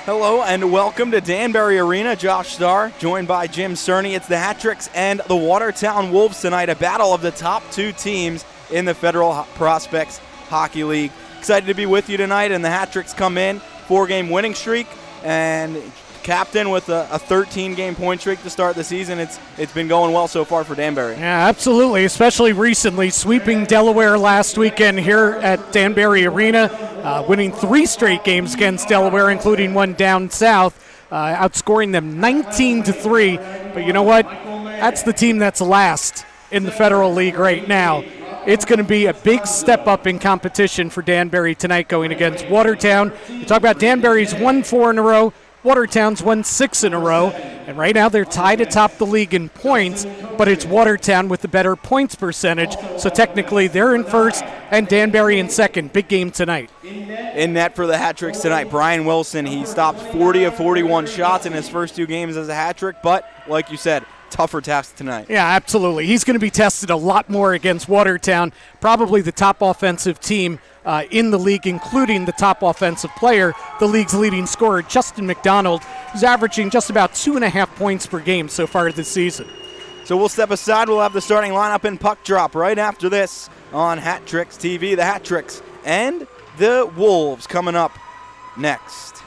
Hello and welcome to Danbury Arena. Josh Starr, joined by Jim Cerny. It's the Hat-Tricks and the Watertown Wolves tonight, a battle of the top two teams in the Federal Prospects Hockey League. Excited to be with you tonight, and the Hat-Tricks come in, 4-game winning streak, and captain with a 13-game point streak to start the season. It's been going well so far for Danbury. Yeah, absolutely, especially recently, sweeping Delaware last weekend here at Danbury Arena, winning 3 straight games against Delaware, including one down south, outscoring them 19-3. But you know what? That's the team that's last in the Federal League right now. It's going to be a big step up in competition for Danbury tonight going against Watertown. You talk about Danbury's won 4 in a row. Watertown's won 6 in a row, and right now they're tied atop the league in points, but it's Watertown with the better points percentage, so technically they're in first and Danbury in second. Big game tonight. In net for the Hat-Tricks tonight, Brian Wilson. He stopped 40 of 41 shots in his first 2 games as a hat-trick, but like you said, tougher task tonight. Yeah, absolutely. He's going to be tested a lot more against Watertown, probably the top offensive team in the league, including the top offensive player, the league's leading scorer, Justin McDonald, who's averaging just about 2.5 points per game so far this season. So we'll step aside. We'll have the starting lineup and puck drop right after this on Hat-Tricks TV. The Hat-Tricks and the Wolves coming up next.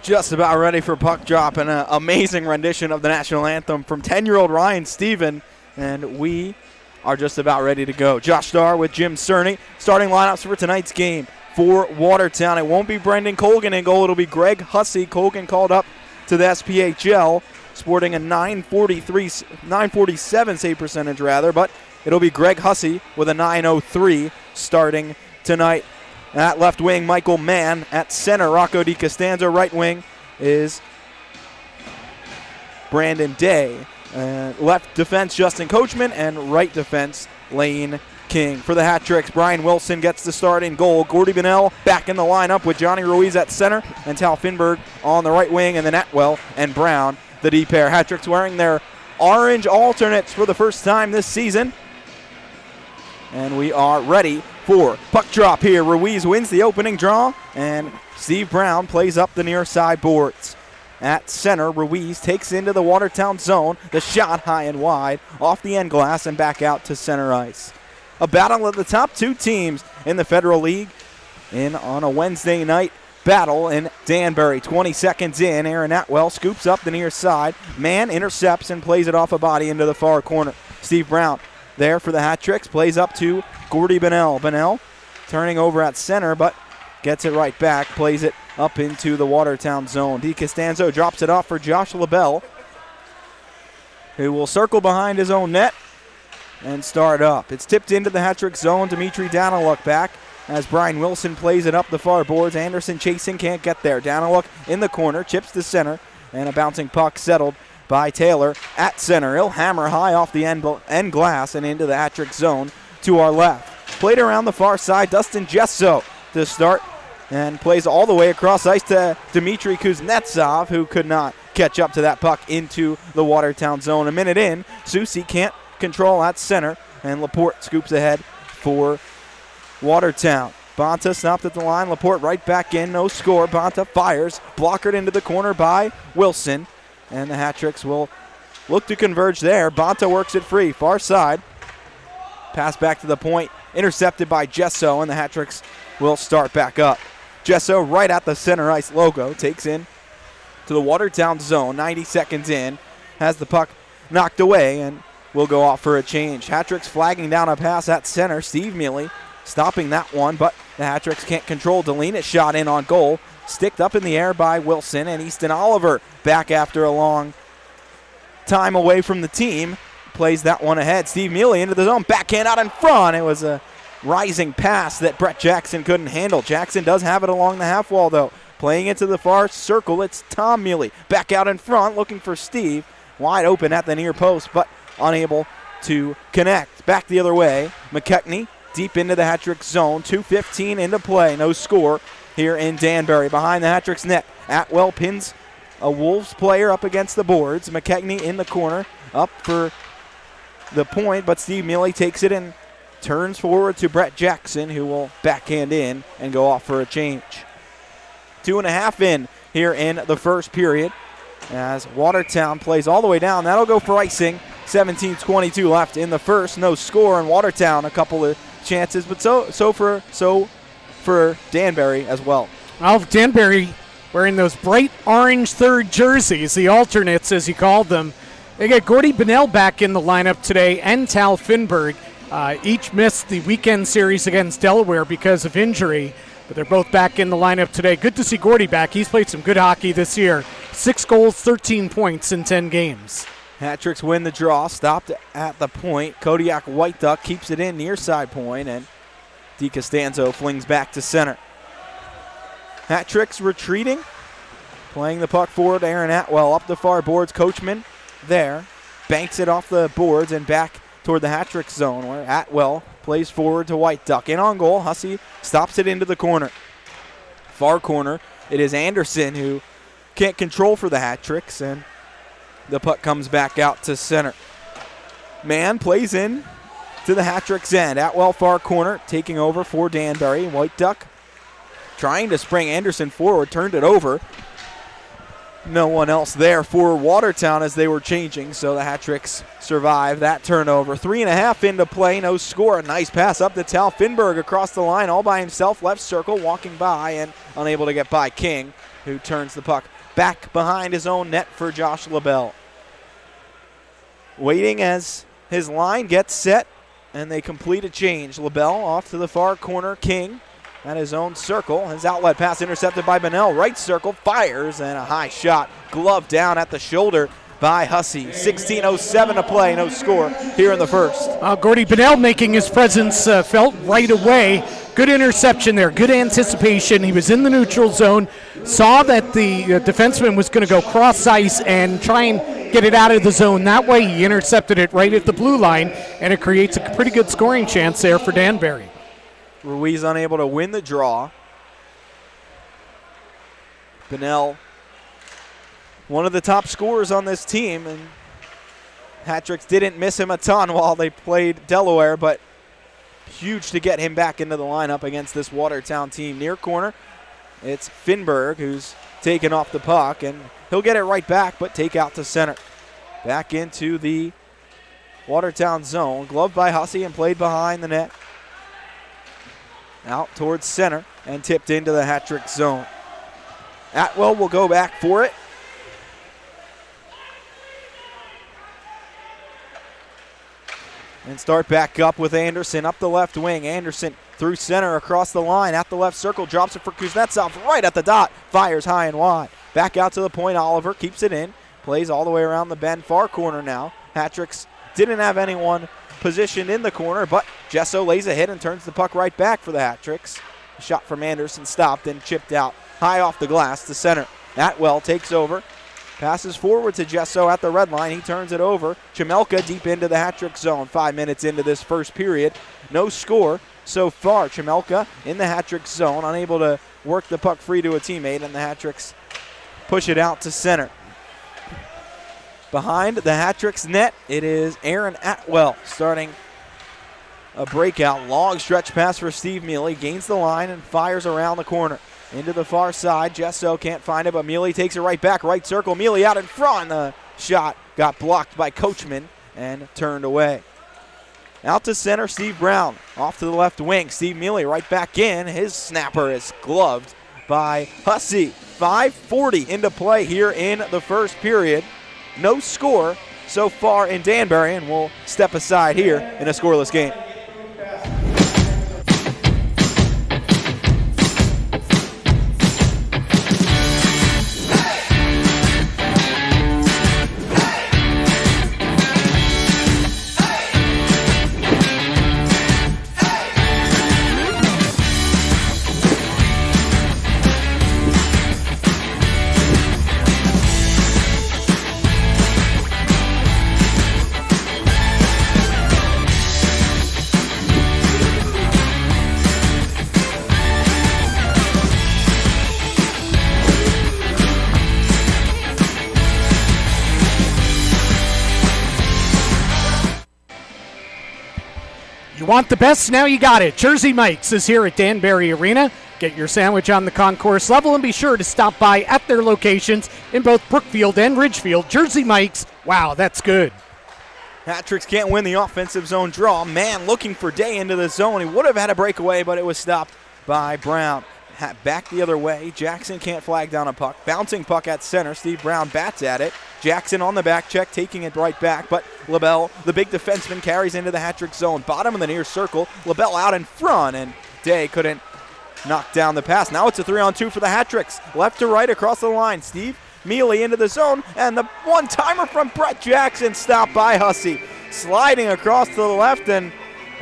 Just about ready for puck drop, and an amazing rendition of the national anthem from 10-year-old Ryan Stephen, and we are just about ready to go. Josh Starr with Jim Cerny. Starting lineups for tonight's game for Watertown. It won't be Brendan Colgan in goal. It'll be Greg Hussey. Colgan called up to the SPHL, sporting a 947 save percentage rather, but it'll be Greg Hussey with a 903 starting tonight. At left wing, Michael Mann. At center, Rocco DiCostanzo. Right wing is Brandon Day. Left defense, Justin Coachman. And right defense, Lane King. For the hat tricks, Brian Wilson gets the start in goal. Gordy Bonnell back in the lineup with Johnny Ruiz at center and Tal Finberg on the right wing. And then Atwell and Brown, the D pair. Hat tricks wearing their orange alternates for the first time this season. And we are ready for puck drop here. Ruiz wins the opening draw, and Steve Brown plays up the near side boards. At center, Ruiz takes into the Watertown zone. The shot high and wide off the end glass and back out to center ice. A battle of the top two teams in the Federal League on a Wednesday night battle in Danbury. 20 seconds in, Aaron Atwell scoops up the near side. Mann intercepts and plays it off a body into the far corner. Steve Brown there for the hat tricks, plays up to Gordy Bonnell. Bonnell turning over at center, but gets it right back, plays it up into the Watertown zone. DiCostanzo drops it off for Josh LaBelle, who will circle behind his own net and start up. It's tipped into the hat trick zone. Dimitri Daniluk back as Brian Wilson plays it up the far boards. Anderson chasing, can't get there. Daniluk in the corner, chips to center, and a bouncing puck settled by Taylor at center. He'll hammer high off the end glass and into the hat-trick zone to our left. Played around the far side, Dustin Jesso to start, and plays all the way across ice to Dmitry Kuznetsov, who could not catch up to that puck into the Watertown zone. A minute in, Susi can't control at center, and Laporte scoops ahead for Watertown. Bonta stopped at the line, Laporte right back in, no score. Bonta fires, blockered into the corner by Wilson. And the hat-tricks will look to converge there. Bonta works it free, far side. Pass back to the point, intercepted by Jesso, and the hat-tricks will start back up. Jesso right at the center ice logo, takes in to the Watertown zone, 90 seconds in, has the puck knocked away, and will go off for a change. Hat-tricks flagging down a pass at center. Steve Mealy stopping that one, but the hat-tricks can't control. Delina shot in on goal. Sticked up in the air by Wilson, and Easton Oliver back after a long time away from the team. Plays that one ahead. Steve Mealy into the zone. Backhand out in front. It was a rising pass that Brett Jackson couldn't handle. Jackson does have it along the half wall, though. Playing it to the far circle, it's Tom Mealy. Back out in front, looking for Steve. Wide open at the near post, but unable to connect. Back the other way. McKechnie deep into the hat-trick zone. 2:15 into play. No score here in Danbury. Behind the hat-trick's net, Atwell pins a Wolves player up against the boards. McKechnie in the corner, up for the point, but Steve Mealy takes it and turns forward to Brett Jackson, who will backhand in and go off for a change. 2.5 in here in the first period as Watertown plays all the way down. That'll go for icing. 17:22 left in the first. No score, and Watertown a couple of chances, but so for Danbury as well. Well, Danbury wearing those bright orange third jerseys, the alternates as you called them. They get Gordy Bonnell back in the lineup today and Tal Finberg. Each missed the weekend series against Delaware because of injury, but they're both back in the lineup today. Good to see Gordy back. He's played some good hockey this year. 6 goals, 13 points in 10 games. Hat-tricks win the draw, stopped at the point. Kodiak White Duck keeps it in near side point, and DiCostanzo flings back to center. Hat-tricks retreating, playing the puck forward. Aaron Atwell up the far boards. Coachman there, banks it off the boards and back toward the hat-trick zone where Atwell plays forward to White Duck. In on goal, Hussey stops it into the corner. Far corner, it is Anderson who can't control for the hat-tricks, and the puck comes back out to center. Mann plays in to the hat-trick's end. Atwell far corner, taking over for Danbury. White Duck trying to spring Anderson forward, turned it over. No one else there for Watertown as they were changing, so the hat-tricks survive that turnover. 3.5 into play, no score. A nice pass up to Tal Finberg across the line, all by himself, left circle, walking by and unable to get by King, who turns the puck back behind his own net for Josh LaBelle. Waiting as his line gets set, and they complete a change. LaBelle off to the far corner. King at his own circle. His outlet pass intercepted by Bunnell. Right circle, fires, and a high shot. Glove down at the shoulder by Hussey. 16:07 to play, no score here in the first. Gordy Bunnell making his presence felt right away. Good interception there, good anticipation. He was in the neutral zone, saw that the defenseman was going to go cross ice and try and get it out of the zone. That way he intercepted it right at the blue line, and it creates a pretty good scoring chance there for Danbury. Ruiz unable to win the draw. Bunnell, one of the top scorers on this team, and Hat-Tricks didn't miss him a ton while they played Delaware, but huge to get him back into the lineup against this Watertown team. Near corner, it's Finberg who's taken off the puck, and he'll get it right back, but take out to center. Back into the Watertown zone. Gloved by Hussey and played behind the net. Out towards center and tipped into the Hat-Trick zone. Atwell will go back for it. And start back up with Anderson up the left wing. Anderson through center across the line at the left circle. Drops it for Kuznetsov right at the dot. Fires high and wide. Back out to the point. Oliver keeps it in. Plays all the way around the bend. Far corner now. Hat-Tricks didn't have anyone positioned in the corner, but Gesso lays a hit and turns the puck right back for the Hat-Tricks. Shot from Anderson stopped and chipped out high off the glass to center. Atwell takes over. Passes forward to Gesso at the red line. He turns it over. Chemelka deep into the Hat-Trick zone. 5 minutes into this first period. No score so far. Chemelka in the Hat-Trick zone. Unable to work the puck free to a teammate, and the Hat-Tricks push it out to center. Behind the Hat-Tricks net, it is Aaron Atwell starting a breakout. Long stretch pass for Steve Mealy. Gains the line and fires around the corner. Into the far side. Gesso can't find it, but Mealy takes it right back. Right circle. Mealy out in front. The shot got blocked by Coachman and turned away. Out to center, Steve Brown. Off to the left wing. Steve Mealy right back in. His snapper is gloved by Hussey. 5:40 into play here in the first period. No score so far in Danbury, and we'll step aside here in a scoreless game. Want the best? Now you got it. Jersey Mike's is here at Danbury Arena. Get your sandwich on the concourse level and be sure to stop by at their locations in both Brookfield and Ridgefield. Jersey Mike's, wow, that's good. Hat-Tricks can't win the offensive zone draw. Man looking for Day into the zone. He would have had a breakaway, but it was stopped by Brown. Back the other way. Jackson can't flag down a puck. Bouncing puck at center. Steve Brown bats at it. Jackson on the back check, taking it right back, but LaBelle, the big defenseman, carries into the Hat-Trick zone. Bottom of the near circle. LaBelle out in front, and Day couldn't knock down the pass. Now it's a 3-on-2 for the Hat-Tricks. Left to right across the line. Steve Mealy into the zone, and the one-timer from Brett Jackson stopped by Hussey. Sliding across to the left, and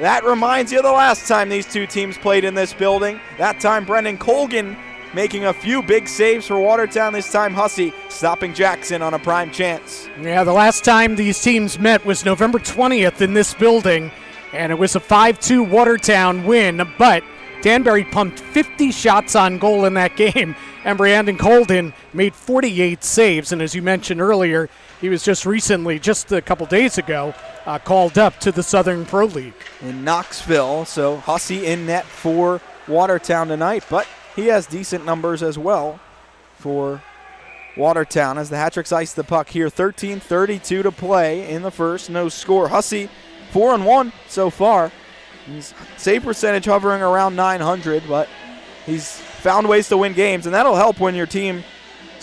that reminds you of the last time these two teams played in this building. That time Brendan Colgan making a few big saves for Watertown. This time Hussey stopping Jackson on a prime chance. Yeah, the last time these teams met was November 20th in this building, and it was a 5-2 Watertown win, but Danbury pumped 50 shots on goal in that game, and Brandon Colgan made 48 saves, and as you mentioned earlier, he was just recently, just a couple days ago, called up to the Southern Pro League. In Knoxville, so Hussey in net for Watertown tonight, but he has decent numbers as well for Watertown as the Hat-Tricks ice the puck here. 13:32 to play in the first, no score. Hussey 4-1 so far. His save percentage hovering around 900, but he's found ways to win games, and that'll help when your team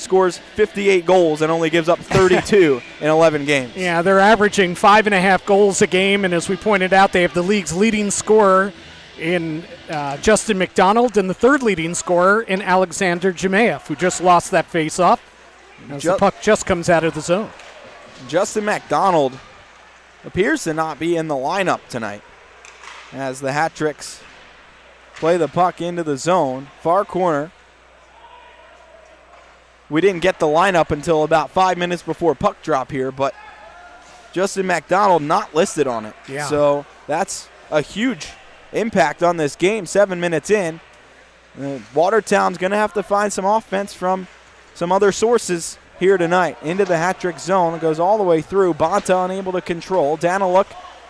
scores 58 goals and only gives up 32 in 11 games. Yeah, they're averaging 5.5 goals a game, and as we pointed out, they have the league's leading scorer in Justin McDonald and the third leading scorer in Alexander Jemayev, who just lost that faceoff as the puck just comes out of the zone. Justin McDonald appears to not be in the lineup tonight as the Hat Tricks play the puck into the zone, far corner. We didn't get the lineup until about 5 minutes before puck drop here, but Justin McDonald not listed on it. Yeah. So that's a huge impact on this game, 7 minutes in. Watertown's going to have to find some offense from some other sources here tonight. Into the hat-trick zone. It goes all the way through. Bonta unable to control. Daniluk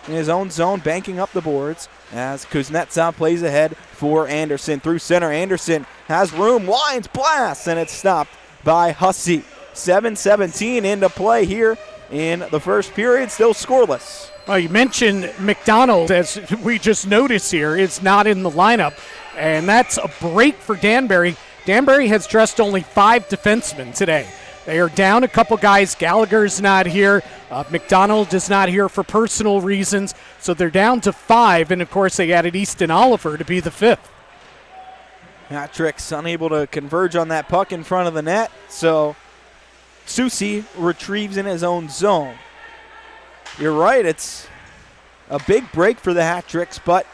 in his own zone, banking up the boards as Kuznetsov plays ahead for Anderson. Through center, Anderson has room, winds, blasts, and it's stopped by Hussey. 7:17 into play here in the first period, still scoreless. Well, you mentioned McDonald, as we just noticed here, is not in the lineup, and that's a break for Danbury. Danbury has dressed only 5 defensemen today. They are down a couple guys. Gallagher's not here. McDonald is not here for personal reasons, so they're down to 5, and of course they added Easton Oliver to be the 5th. Hat-Tricks unable to converge on that puck in front of the net, so Susi retrieves in his own zone. You're right, it's a big break for the Hat-Tricks, but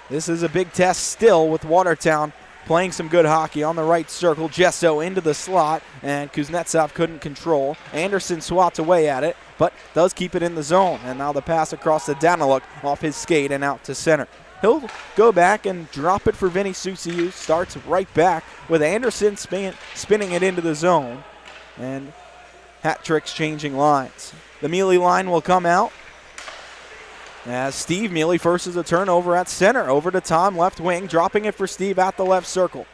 this is a big test still with Watertown playing some good hockey on the right circle. Jesso into the slot, and Kuznetsov couldn't control. Anderson swats away at it, but does keep it in the zone. And now the pass across to Daniluk off his skate and out to center. He'll go back and drop it for Vinny Susi, who starts right back with Anderson spinning it into the zone. And Hat-Tricks changing lines. The Mealy line will come out as Steve Mealy forces a turnover at center. Over to Tom, left wing, dropping it for Steve at the left circle.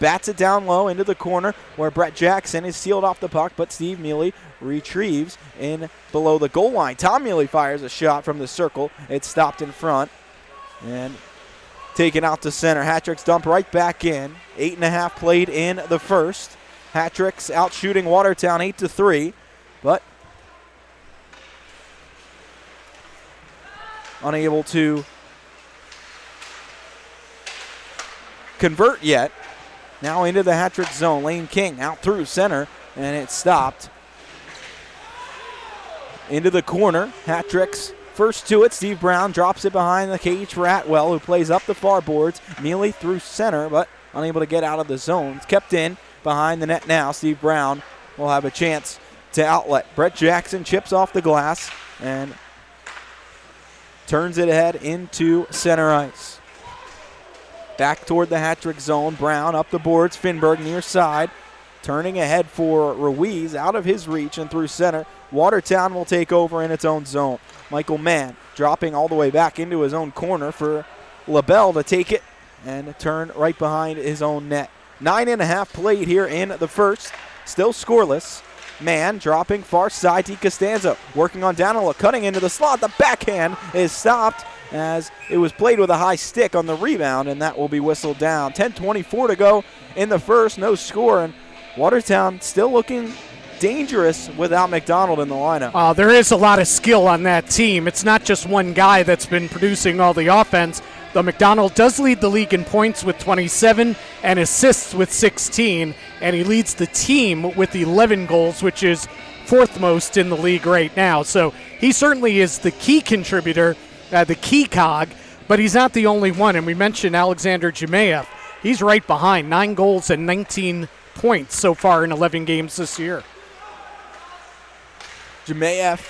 Bats it down low into the corner where Brett Jackson is sealed off the puck, but Steve Mealy retrieves in below the goal line. Tom Mealy fires a shot from the circle. It's stopped in front and taken out to center. Hat-Tricks dump right back in. 8.5 played in the first. Hat-Tricks out shooting Watertown 8-3, but unable to convert yet. Now into the hat-trick zone. Lane King out through center, and it's stopped. Into the corner. Hat-Tricks first to it. Steve Brown drops it behind the cage for Atwell, who plays up the far boards. Mealy through center, but unable to get out of the zone. It's kept in behind the net now. Steve Brown will have a chance to outlet. Brett Jackson chips off the glass and turns it ahead into center ice. Back toward the hat-trick zone. Brown up the boards. Finberg near side. Turning ahead for Ruiz, out of his reach and through center. Watertown will take over in its own zone. Michael Mann dropping all the way back into his own corner for LaBelle to take it and turn right behind his own net. 9.5 played here in the first. Still scoreless. Mann dropping far side to Costanzo. Working on Danilo, cutting into the slot. The backhand is stopped as it was played with a high stick on the rebound, and that will be whistled down. 10:24 to go in the first. No score, and Watertown still looking dangerous without McDonald in the lineup. There is a lot of skill on that team. It's not just one guy that's been producing all the offense. Though McDonald does lead the league in points with 27 and assists with 16, and he leads the team with 11 goals, which is 4th most in the league right now. So he certainly is the key contributor, the key cog, but he's not the only one. And we mentioned Alexander Jemayev. He's right behind, 9 goals and 19 points so far in 11 games this year. Jemayev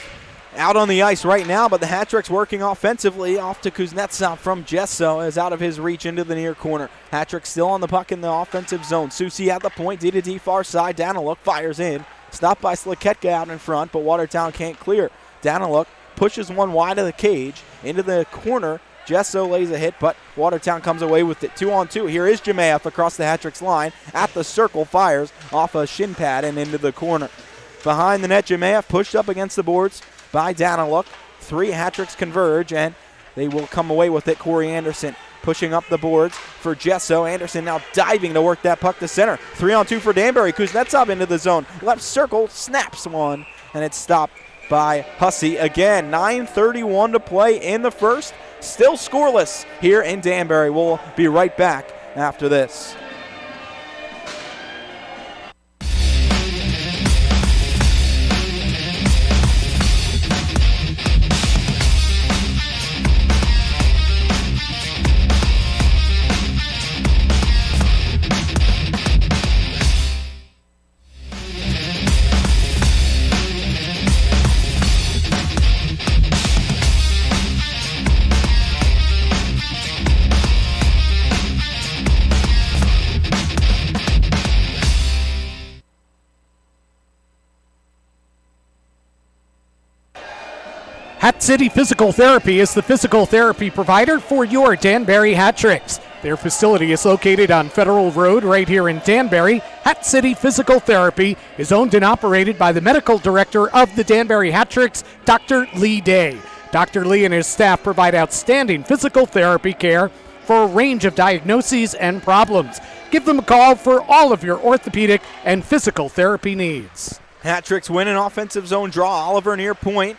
out on the ice right now, but the Hat-Tricks working offensively. Off to Kuznetsov from Jesso is out of his reach into the near corner. Hat-Tricks still on the puck in the offensive zone. Susi at the point, D-to-D far side. Daniluk fires in. Stopped by Slaketka out in front, but Watertown can't clear. Daniluk pushes one wide of the cage into the corner. Jesso lays a hit, but Watertown comes away with it. 2-on-2. Here is Jemayev across the Hat-Tricks line. At the circle, fires off a shin pad and into the corner. Behind the net, Jemayev pushed up against the boards by Daniluk. 3 Hat-Tricks converge, and they will come away with it. Corey Anderson pushing up the boards for Jesso. Anderson now diving to work that puck to center. 3-on-2 for Danbury. Kuznetsov into the zone. Left circle, snaps one, and it's stopped by Hussey again. 9:31 to play in the first. Still scoreless here in Danbury. We'll be right back after this. Hat City Physical Therapy is the physical therapy provider for your Danbury Hat-Tricks. Their facility is located on Federal Road right here in Danbury. Hat City Physical Therapy is owned and operated by the medical director of the Danbury Hat-Tricks, Dr. Lee Day. Dr. Lee and his staff provide outstanding physical therapy care for a range of diagnoses and problems. Give them a call for all of your orthopedic and physical therapy needs. Hat-Tricks win an offensive zone draw. Oliver near point.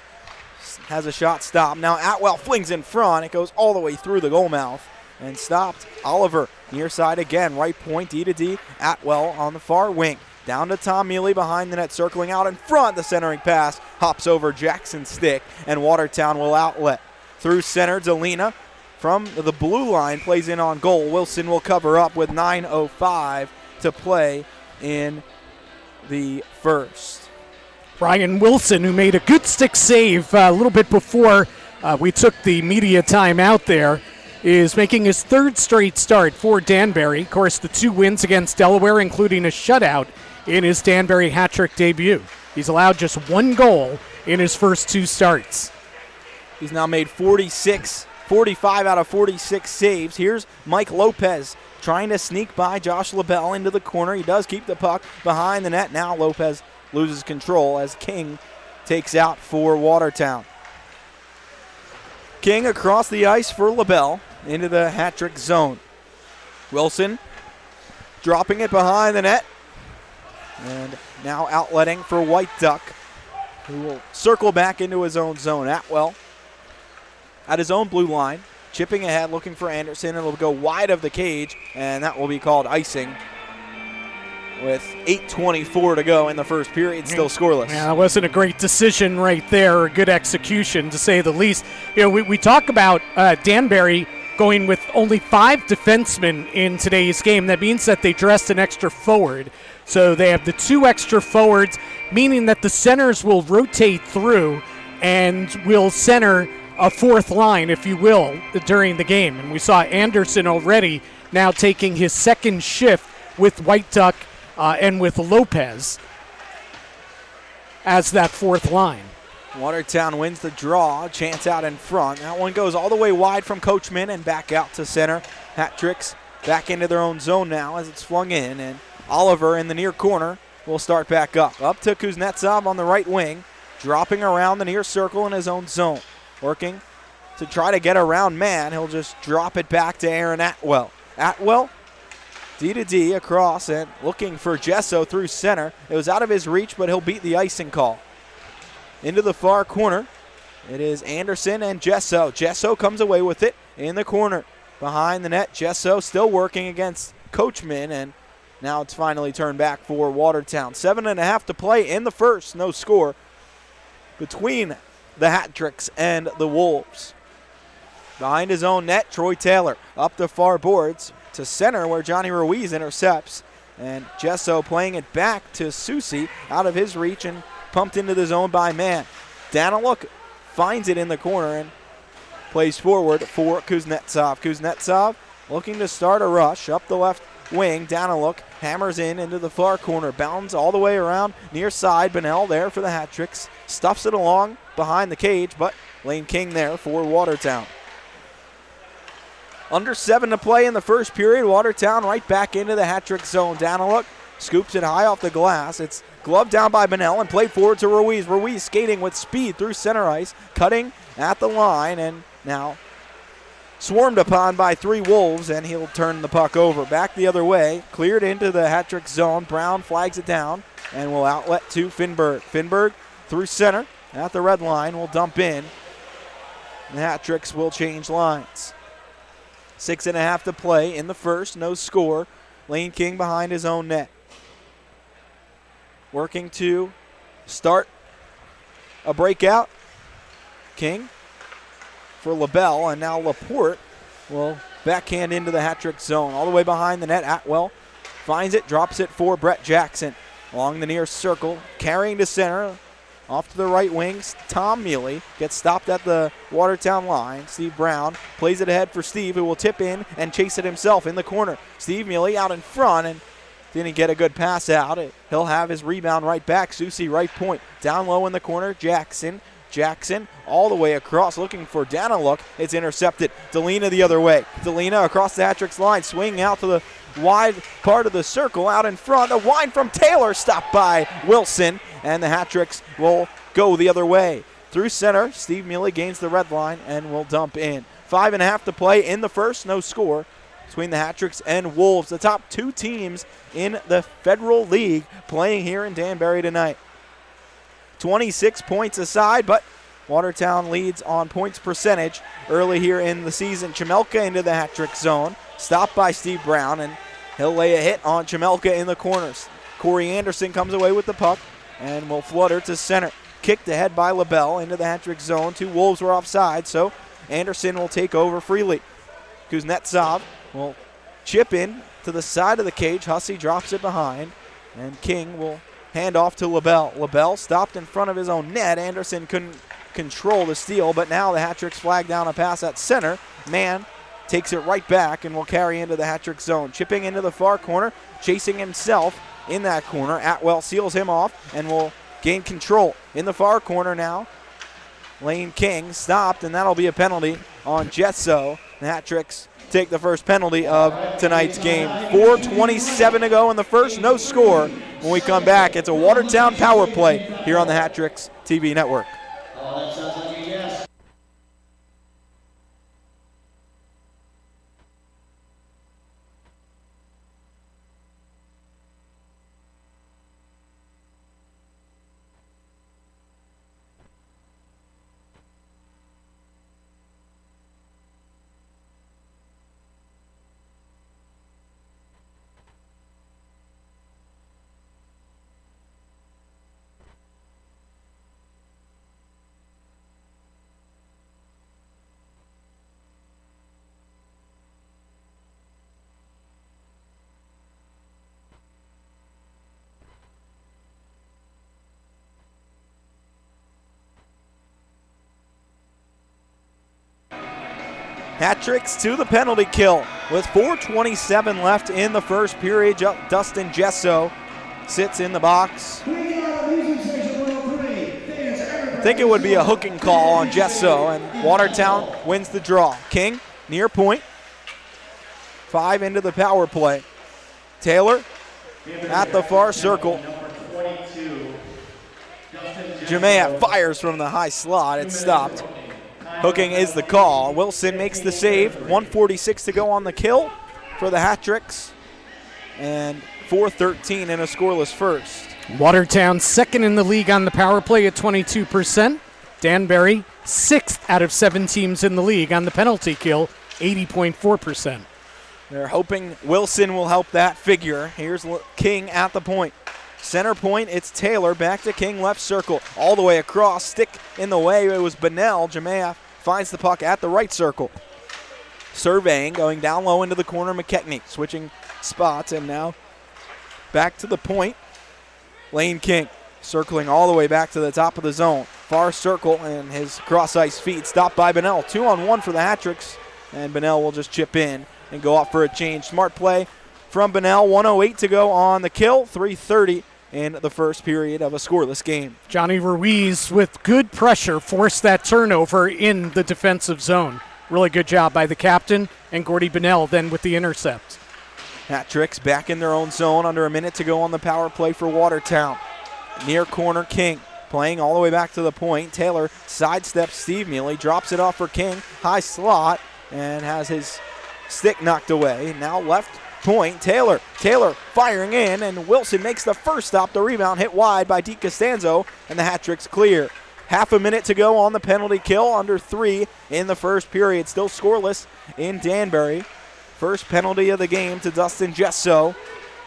Has a shot stopped. Now Atwell flings in front. It goes all the way through the goal mouth and stopped. Oliver near side again. Right point, D to D. Atwell on the far wing. Down to Tom Mealy behind the net, circling out in front. The centering pass hops over Jackson's stick, and Watertown will outlet. Through center, Delina from the blue line plays in on goal. Wilson will cover up with 9:05 to play in the first. Brian Wilson, who made a good stick save a little bit before we took the media time out there, is making his third straight start for Danbury. Of course, the 2 wins against Delaware, including a shutout in his Danbury hat-trick debut. He's allowed just 1 goal in his first 2 starts. He's now made 45 out of 46 saves. Here's Mike Lopez trying to sneak by Josh LaBelle into the corner. He does keep the puck behind the net. Now Lopez loses control as King takes out for Watertown. King across the ice for LaBelle into the hat-trick zone. Wilson dropping it behind the net. And now outletting for White Duck, who will circle back into his own zone. Atwell at his own blue line, chipping ahead, looking for Anderson. It'll go wide of the cage, and that will be called icing. With 8:24 to go in the first period, still scoreless. Yeah, that wasn't a great decision right there, or good execution to say the least. You know, we talk about Danbury going with only 5 defensemen in today's game. That means that they dressed an extra forward. So they have the 2 extra forwards, meaning that the centers will rotate through and will center a 4th line, if you will, during the game. And we saw Anderson already now taking his 2nd shift with White Duck and with Lopez as that 4th line. Watertown wins the draw, chance out in front. That one goes all the way wide from Coachman and back out to center. Hat-Tricks back into their own zone now as it's flung in, and Oliver in the near corner will start back up. Up to Kuznetsov on the right wing, dropping around the near circle in his own zone. Working to try to get around man. He'll just drop it back to Aaron Atwell. Atwell, D to D across and looking for Jesso through center. It was out of his reach, but he'll beat the icing call. Into the far corner, it is Anderson and Jesso. Jesso comes away with it in the corner. Behind the net, Jesso still working against Coachman, and now it's finally turned back for Watertown. 7.5 to play in the first, no score between the Hat-Tricks and the Wolves. Behind his own net, Troy Taylor up the far boards to center where Johnny Ruiz intercepts. And Jesso playing it back to Susi out of his reach and pumped into the zone by man. Daniluk finds it in the corner and plays forward for Kuznetsov. Kuznetsov looking to start a rush up the left wing. Daniluk hammers into the far corner. Bounds all the way around near side. Bonnell there for the Hat-Tricks. Stuffs it along behind the cage, but Lane King there for Watertown. Under 7 to play in the first period. Watertown right back into the hat-trick zone. Daniluk scoops it high off the glass. It's gloved down by Bonnell and played forward to Ruiz. Ruiz skating with speed through center ice, cutting at the line, and now swarmed upon by 3 Wolves, and he'll turn the puck over. Back the other way, cleared into the hat-trick zone. Brown flags it down and will outlet to Finberg. Finberg through center at the red line will dump in. The hat-tricks will change lines. 6.5 to play in the first, no score. Lane King behind his own net. Working to start a breakout. King for LaBelle, and now Laporte will backhand into the hat-trick zone. All the way behind the net, Atwell finds it, drops it for Brett Jackson. Along the near circle, carrying to center, off to the right wings. Tom Mealy gets stopped at the Watertown line. Steve Brown plays it ahead for Steve, who will tip in and chase it himself in the corner. Steve Mealy out in front and didn't get a good pass out. He'll have his rebound right back. Susie right point. Down low in the corner, Jackson all the way across looking for Daniluk. It's intercepted. Delina the other way. Delina across the hat-tricks line, swinging out to the wide part of the circle out in front. A wide from Taylor, stopped by Wilson, and the hat-tricks will go the other way. Through center, Steve Mealy gains the red line and will dump in. 5.5 to play in the first, no score between the hat-tricks and Wolves, the top 2 teams in the Federal League playing here in Danbury tonight. 26 points aside, but Watertown leads on points percentage early here in the season. Chamelka into the hat-trick zone, stopped by Steve Brown, and he'll lay a hit on Chamelka in the corners. Corey Anderson comes away with the puck and will flutter to center. Kicked ahead by LaBelle into the hat-trick zone. 2 Wolves were offside, so Anderson will take over freely. Kuznetsov will chip in to the side of the cage. Hussey drops it behind, and King will hand off to LaBelle. LaBelle stopped in front of his own net. Anderson couldn't control the steal, but now the hat-tricks flag down a pass at center. Mann takes it right back and will carry into the hat-trick zone. Chipping into the far corner, chasing himself in that corner. Atwell seals him off and will gain control. In the far corner now, Lane King stopped, and that'll be a penalty on Jetso. The hat-tricks take the first penalty of tonight's game. 4:27 to go in the first, no score. When we come back, it's a Watertown power play here on the Hat-Tricks TV network. Hat-tricks to the penalty kill with 4:27 left in the first period. Dustin Jesso sits in the box. I think it would be a hooking call on Jesso, and Watertown wins the draw. King near point. 5 into the power play. Taylor at the far circle. Jemea fires from the high slot. It's stopped. Hooking is the call. Wilson makes the save. 1:46 to go on the kill for the Hat-Tricks. And 4:13 in a scoreless first. Watertown second in the league on the power play at 22%. Danbury 6th out of 7 teams in the league on the penalty kill, 80.4%. They're hoping Wilson will help that figure. Here's King at the point. Center point, it's Taylor. Back to King, left circle. All the way across. Stick in the way. It was Bunnell. Jemea finds the puck at the right circle. Surveying, going down low into the corner. McKechnie switching spots, and now back to the point. Lane King circling all the way back to the top of the zone. Far circle, and his cross-ice feed stopped by Bunnell. 2-on-1 for the Hat-Tricks, and Bunnell will just chip in and go off for a change. Smart play from Bunnell. 1:08 to go on the kill. 3:30 in the first period of a scoreless game. Johnny Ruiz, with good pressure, forced that turnover in the defensive zone. Really good job by the captain, and Gordy Bunnell then with the intercept. Hat-Tricks back in their own zone, under a minute to go on the power play for Watertown. Near corner, King playing all the way back to the point. Taylor sidesteps Steve Mealy, drops it off for King. High slot, and has his stick knocked away. Now left point, Taylor firing in, and Wilson makes the first stop. The rebound hit wide by DiCostanzo, and the hat trick's clear. Half a minute to go on the penalty kill, under 3 in the first period. Still scoreless in Danbury. First penalty of the game to Dustin Gesso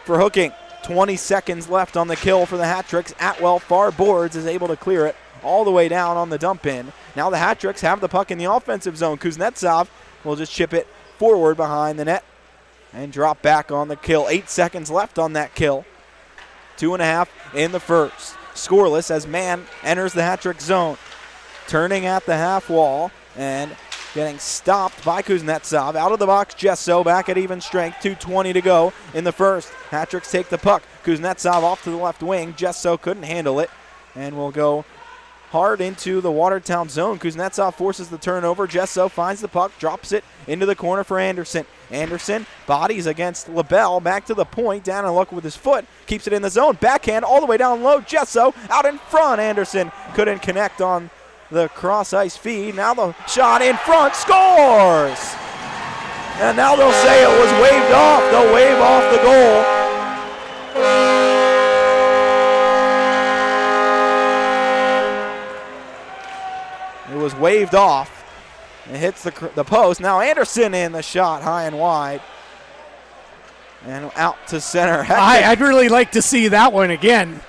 for hooking. 20 seconds left on the kill for the hat tricks. Atwell far boards is able to clear it all the way down on the dump in. Now the hat tricks have the puck in the offensive zone. Kuznetsov will just chip it forward behind the net and drop back on the kill. 8 seconds left on that kill. 2.5 in the first. Scoreless as Mann enters the hat trick zone. Turning at the half wall and getting stopped by Kuznetsov. Out of the box, Gesso back at even strength. 2:20 to go in the first. Hat tricks take the puck. Kuznetsov off to the left wing. Gesso couldn't handle it and will go hard into the Watertown zone. Kuznetsov forces the turnover. Gesso finds the puck, drops it into the corner for Anderson. Anderson bodies against LaBelle, back to the point, down and luck with his foot, keeps it in the zone, backhand all the way down low. Gesso out in front. Anderson couldn't connect on the cross ice feed. Now the shot in front, scores! And now they'll say it was waved off. They'll wave off the goal. It was waved off. It hits the post. Now Anderson in the shot, high and wide. And out to center. I'd really like to see that one again.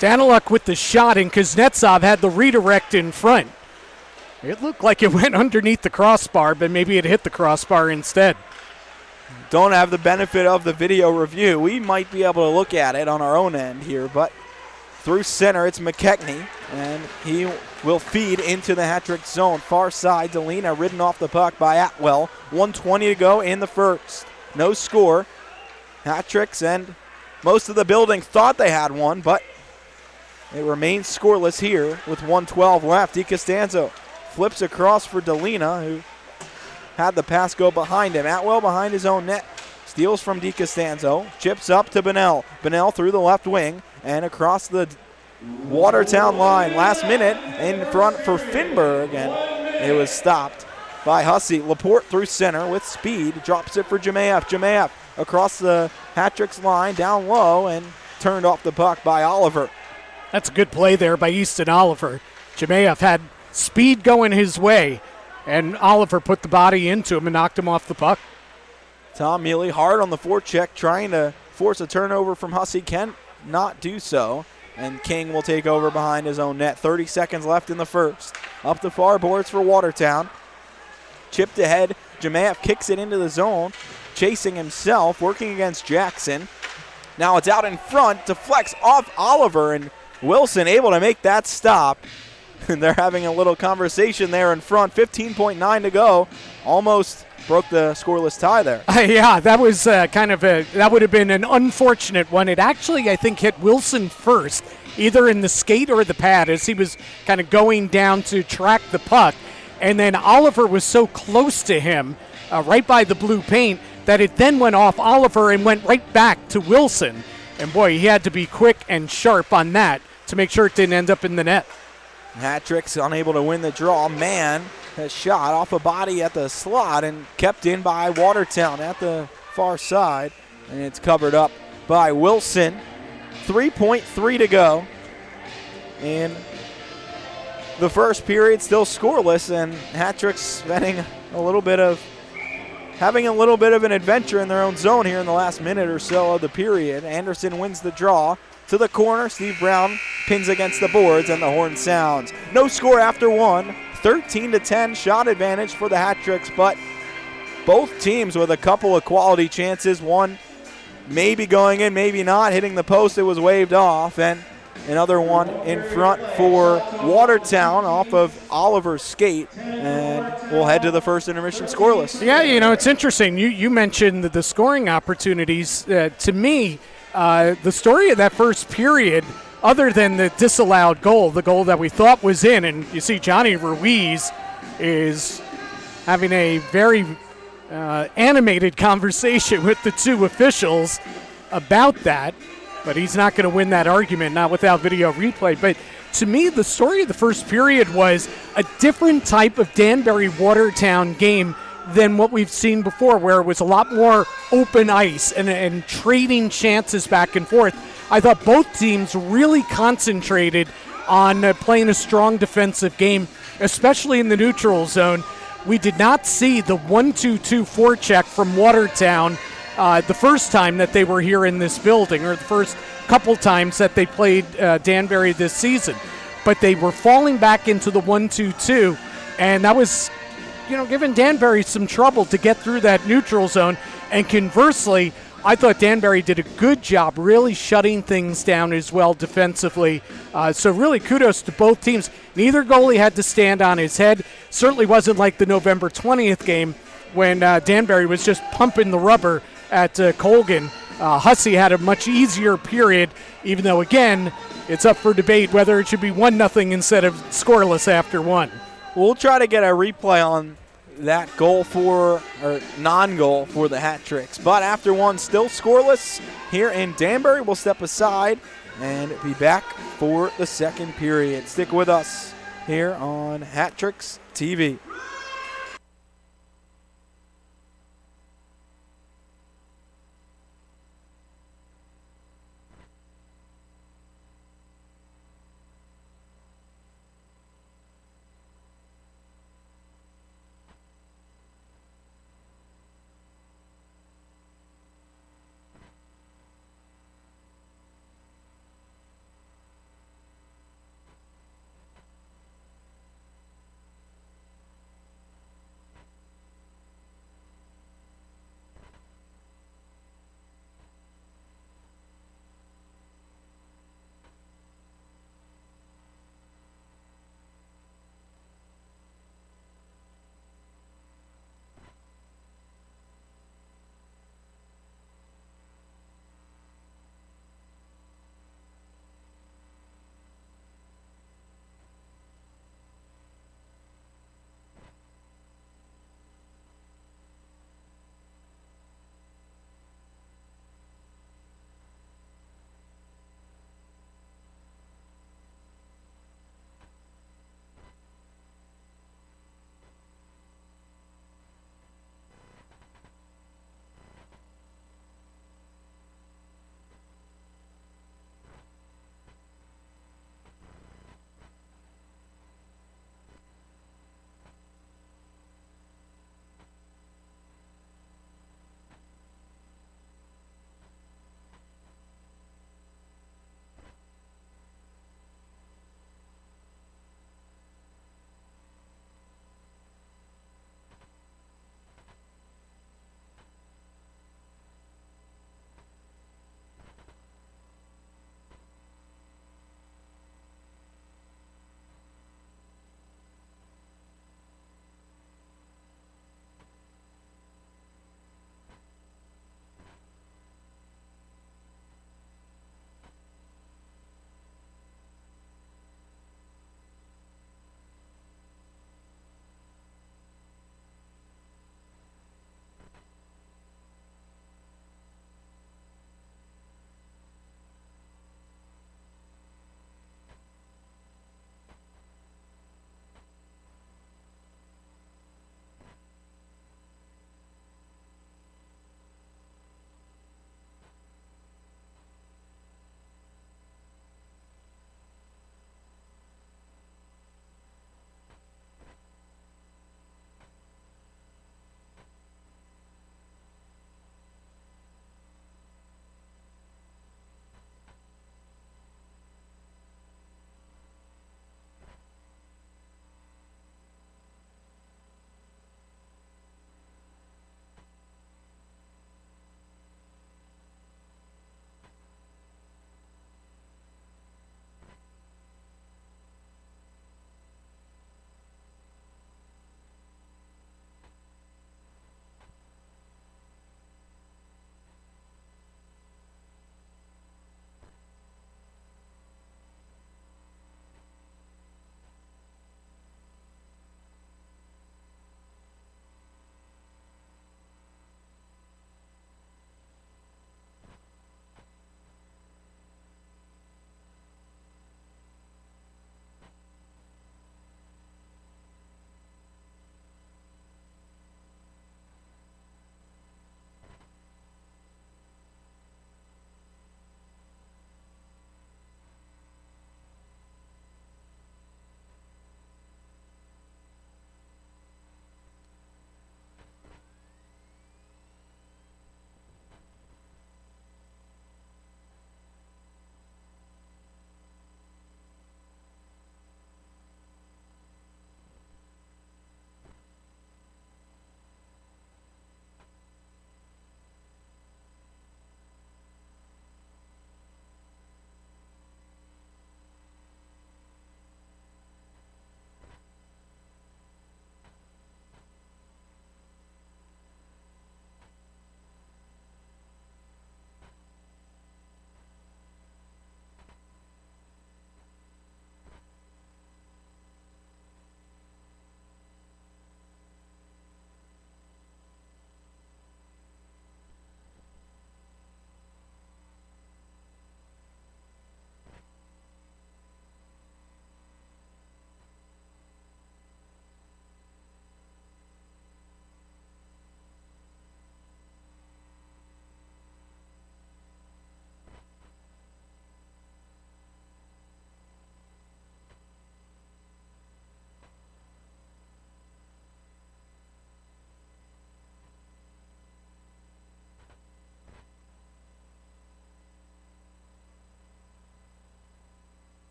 Daniluk with the shot, and Kuznetsov had the redirect in front. It looked like it went underneath the crossbar, but maybe it hit the crossbar instead. Don't have the benefit of the video review. We might be able to look at it on our own end here, but through center, it's McKechnie, and he will feed into the hat-trick zone. Far side, Delina ridden off the puck by Atwell. 1:20 to go in the first. No score. Hat-tricks, and most of the building thought they had one, but it remains scoreless here with 1:12 left. DiCostanzo flips across for Delina, who had the pass go behind him. Atwell behind his own net. Steals from DiCostanzo. Chips up to Bunnell. Bunnell through the left wing and across the Watertown line. Last minute in front for Finberg, and it was stopped by Hussey. Laporte through center with speed. Drops it for Jemayev. Jemayev across the hat-tricks line, down low, and turned off the puck by Oliver. That's a good play there by Easton Oliver. Jemayev had speed going his way, and Oliver put the body into him and knocked him off the puck. Tom Mealy hard on the forecheck, trying to force a turnover from Hussey. Can not do so, and King will take over behind his own net. 30 seconds left in the first. Up the far boards for Watertown. Chipped ahead. Jemayev kicks it into the zone, chasing himself, working against Jackson. Now it's out in front, deflects off Oliver, and Wilson able to make that stop. They're having a little conversation there in front. 15.9 to go. Almost broke the scoreless tie there. Yeah, that was that would have been an unfortunate one. It actually, I think, hit Wilson first, either in the skate or the pad, as he was kind of going down to track the puck. And then Oliver was so close to him, right by the blue paint, that it then went off Oliver and went right back to Wilson. And boy, he had to be quick and sharp on that to make sure it didn't end up in the net. Hat-trick's unable to win the draw. Mann has shot off a body at the slot and kept in by Watertown at the far side. And it's covered up by Wilson. 3.3 to go in the first period, still scoreless, and Hat-trick's having a little bit of an adventure in their own zone here in the last minute or so of the period. Anderson wins the draw to the corner. Steve Brown pins against the boards, and the horn sounds. No score after one. 13-10 shot advantage for the Hat-tricks, but both teams with a couple of quality chances. One maybe going in, maybe not. Hitting the post, it was waved off, and another one in front for Watertown off of Oliver's skate, and we'll head to the first intermission scoreless. Yeah, it's interesting. You mentioned the scoring opportunities. To me, the story of that first period, other than the disallowed goal, the goal that we thought was in, and you see Johnny Ruiz is having a very animated conversation with the two officials about that. But he's not going to win that argument, not without video replay. But to me, the story of the first period was a different type of Danbury Watertown game than what we've seen before, where it was a lot more open ice and trading chances back and forth. I thought both teams really concentrated on playing a strong defensive game, especially in the neutral zone. We did not see the 1-2-2 forecheck from Watertown the first time that they were here in this building, or the first couple times that they played Danbury this season. But they were falling back into the 1-2-2, and that was, giving Danbury some trouble to get through that neutral zone. And conversely, I thought Danbury did a good job really shutting things down as well defensively. So really kudos to both teams. Neither goalie had to stand on his head. Certainly wasn't like the November 20th game when Danbury was just pumping the rubber at Colgan. Hussey had a much easier period, even though, again, it's up for debate whether it should be 1-0 instead of scoreless after one. We'll try to get a replay on that goal or non-goal for the Hat Tricks. But after one, still scoreless here in Danbury. We'll step aside and be back for the second period. Stick with us here on Hat Tricks TV.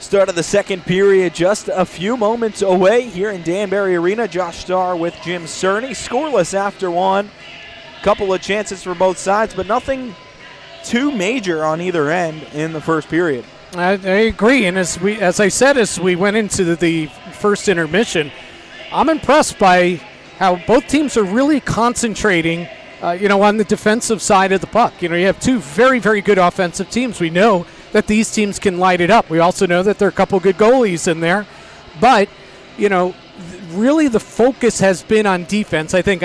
Start of the second period just a few moments away here in Danbury Arena. Josh Starr with Jim Cerny. Scoreless after one. Couple of chances for both sides, but nothing too major on either end in the first period. I agree, and as I said, as we went into the first intermission, I'm impressed by how both teams are really concentrating, on the defensive side of the puck. You have two very, very good offensive teams. We know that these teams can light it up. We also know that there are a couple good goalies in there, but really the focus has been on defense. I think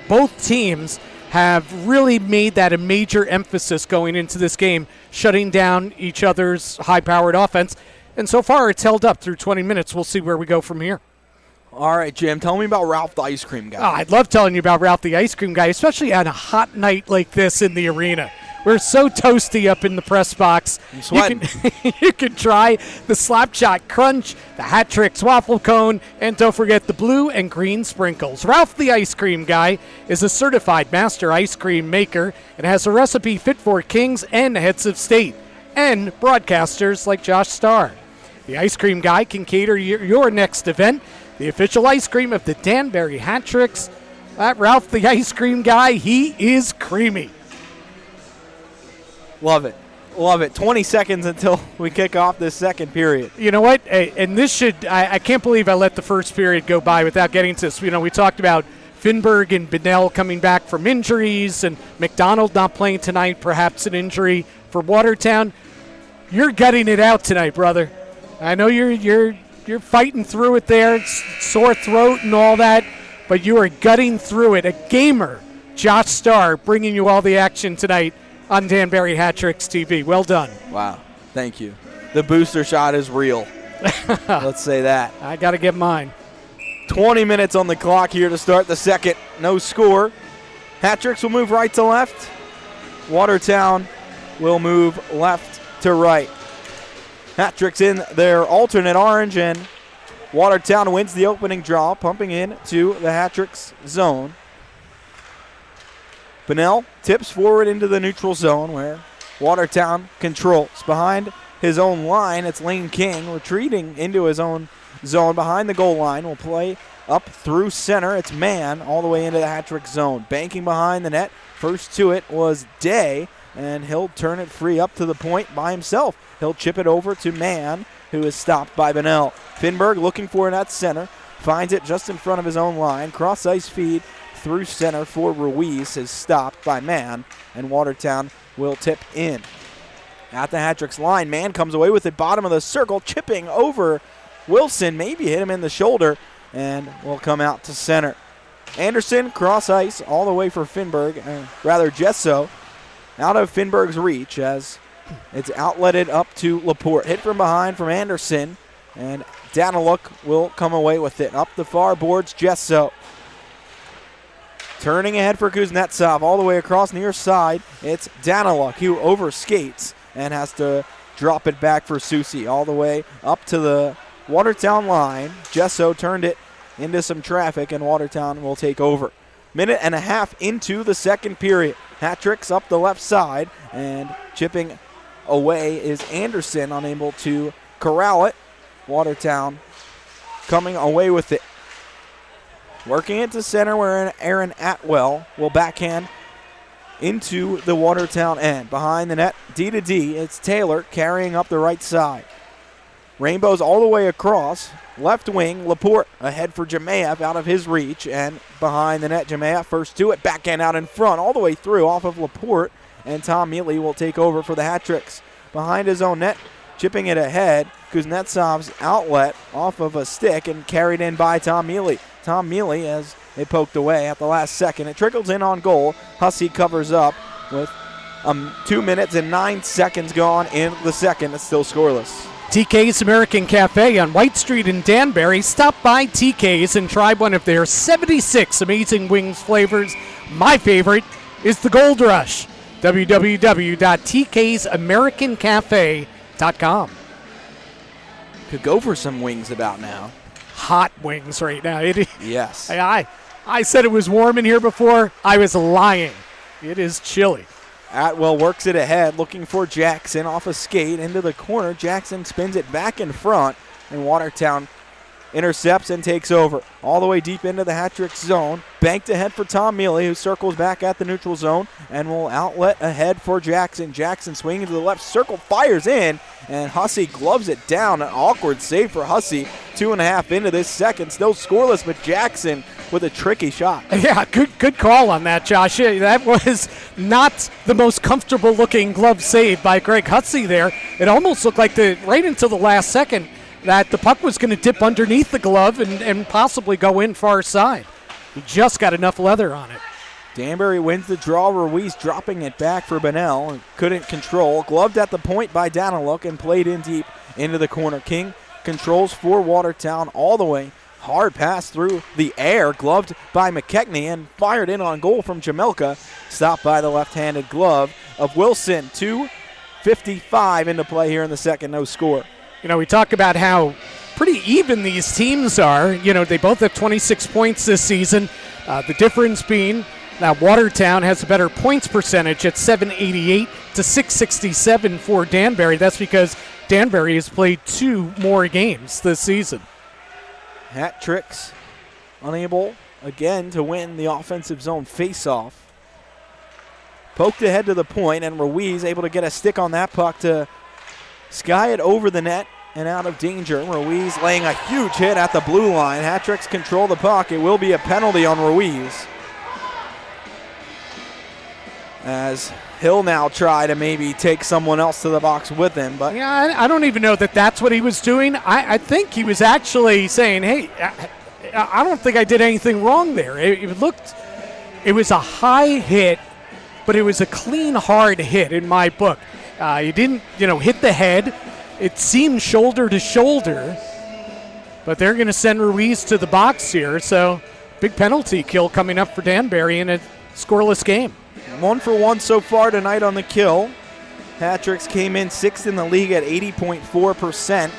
both teams have really made that a major emphasis going into this game, shutting down each other's high-powered offense. And so far, it's held up through 20 minutes. We'll see where we go from here. All right, Jim, tell me about Ralph the Ice Cream Guy. Oh, I'd love telling you about Ralph the Ice Cream Guy, especially on a hot night like this in the arena. We're so toasty up in the press box. I'm sweating. You can try the Slapshot Crunch, the Hat Tricks Waffle Cone, and don't forget the blue and green sprinkles. Ralph the Ice Cream Guy is a certified master ice cream maker and has a recipe fit for kings and heads of state and broadcasters like Josh Starr. The Ice Cream Guy can cater your next event. The official ice cream of the Danbury Hat Tricks. That Ralph the Ice Cream Guy, he is creamy. Love it. Love it. 20 seconds until we kick off this second period. You know what? And this I can't believe I let the first period go by without getting to this. We talked about Finberg and Bedell coming back from injuries and McDonald not playing tonight, perhaps an injury for Watertown. You're gutting it out tonight, brother. I know you're fighting through it there, sore throat and all that, but you are gutting through it. A gamer, Josh Starr, bringing you all the action tonight on Danbury Hat Tricks TV. Well done. Wow. Thank you. The booster shot is real. Let's say that. I got to get mine. 20 minutes on the clock here to start the second. No score. Hat Tricks will move right to left. Watertown will move left to right. Hat Tricks in their alternate orange, and Watertown wins the opening draw, pumping in to the Hat Tricks zone. Bunnell tips forward into the neutral zone where Watertown controls. Behind his own line, it's Lane King retreating into his own zone behind the goal line. Will play up through center. It's Mann all the way into the Hat Trick zone. Banking behind the net. First to it was Day, and he'll turn it free up to the point by himself. He'll chip it over to Mann, who is stopped by Bunnell. Finberg looking for it at center. Finds it just in front of his own line. Cross-ice feed through center for Ruiz is stopped by Mann, and Watertown will tip in. At the Hat Tricks line, Mann comes away with it, bottom of the circle, chipping over Wilson, maybe hit him in the shoulder, and will come out to center. Anderson, cross ice, all the way for Finberg, rather Gesso, out of Finberg's reach as it's outletted up to Laporte. Hit from behind from Anderson, and Daniluk will come away with it. Up the far boards, Gesso. Turning ahead for Kuznetsov all the way across near side. It's Daniluk who overskates and has to drop it back for Susi all the way up to the Watertown line. Gesso turned it into some traffic, and Watertown will take over. Minute and a half into the second period. Hat Tricks up the left side, and chipping away is Anderson, unable to corral it. Watertown coming away with it. Working it to center where Aaron Atwell will backhand into the Watertown end. Behind the net, D to D, it's Taylor carrying up the right side. Rainbows all the way across. Left wing, Laporte ahead for Jemayev out of his reach. And behind the net, Jemayev first to it. Backhand out in front, all the way through off of Laporte. And Tom Mealy will take over for the Hat Tricks. Behind his own net, chipping it ahead. Kuznetsov's outlet off of a stick and carried in by Tom Mealy. Tom Mealy as they poked away at the last second. It trickles in on goal. Hussey covers up with 2 minutes and 9 seconds gone in the second. It's still scoreless. TK's American Cafe on White Street in Danbury. Stop by TK's and try one of their 76 amazing wings flavors. My favorite is the Gold Rush. www.tksamericancafe.com. Could go for some wings about now. Hot wings right now. Yes. I said it was warm in here before. I was lying. It is chilly. Atwell works it ahead, looking for Jackson off a skate into the corner. Jackson spins it back in front, and Watertown intercepts and takes over. All the way deep into the hat-trick zone. Banked ahead for Tom Mealy, who circles back at the neutral zone and will outlet ahead for Jackson. Jackson swinging to the left circle, fires in, and Hussey gloves it down. An awkward save for Hussey. 2.5 into this second. Still scoreless, but Jackson with a tricky shot. Yeah, good call on that, Josh. That was not the most comfortable-looking glove save by Greg Hussey there. It almost looked like right until the last second that the puck was going to dip underneath the glove and possibly go in far side. He just got enough leather on it. Danbury wins the draw. Ruiz dropping it back for Bennell and couldn't control. Gloved at the point by Daniluk and played in deep into the corner. King controls for Watertown all the way. Hard pass through the air, gloved by McKechnie and fired in on goal from Jamelka. Stopped by the left-handed glove of Wilson. 2:55 into play here in the second. No score. You know, we talk about how pretty even these teams are. You know, they both have 26 points this season. The difference being that Watertown has a better points percentage at 788 to 667 for Danbury. That's because Danbury has played 2 more games this season. Hat tricks unable again to win the offensive zone faceoff. Poked ahead to the point, and Ruiz able to get a stick on that puck to sky it over the net and out of danger. Ruiz laying a huge hit at the blue line. Hat tricks control the puck. It will be a penalty on Ruiz, as he'll now try to maybe take someone else to the box with him. But yeah, I don't even know that that's what he was doing. I think he was actually saying, hey, I don't think I did anything wrong there. It was a high hit, but it was a clean, hard hit in my book. He didn't, hit the head. It seemed shoulder to shoulder, but they're going to send Ruiz to the box here. So big penalty kill coming up for Danbury in a scoreless game. 1 for 1 so far tonight on the kill. Hat-tricks came in 6th in the league at 80.4%,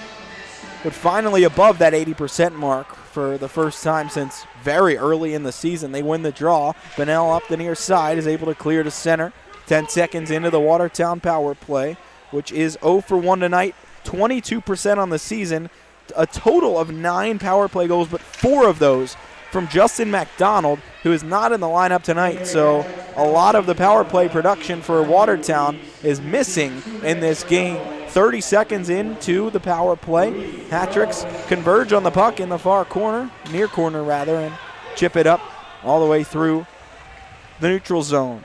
but finally above that 80% mark for the first time since very early in the season. They win the draw. Bennell up the near side is able to clear to center. 10 seconds into the Watertown power play, which is 0 for 1 tonight, 22% on the season. A total of 9 power play goals, but 4 of those from Justin McDonald, who is not in the lineup tonight. So a lot of the power play production for Watertown is missing in this game. 30 seconds into the power play. Hat-tricks converge on the puck in the far corner, near corner rather, and chip it up all the way through the neutral zone.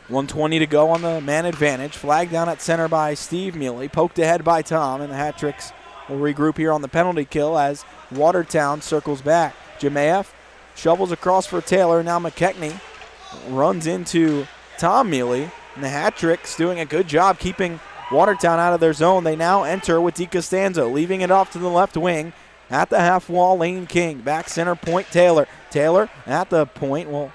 1:20 to go on the man advantage. Flag down at center by Steve Mealy. Poked ahead by Tom, and the Hat-tricks will regroup here on the penalty kill as Watertown circles back. Jemayev shovels across for Taylor. Now McKechnie runs into Tom Mealy, and the Hat-tricks doing a good job keeping Watertown out of their zone. They now enter with DiCostanzo, leaving it off to the left wing. At the half wall, Lane King. Back center point, Taylor. Taylor at the point will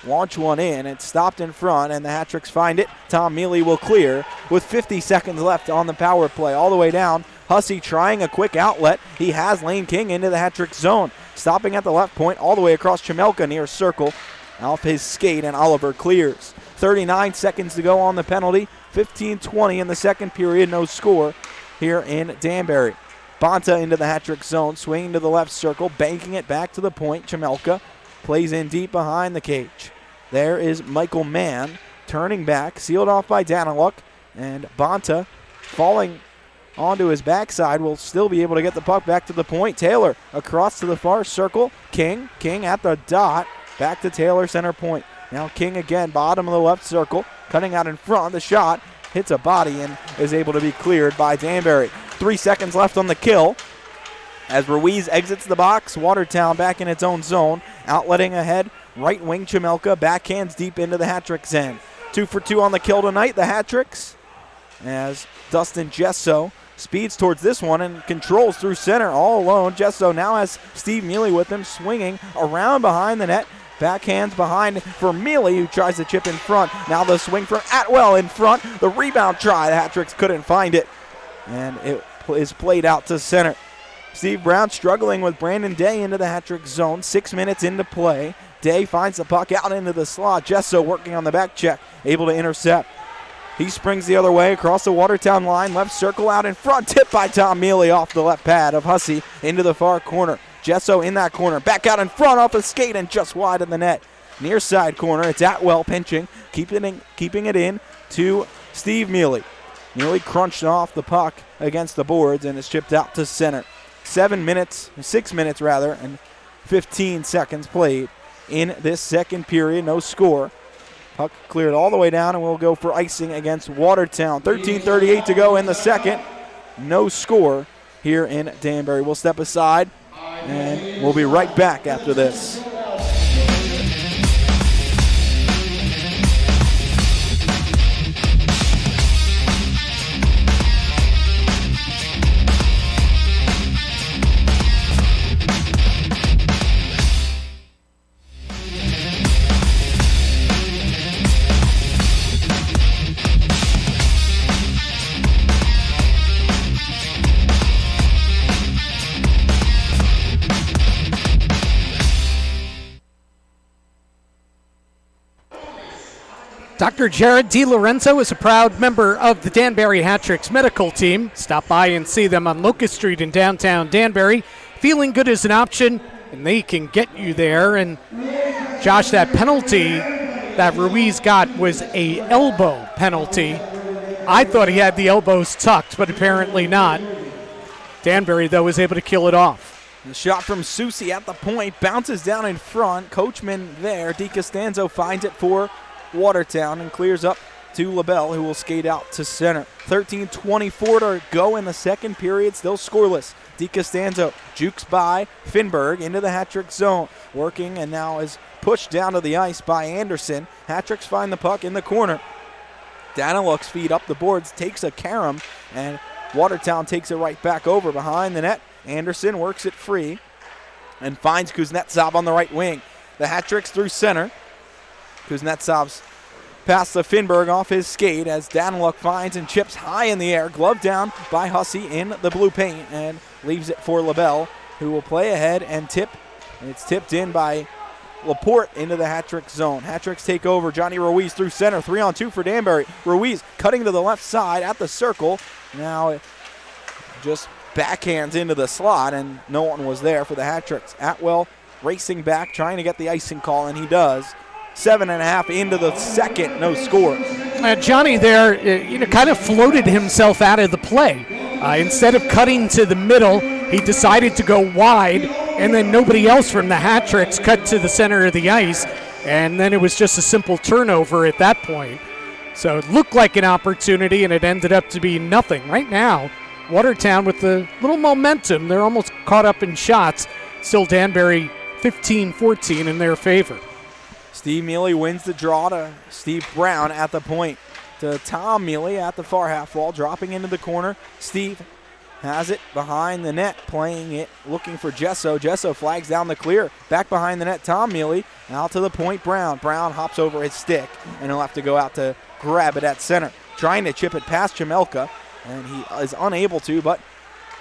launch one in. It's stopped in front, and the Hat-tricks find it. Tom Mealy will clear with 50 seconds left on the power play. All the way down, Hussey trying a quick outlet. He has Lane King into the Hat-trick zone. Stopping at the left point, all the way across Chamelka near circle. Off his skate, and Oliver clears. 39 seconds to go on the penalty. 15-20 in the second period. No score here in Danbury. Bonta into the Hat-trick zone, swinging to the left circle, banking it back to the point. Chamelka plays in deep behind the cage. There is Michael Mann turning back, sealed off by Daniluk, and Bonta falling onto his backside will still be able to get the puck back to the point. Taylor across to the far circle. King at the dot, back to Taylor center point. Now King again, bottom of the left circle, cutting out in front. The shot hits a body and is able to be cleared by Danbury. 3 seconds left on the kill. As Ruiz exits the box, Watertown back in its own zone, outletting ahead, right wing Chamelka, backhands deep into the Hat-tricks end. 2 for 2 on the kill tonight, the Hat-tricks, as Dustin Gesso speeds towards this one and controls through center all alone. Gesso now has Steve Mealy with him, swinging around behind the net. Backhands behind for Mealy, who tries to chip in front. Now the swing from Atwell in front. The rebound try, the Hat-tricks couldn't find it, and it is played out to center. Steve Brown struggling with Brandon Day into the Hat-trick zone. 6 minutes into play. Day finds the puck out into the slot. Gesso working on the back check, able to intercept. He springs the other way across the Watertown line. Left circle out in front. Tipped by Tom Mealy off the left pad of Hussey into the far corner. Gesso in that corner. Back out in front off a skate and just wide of the net. Near side corner. It's Atwell pinching. Keeping it in to Steve Mealy. Mealy crunched off the puck against the boards and is chipped out to center. 6 minutes, and 15 seconds played in this second period. No score. Puck cleared all the way down, and we'll go for icing against Watertown. 13:38 to go in the second. No score here in Danbury. We'll step aside, and we'll be right back after this. Dr. Jared DiLorenzo is a proud member of the Danbury Hat-Tricks medical team. Stop by and see them on Locust Street in downtown Danbury. Feeling good is an option, and they can get you there. And Josh, that penalty that Ruiz got was a elbow penalty. I thought he had the elbows tucked, but apparently not. Danbury, though, was able to kill it off. The shot from Susi at the point, bounces down in front. Coachman there. DiCostanzo finds it for Watertown and clears up to LaBelle, who will skate out to center. 13:24 to go in the second period, still scoreless. DiCostanzo jukes by Finberg into the hat-trick zone, working and now is pushed down to the ice by Anderson. Hat-tricks find the puck in the corner. Daniluk's feed up the boards, takes a carom, and Watertown takes it right back over behind the net. Anderson works it free and finds Kuznetsov on the right wing. The hat-tricks through center. Kuznetsov's pass to Finberg off his skate as Daniluk finds and chips high in the air. Glove down by Hussey in the blue paint and leaves it for LaBelle, who will play ahead and tip. And it's tipped in by Laporte into the hat-trick zone. Hat-tricks take over. Johnny Ruiz through center. 3-on-2 for Danbury. Ruiz cutting to the left side at the circle. Now it just backhands into the slot, and no one was there for the hat-tricks. Atwell racing back, trying to get the icing call, and he does. 7.5 into the second, no score. Johnny there, kind of floated himself out of the play. Instead of cutting to the middle, he decided to go wide, and then nobody else from the hat-tricks cut to the center of the ice, and then it was just a simple turnover at that point. So it looked like an opportunity, and it ended up to be nothing. Right now, Watertown with a little momentum. They're almost caught up in shots. Still Danbury 15-14 in their favor. Steve Mealy wins the draw to Steve Brown at the point. To Tom Mealy at the far half wall, dropping into the corner. Steve has it behind the net, playing it, looking for Gesso. Gesso flags down the clear. Back behind the net, Tom Mealy. Out to the point, Brown. Brown hops over his stick, and he'll have to go out to grab it at center. Trying to chip it past Jamelka, and he is unable to, but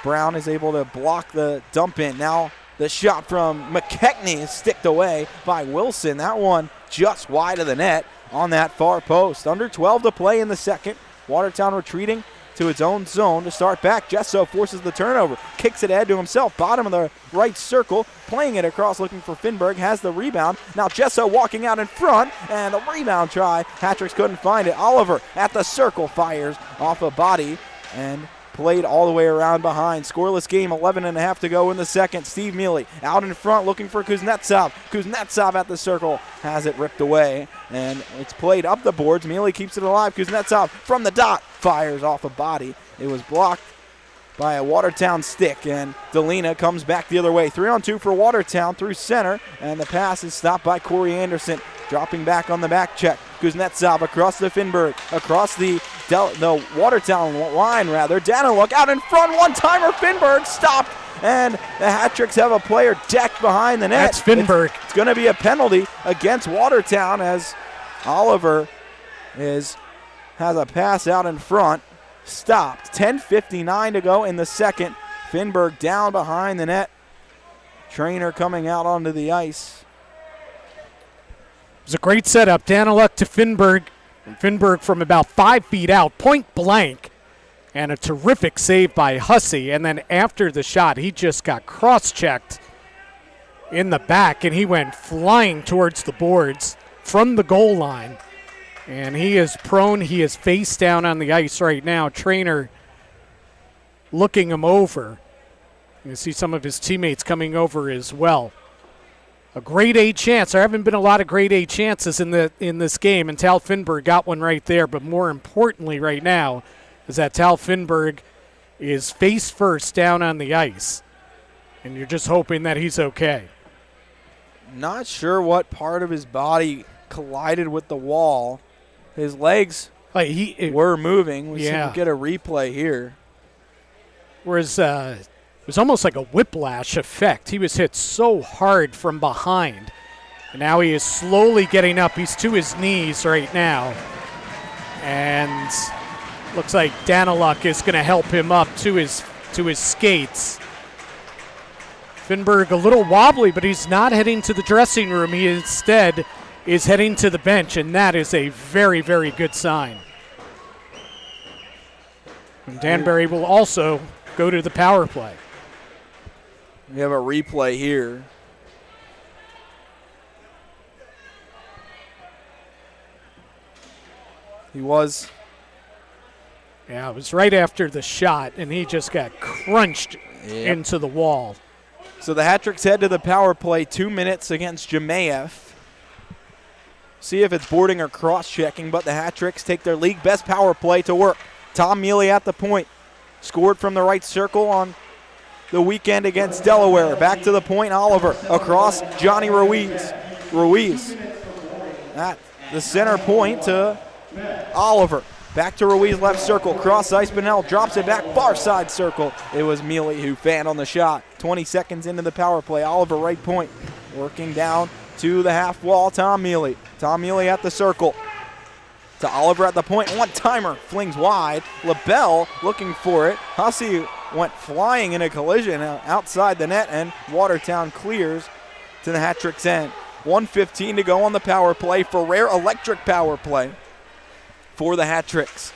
Brown is able to block the dump in. Now the shot from McKechnie is sticked away by Wilson. That one just wide of the net on that far post. Under 12 to play in the second. Watertown retreating to its own zone to start back. Gesso forces the turnover, kicks it ahead to himself, bottom of the right circle, playing it across, looking for Finberg, has the rebound. Now Gesso walking out in front, and the rebound try. Hat-tricks couldn't find it. Oliver at the circle fires off a body and played all the way around behind. Scoreless game, 11.5 to go in the second. Steve Mealy out in front looking for Kuznetsov. Kuznetsov at the circle has it ripped away, and it's played up the boards. Mealy keeps it alive. Kuznetsov from the dot fires off a body. It was blocked by a Watertown stick, and Delina comes back the other way. 3-on-2 for Watertown through center, and the pass is stopped by Corey Anderson. Dropping back on the back check. Kuznetsov across the Finberg, across the Watertown line, rather. Daniluk out in front, one-timer. Finberg stopped, and the hat-tricks have a player decked behind the net. That's Finberg. It's going to be a penalty against Watertown as Oliver has a pass out in front. Stopped. 10:59 to go in the second. Finberg down behind the net. Trainer coming out onto the ice. It was a great setup. Daniluk to Finberg. And Finberg from about 5 feet out, point blank, and a terrific save by Hussey. And then after the shot, he just got cross-checked in the back, and he went flying towards the boards from the goal line. And he is prone. He is face down on the ice right now. Trainer looking him over. You see some of his teammates coming over as well. A grade A chance. There haven't been a lot of grade A chances in this game, and Tal Finberg got one right there. But more importantly right now is that Tal Finberg is face first down on the ice. And you're just hoping that he's okay. Not sure what part of his body collided with the wall. His legs were moving. We should get a replay here. Whereas it was almost like a whiplash effect. He was hit so hard from behind. And now he is slowly getting up. He's to his knees right now. And looks like Daniluk is going to help him up to his skates. Finberg a little wobbly, but he's not heading to the dressing room. He instead is heading to the bench, and that is a very, very good sign. And Danbury will also go to the power play. We have a replay here. He was. Yeah, it was right after the shot, and he just got crunched into the wall. So the Hat-Tricks head to the power play, 2 minutes against Jemayeff. See if it's boarding or cross-checking, but the Hat-Tricks take their league best power play to work. Tom Mealy at the point. Scored from the right circle on the weekend against Delaware. Back to the point, Oliver. Across, Johnny Ruiz. Ruiz at the center point to Oliver. Back to Ruiz, left circle. Cross ice, Bonnell drops it back, far side circle. It was Mealy who fanned on the shot. 20 seconds into the power play. Oliver, right point. Working down to the half wall, Tom Mealy. Tom Mealy at the circle. To Oliver at the point. One-timer flings wide. LaBelle looking for it. Hussey went flying in a collision outside the net, and Watertown clears to the Hat-Tricks end. 1:15 to go on the power play. For rare electric power play for the Hat-Tricks.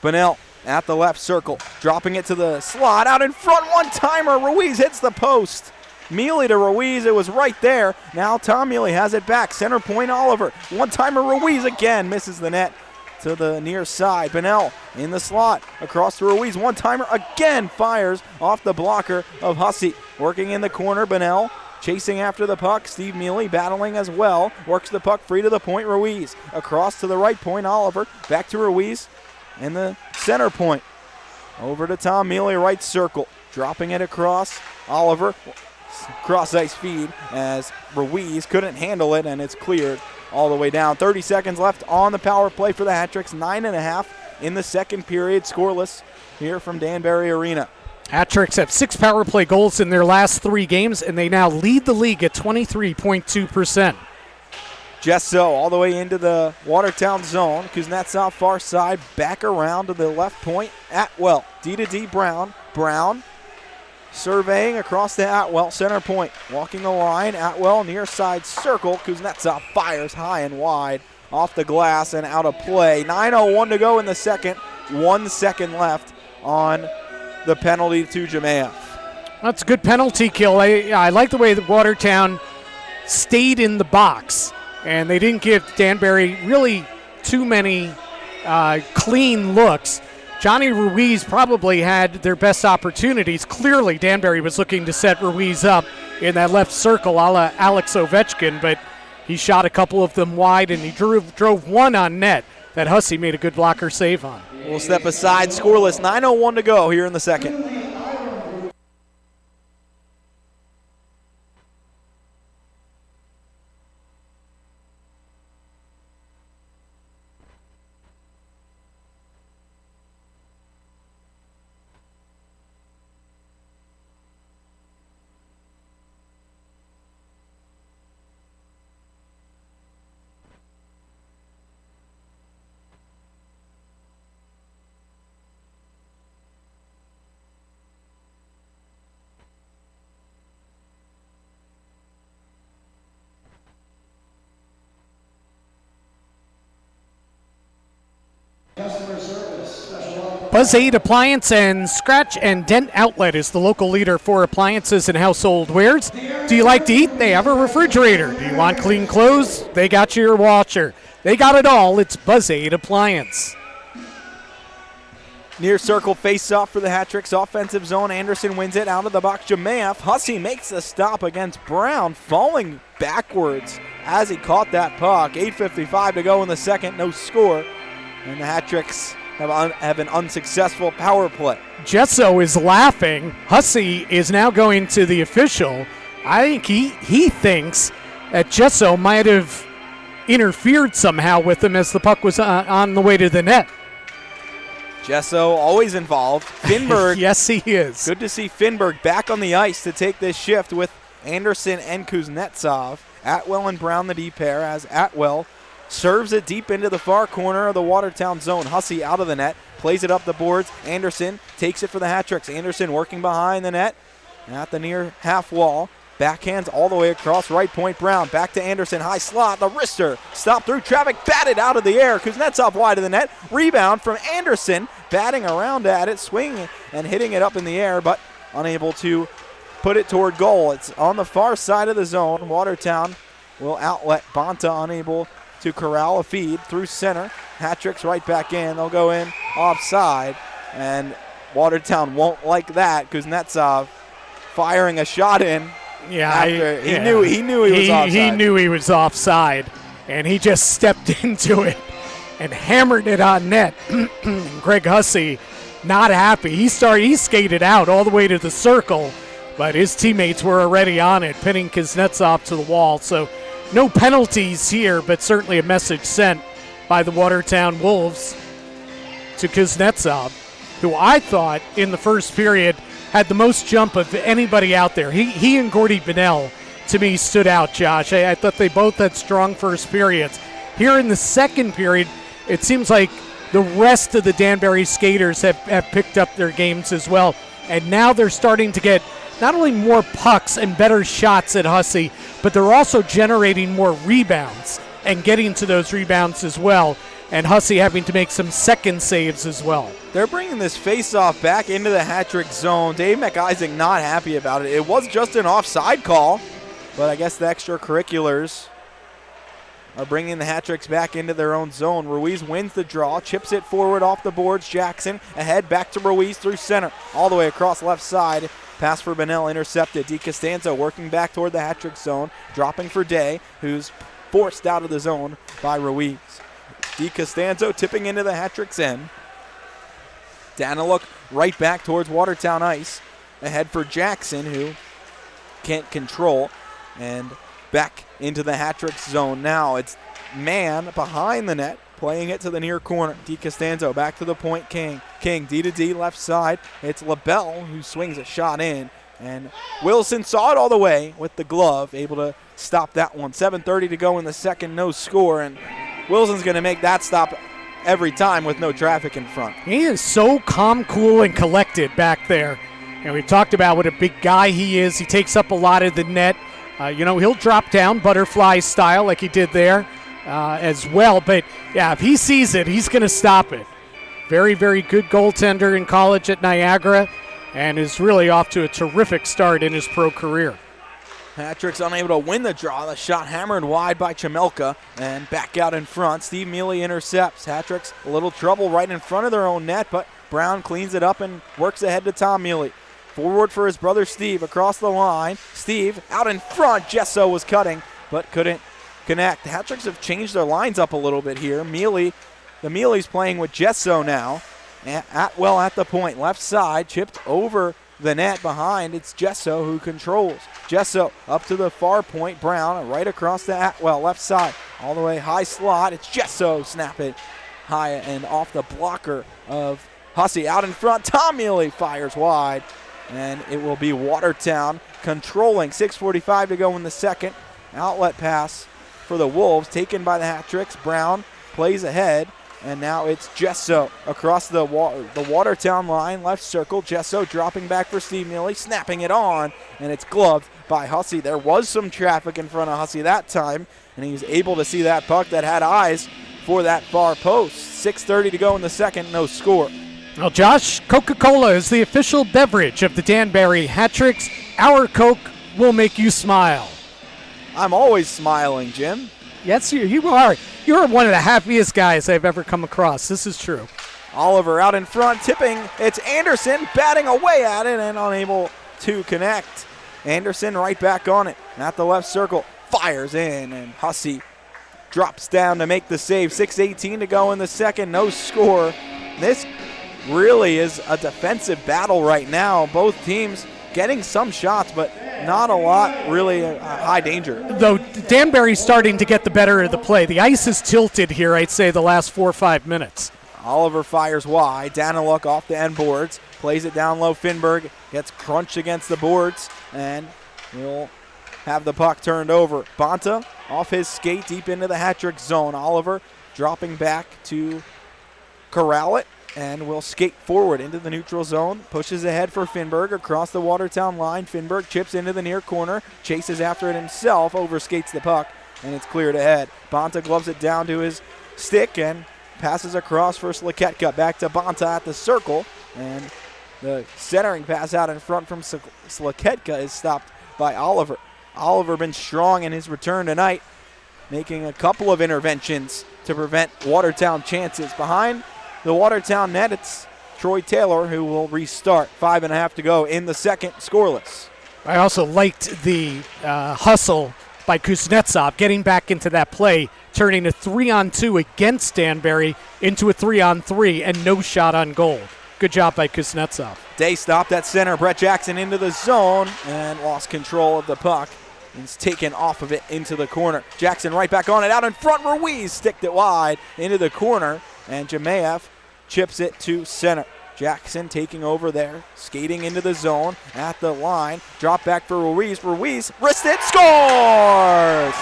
Bonnell at the left circle. Dropping it to the slot. Out in front. One-timer. Ruiz hits the post. Mealy to Ruiz, it was right there. Now Tom Mealy has it back. Center point, Oliver. One-timer, Ruiz again misses the net to the near side. Bonnell in the slot. Across to Ruiz. One-timer again fires off the blocker of Hussey. Working in the corner, Bonnell chasing after the puck. Steve Mealy battling as well. Works the puck free to the point, Ruiz. Across to the right point, Oliver. Back to Ruiz in the center point. Over to Tom Mealy, right circle. Dropping it across, Oliver. Cross ice feed as Ruiz couldn't handle it, and it's cleared all the way down. 30 seconds left on the power play for the Hat-Tricks. 9.5 in the second period. Scoreless here from Danbury Arena. Hat-Tricks have 6 power play goals in their last 3 games, and they now lead the league at 23.2%. Jesso all the way into the Watertown zone. Kuznetsov far side, back around to the left point. Atwell, D to D, Brown. Brown surveying across the Atwell center point. Walking the line, Atwell near side circle. Kuznetsov fires high and wide off the glass and out of play. 9:01 to go in the second. 1 second left on the penalty to Jemayeff. That's a good penalty kill. I like the way that Watertown stayed in the box, and they didn't give Danbury really too many clean looks. Johnny Ruiz probably had their best opportunities. Clearly, Danbury was looking to set Ruiz up in that left circle a la Alex Ovechkin, but he shot a couple of them wide, and he drove one on net that Hussey made a good blocker save on. We'll step aside, scoreless. 9:01 to go here in the second. Buzz Aid Appliance and Scratch and Dent Outlet is the local leader for appliances and household wares. Do you like to eat? They have a refrigerator. Do you want clean clothes? They got you your washer. They got it all. It's Buzz Aid Appliance. Near circle face-off for the Hat-Tricks offensive zone. Anderson wins it out of the box. Jamaeff. Hussey makes the stop against Brown, falling backwards as he caught that puck. 8:55 to go in the second. No score. And the Hat-Tricks have an unsuccessful power play. Gesso is laughing. Hussey is now going to the official. I think he thinks that Gesso might have interfered somehow with him as the puck was on the way to the net. Gesso always involved. Finberg. Yes, he is. Good to see Finberg back on the ice to take this shift with Anderson and Kuznetsov. Atwell and Brown the D pair as Atwell serves it deep into the far corner of the Watertown zone. Hussey out of the net, plays it up the boards. Anderson takes it for the Hat-Tricks. Anderson working behind the net at the near half wall. Backhands all the way across right point. Brown back to Anderson. High slot. The wrister stopped through traffic. Batted out of the air. Kuznetsov wide of the net. Rebound from Anderson. Batting around at it. Swinging and hitting it up in the air, but unable to put it toward goal. It's on the far side of the zone. Watertown will outlet. Bonta unable to corral a feed through center. Hat-Tricks right back in. They'll go in offside, and Watertown won't like that. Kuznetsov firing a shot in. Yeah, he knew he was offside. He knew he was offside, and he just stepped into it and hammered it on net. Greg Hussey not happy. He skated out all the way to the circle, but his teammates were already on it, pinning Kuznetsov to the wall. So no penalties here, but certainly a message sent by the Watertown Wolves to Kuznetsov, who I thought in the first period had the most jump of anybody out there. He and Gordy Bennell, to me, stood out, Josh. I thought they both had strong first periods. Here in the second period, it seems like the rest of the Danbury skaters have picked up their games as well. And now they're starting to get not only more pucks and better shots at Hussey, but they're also generating more rebounds and getting to those rebounds as well. And Hussey having to make some second saves as well. They're bringing this face-off back into the Hat-Trick zone. Dave McIsaac not happy about it. It was just an offside call, but I guess the extracurriculars are bringing the Hat-Tricks back into their own zone. Ruiz wins the draw, chips it forward off the boards. Jackson ahead, back to Ruiz through center, all the way across left side. Pass for Bennell, intercepted. DiCostanzo working back toward the Hat-Trick zone, dropping for Day, who's forced out of the zone by Ruiz. DiCostanzo tipping into the Hat-Trick's end. Daniluk right back towards Watertown ice. Ahead for Jackson, who can't control. And back into the Hat-Trick's zone now. It's man behind the net, playing it to the near corner. DiCostanzo back to the point. King D to D left side. It's LaBelle who swings a shot in. And Wilson saw it all the way with the glove, able to stop that one. 7:30 to go in the second, no score. And Wilson's going to make that stop every time with no traffic in front. He is so calm, cool, and collected back there. And we've talked about what a big guy he is. He takes up a lot of the net. He'll drop down butterfly style like he did there as well. But, yeah, if he sees it, he's going to stop it. Very, very good goaltender in college at Niagara and is really off to a terrific start in his pro career. Hat-Trick's unable to win the draw. The shot hammered wide by Chamelka and back out in front. Steve Mealy intercepts. Hat-Trick's a little trouble right in front of their own net, but Brown cleans it up and works ahead to Tom Mealy. Forward for his brother Steve across the line. Steve out in front. Gesso was cutting, but couldn't connect. The Hat-Tricks have changed their lines up a little bit here. The Mealy's playing with Gesso now. Atwell at the point. Left side, chipped over the net behind. It's Gesso who controls. Gesso up to the far point. Brown right across the Atwell left side. All the way high slot. It's Gesso. Snap it high and off the blocker of Hussey. Out in front. Tom Mealy fires wide. And it will be Watertown controlling. 6:45 to go in the second. Outlet pass for the Wolves taken by the Hat-Tricks. Brown plays ahead. And now it's Gesso across the Watertown line, left circle. Gesso dropping back for Steve Mealy, snapping it on, and it's gloved by Hussey. There was some traffic in front of Hussey that time, and he was able to see that puck that had eyes for that far post. 6:30 to go in the second, no score. Well, Josh, Coca-Cola is the official beverage of the Danbury Hat-Tricks. Our Coke will make you smile. I'm always smiling, Jim. Yes, you are. You're one of the happiest guys I've ever come across. This is true. Oliver out in front, tipping. It's Anderson batting away at it and unable to connect. Anderson right back on it at the left circle. Fires in, and Hussey drops down to make the save. 6:18 to go in the second. No score. This really is a defensive battle right now. Both teams getting some shots, but not a lot really high danger. Though Danbury's starting to get the better of the play. The ice is tilted here, I'd say, the last 4 or 5 minutes. Oliver fires wide. Daniluk off the end boards. Plays it down low. Finberg gets crunched against the boards, and he'll have the puck turned over. Bonta off his skate deep into the hat-trick zone. Oliver dropping back to corral it, and will skate forward into the neutral zone. Pushes ahead for Finberg across the Watertown line. Finberg chips into the near corner. Chases after it himself. Overskates the puck, and it's cleared ahead. Bonta gloves it down to his stick and passes across for Slaketka. Back to Bonta at the circle, and the centering pass out in front from Slaketka is stopped by Oliver. Oliver been strong in his return tonight, making a couple of interventions to prevent Watertown chances. Behind the Watertown net, it's Troy Taylor who will restart. 5.5 to go in the second, scoreless. I also liked the hustle by Kuznetsov, getting back into that play, turning a 3-on-2 against Danbury into a 3-on-3 and no shot on goal. Good job by Kuznetsov. Day stopped at center. Brett Jackson into the zone and lost control of the puck. It's taken off of it into the corner. Jackson right back on it. Out in front, Ruiz sticked it wide into the corner, and Jemayev chips it to center. Jackson taking over there, skating into the zone at the line. Drop back for Ruiz. Ruiz wristed, scores!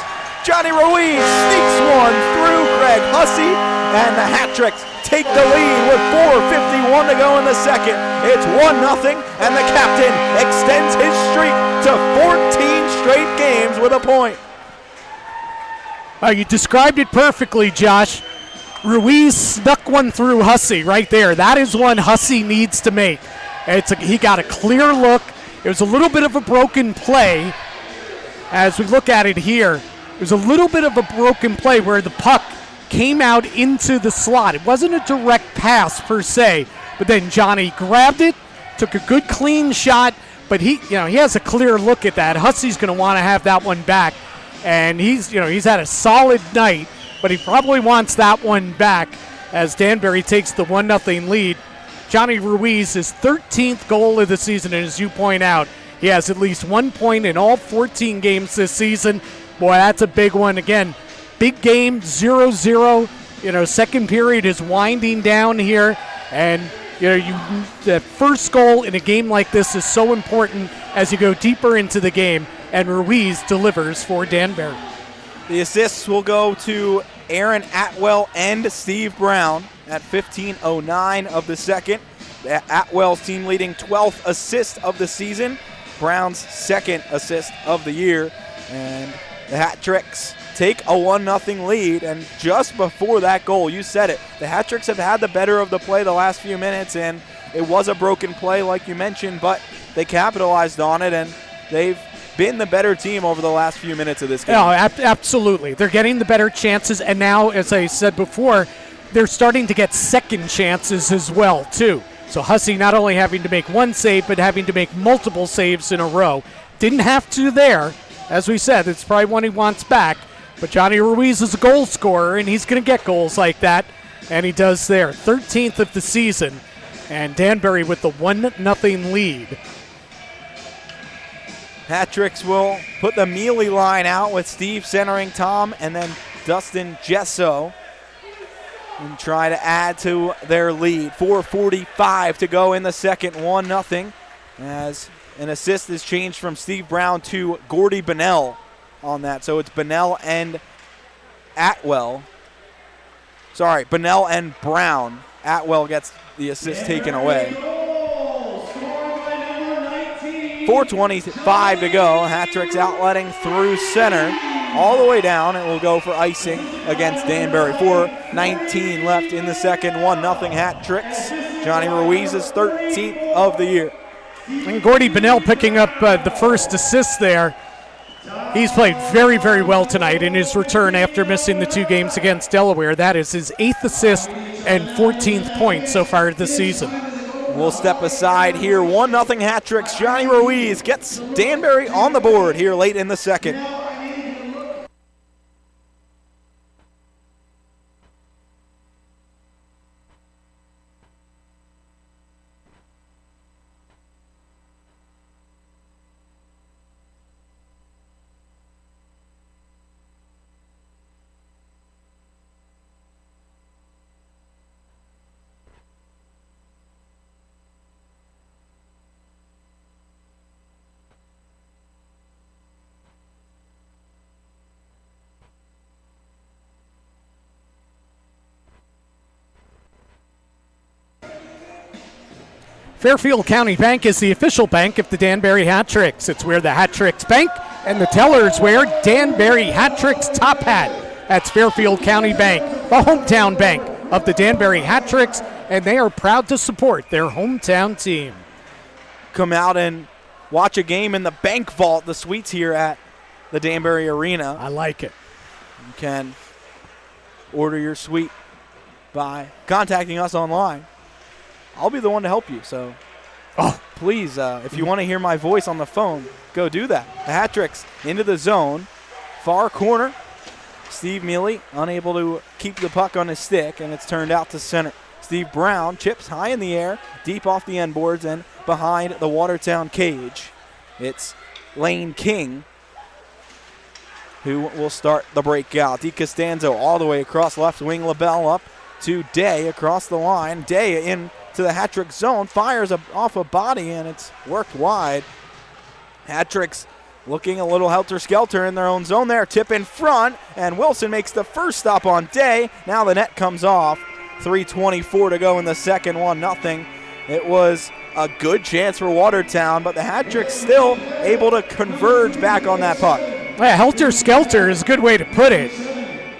Johnny Ruiz sneaks one through Greg Hussey, and the Hat-Tricks take the lead with 4:51 to go in the second. It's 1-0, and the captain extends his streak to 14 straight games with a point. You described it perfectly, Josh. Ruiz snuck one through Hussey right there. That is one Hussey needs to make. He got a clear look. It was a little bit of a broken play. As we look at it here, it was a little bit of a broken play where the puck came out into the slot. It wasn't a direct pass per se, but then Johnny grabbed it, took a good clean shot, but he has a clear look at that. Hussey's going to want to have that one back, and he's had a solid night, but he probably wants that one back as Danbury takes the 1-0 lead. Johnny Ruiz, his 13th goal of the season, and as you point out, he has at least 1 point in all 14 games this season. Boy, that's a big one. Again, big game, 0-0. Second period is winding down here, and the first goal in a game like this is so important as you go deeper into the game, and Ruiz delivers for Danbury. The assists will go to Aaron Atwell and Steve Brown at 15:09 of the second. Atwell's team leading 12th assist of the season, Brown's second assist of the year, and the Hat-Tricks take a 1-0 lead. And just before that goal, you said it, the Hat-Tricks have had the better of the play the last few minutes, and it was a broken play like you mentioned, but they capitalized on it, and they've been the better team over the last few minutes of this game. No, absolutely. They're getting the better chances, and now, as I said before, they're starting to get second chances as well, too. So Hussey not only having to make one save, but having to make multiple saves in a row. Didn't have to there. As we said, it's probably one he wants back, but Johnny Ruiz is a goal scorer, and he's going to get goals like that, and he does there. 13th of the season, and Danbury with the 1-0 lead. Hat-Tricks will put the Mealy line out with Steve centering Tom and then Dustin Gesso and try to add to their lead. 4:45 to go in the second, 1-0, as an assist is changed from Steve Brown to Gordy Bunnell on that. So it's Bunnell and Atwell. Sorry, Bunnell and Brown. Atwell gets the assist taken away. 4:25 to go. Hat-Tricks outletting through center. All the way down. It will go for icing against Danbury. 4:19 left in the second. 1-0 Hat-Tricks. Johnny Ruiz's 13th of the year. And Gordy Bennell picking up the first assist there. He's played very, very well tonight in his return after missing the 2 games against Delaware. That is his 8th assist and 14th point so far this season. We'll step aside here. 1-0 hat tricks. Johnny Ruiz gets Danbury on the board here late in the second. Fairfield County Bank is the official bank of the Danbury Hat Tricks. It's where the Hat Tricks bank, and the tellers wear Danbury Hat Tricks top hat. That's Fairfield County Bank, the hometown bank of the Danbury Hat Tricks, and they are proud to support their hometown team. Come out and watch a game in the bank vault, the suites here at the Danbury Arena. I like it. You can order your suite by contacting us online. I'll be the one to help you, so please, if you want to hear my voice on the phone, go do that. The Hat Tricks into the zone. Far corner. Steve Mealy unable to keep the puck on his stick, and it's turned out to center. Steve Brown chips high in the air, deep off the end boards and behind the Watertown cage. It's Lane King who will start the breakout. DiCostanzo all the way across left wing. LaBelle up to Day across the line. Day in to the Hat Trick zone, fires off a body, and it's worked wide. Hat Tricks looking a little helter-skelter in their own zone there. Tip in front, and Wilson makes the first stop on Day. Now the net comes off. 3:24 to go in the second, 1-0. It was a good chance for Watertown, but the Hat Tricks still able to converge back on that puck. Yeah, helter-skelter is a good way to put it.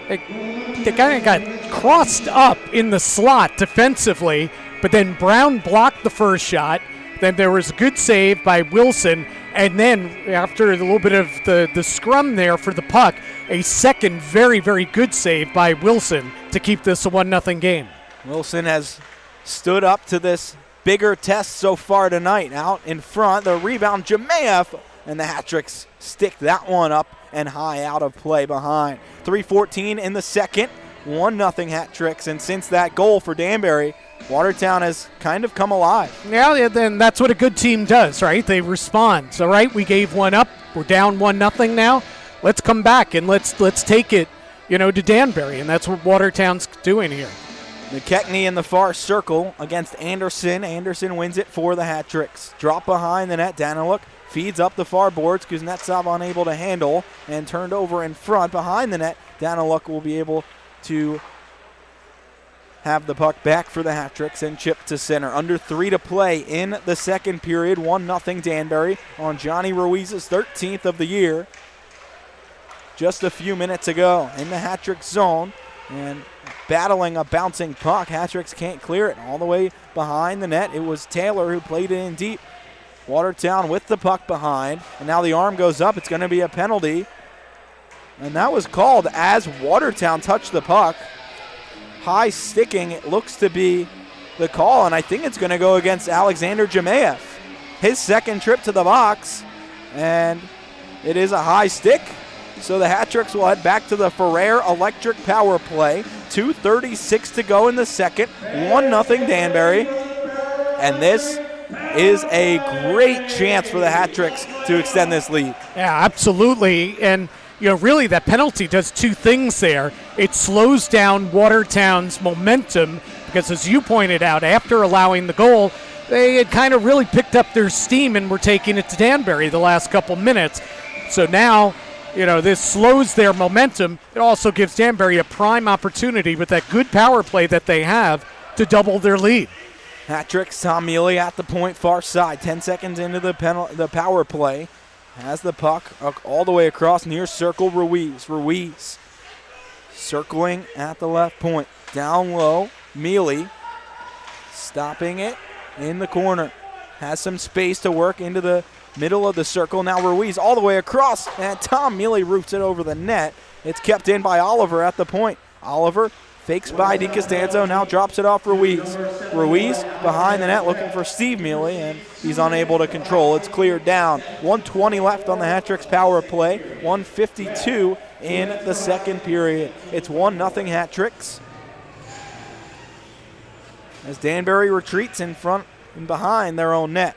They kind of got crossed up in the slot defensively, but then Brown blocked the first shot. Then there was a good save by Wilson, and then after a little bit of the scrum there for the puck, a second very, very good save by Wilson to keep this a 1-0 game. Wilson has stood up to this bigger test so far tonight. Out in front, the rebound, Jemaev, and the Hat Tricks stick that one up and high out of play behind. 3:14 in the second, 1-0 Hat Tricks, and since that goal for Danbury, Watertown has kind of come alive. Yeah, then that's what a good team does, right? They respond. So, right, we gave one up. We're down 1-0 now. Let's come back and let's take it, to Danbury, and that's what Watertown's doing here. McKechnie in the far circle against Anderson. Anderson wins it for the Hat Tricks. Drop behind the net. Daniluk feeds up the far boards. Kuznetsov unable to handle and turned over in front behind the net. Daniluk will be able to have the puck back for the Hat Tricks and chip to center. Under 3 to play in the second period. 1-0 Danbury on Johnny Ruiz's 13th of the year. Just a few minutes ago in the Hat Tricks zone and battling a bouncing puck. Hat Tricks can't clear it all the way behind the net. It was Taylor who played it in deep. Watertown with the puck behind, and now the arm goes up. It's going to be a penalty, and that was called as Watertown touched the puck. High sticking, it looks to be the call, and I think it's going to go against Alexander Jemaev. His second trip to the box, and it is a high stick. So the Hat Tricks will head back to the Ferrer Electric power play. 2:36 to go in the second. 1-0 Danbury. And this is a great chance for the Hat Tricks to extend this lead. Yeah, absolutely. And really that penalty does two things there. It slows down Watertown's momentum because, as you pointed out, after allowing the goal, they had kind of really picked up their steam and were taking it to Danbury the last couple minutes. So now, this slows their momentum. It also gives Danbury a prime opportunity with that good power play that they have to double their lead. Hat Tricks, Tom Mealy at the point, far side. 10 seconds into the power play. Has the puck all the way across near circle. Ruiz circling at the left point. Down low, Mealy stopping it in the corner. Has some space to work into the middle of the circle. Now Ruiz all the way across, and Tom Mealy roots it over the net. It's kept in by Oliver at the point. Oliver fakes by DiCostanzo, now drops it off Ruiz. Ruiz behind the net looking for Steve Mealy, and he's unable to control. It's cleared down. 1:20 left on the Hat-Tricks power play. 1:52 in the second period. It's 1-0 Hat-Tricks, as Danbury retreats in front and behind their own net.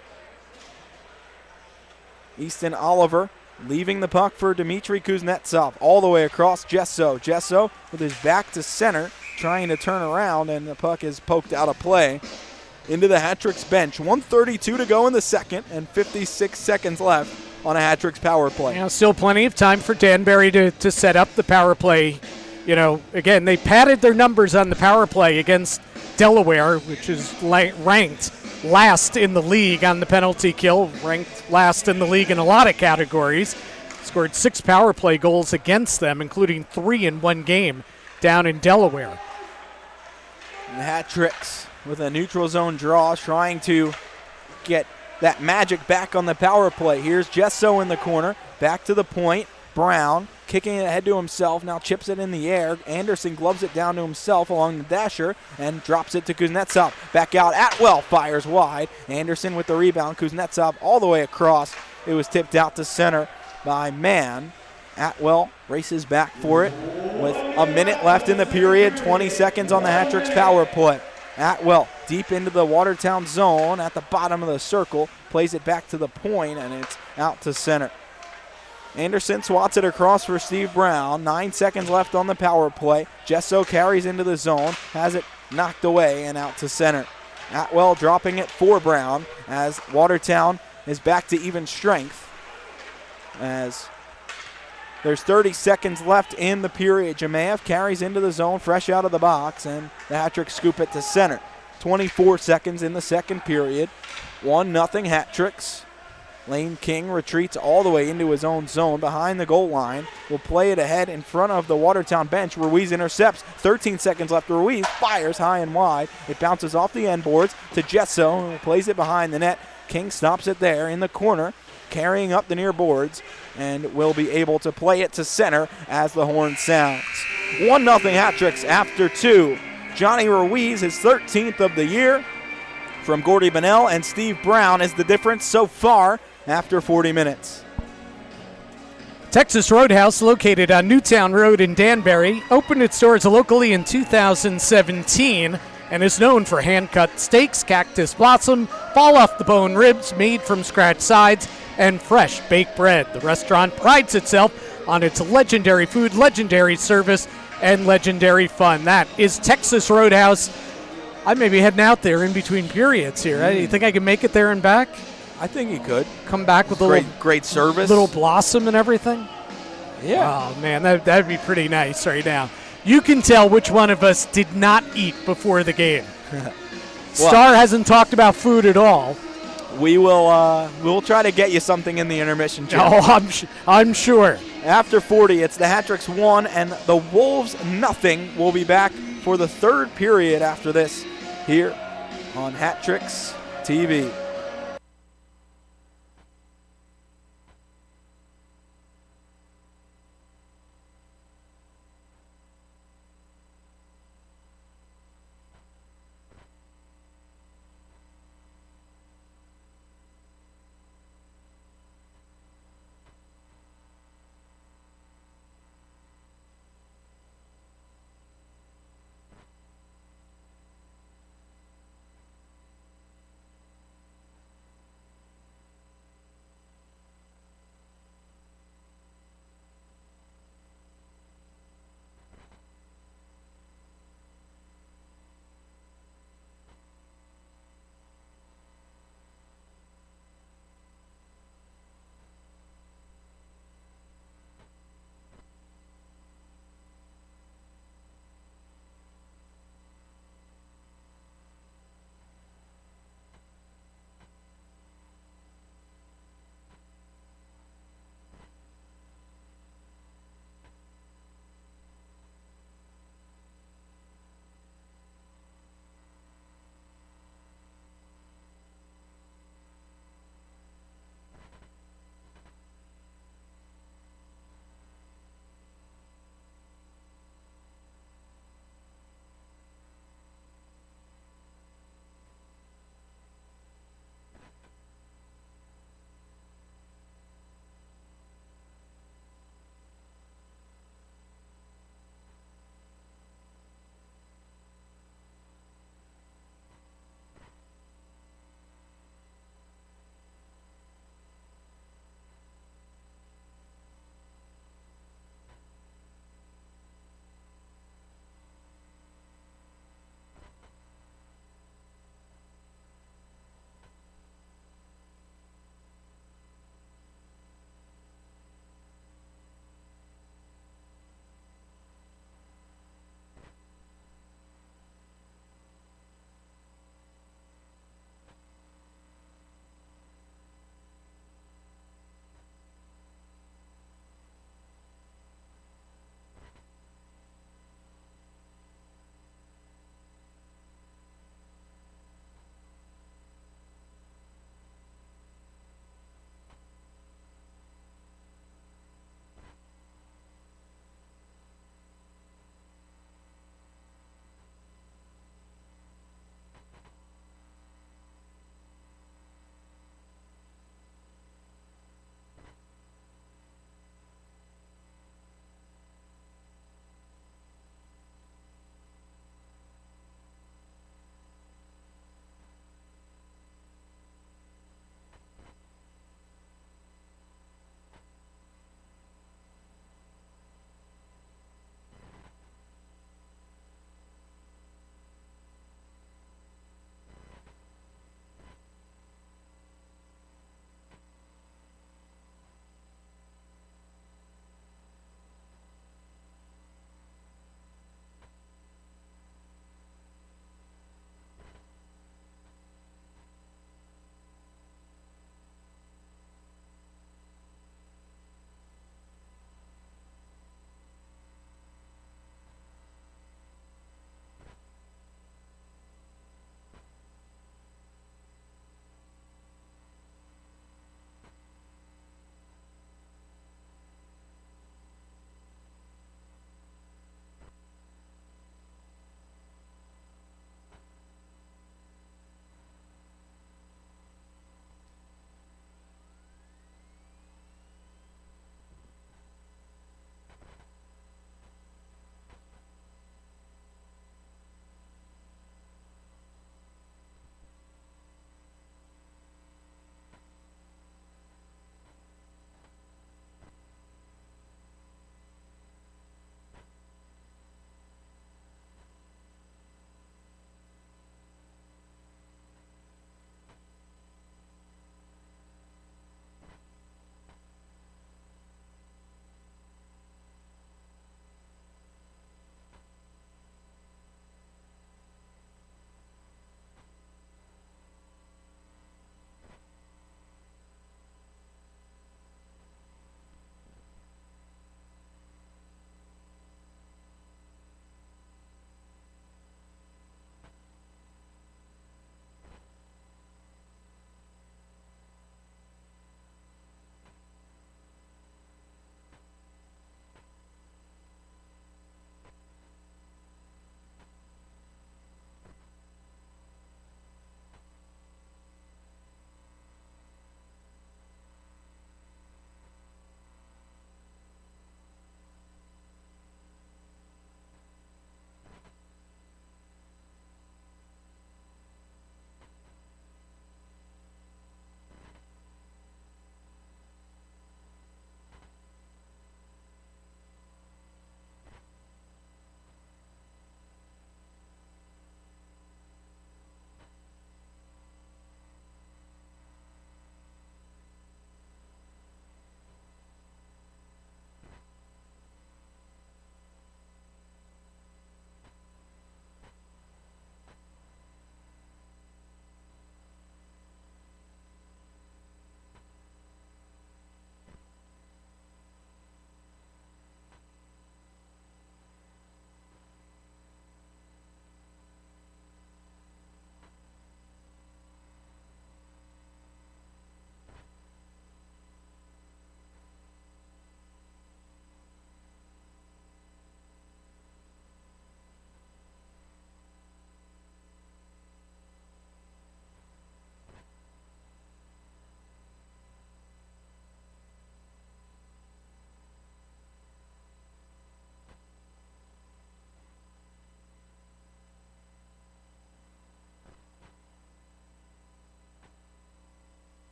Easton Oliver leaving the puck for Dmitry Kuznetsov. All the way across, Jesso. Jesso with his back to center, trying to turn around, and the puck is poked out of play into the Hat-Tricks bench. 1:32 to go in the second, and 56 seconds left on a Hat-Tricks power play. Yeah, still plenty of time for Danbury to set up the power play. You know, again, they padded their numbers on the power play against Delaware, which is ranked last in the league on the penalty kill, ranked last in the league in a lot of categories. Scored 6 power play goals against them, including 3 in one game down in Delaware. The Hat-Tricks with a neutral zone draw, trying to get that magic back on the power play. Here's Jesso in the corner, back to the point. Brown kicking it ahead to himself, now chips it in the air. Anderson gloves it down to himself along the dasher and drops it to Kuznetsov. Back out, Atwell fires wide. Anderson with the rebound, Kuznetsov all the way across. It was tipped out to center by Mann. Atwell races back for it with a minute left in the period, 20 seconds on the Hat-Tricks power play. Atwell deep into the Watertown zone at the bottom of the circle, plays it back to the point, and it's out to center. Anderson swats it across for Steve Brown. 9 seconds left on the power play. Jesso carries into the zone, has it knocked away and out to center. Atwell dropping it for Brown as Watertown is back to even strength, as there's 30 seconds left in the period. Jemayev carries into the zone fresh out of the box, and the Hat-Tricks scoop it to center. 24 seconds in the second period. 1-0 Hat-Tricks. Lane King retreats all the way into his own zone behind the goal line. Will play it ahead in front of the Watertown bench. Ruiz intercepts. 13 seconds left. Ruiz fires high and wide. It bounces off the end boards to Jesso, who plays it behind the net. King stops it there in the corner, carrying up the near boards, and will be able to play it to center as the horn sounds. 1-0 Hat-Tricks after 2. Johnny Ruiz, his 13th of the year from Gordy Bonnell, and Steve Brown is the difference so far after 40 minutes. Texas Roadhouse, located on Newtown Road in Danbury, opened its doors locally in 2017 and is known for hand-cut steaks, cactus blossom, fall-off-the-bone ribs made from scratch sides, and fresh baked bread. The restaurant prides itself on its legendary food, legendary service, and legendary fun. That is Texas Roadhouse. I may be heading out there in between periods here. You think I can make it there and back? I think he could. Come back with a great service. Little blossom and everything? Yeah. Oh, man, that'd be pretty nice right now. You can tell which one of us did not eat before the game. Star hasn't talked about food at all. We'll try to get you something in the intermission, Jim. Oh, I'm sure. After 40, it's the Hat-Tricks 1 and the Wolves nothing. We'll be back for the third period after this here on Hat-Tricks TV.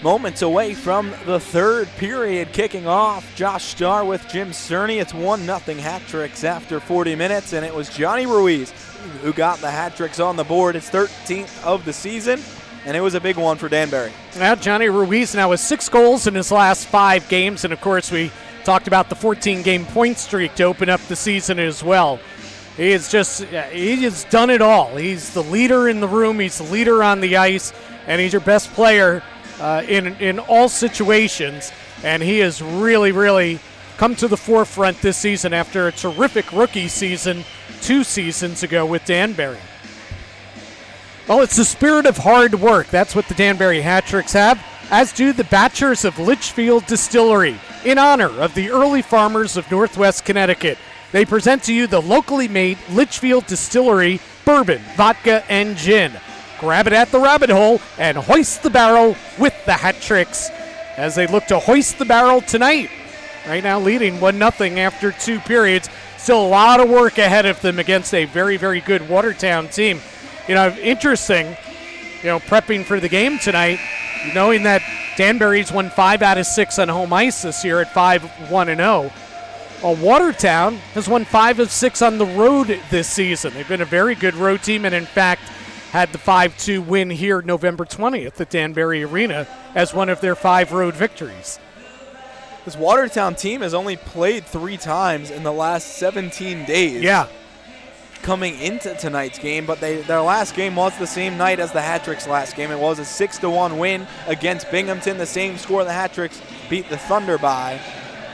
Moments away from the third period kicking off. Josh Starr with Jim Cerny. It's 1-0 hat tricks after 40 minutes, and it was Johnny Ruiz who got the hat tricks on the board. His 13th of the season, and it was a big one for Danbury. Now Johnny Ruiz now has 6 goals in his last 5 games, and of course we talked about the 14-game point streak to open up the season as well. He has done it all. He's the leader in the room, he's the leader on the ice, and he's your best player in all situations, and he has really come to the forefront this season after a terrific rookie season 2 seasons ago with Danbury. Well, it's the spirit of hard work. That's what the Danbury Hat-Tricks have, as do the Batchers of Litchfield Distillery, in honor of the early farmers of Northwest Connecticut. They present to you the locally made Litchfield Distillery bourbon, vodka, and gin. Grab it at the rabbit hole and hoist the barrel with the Hat-Tricks as they look to hoist the barrel tonight. Right now leading 1-0 after 2 periods. Still a lot of work ahead of them against a very good Watertown team. Interesting, prepping for the game tonight, knowing that Danbury's won 5 out of 6 on home ice this year at 5-1-0. Well, Watertown has won 5 of 6 on the road this season. They've been a very good road team, and in fact had the 5-2 win here November 20th at Danbury Arena as one of their 5 road victories. This Watertown team has only played 3 times in the last 17 days. Yeah. Coming into tonight's game, but their last game was the same night as the Hat-Tricks last game. It was a 6-1 win against Binghamton, the same score the Hat-Tricks beat the Thunder by.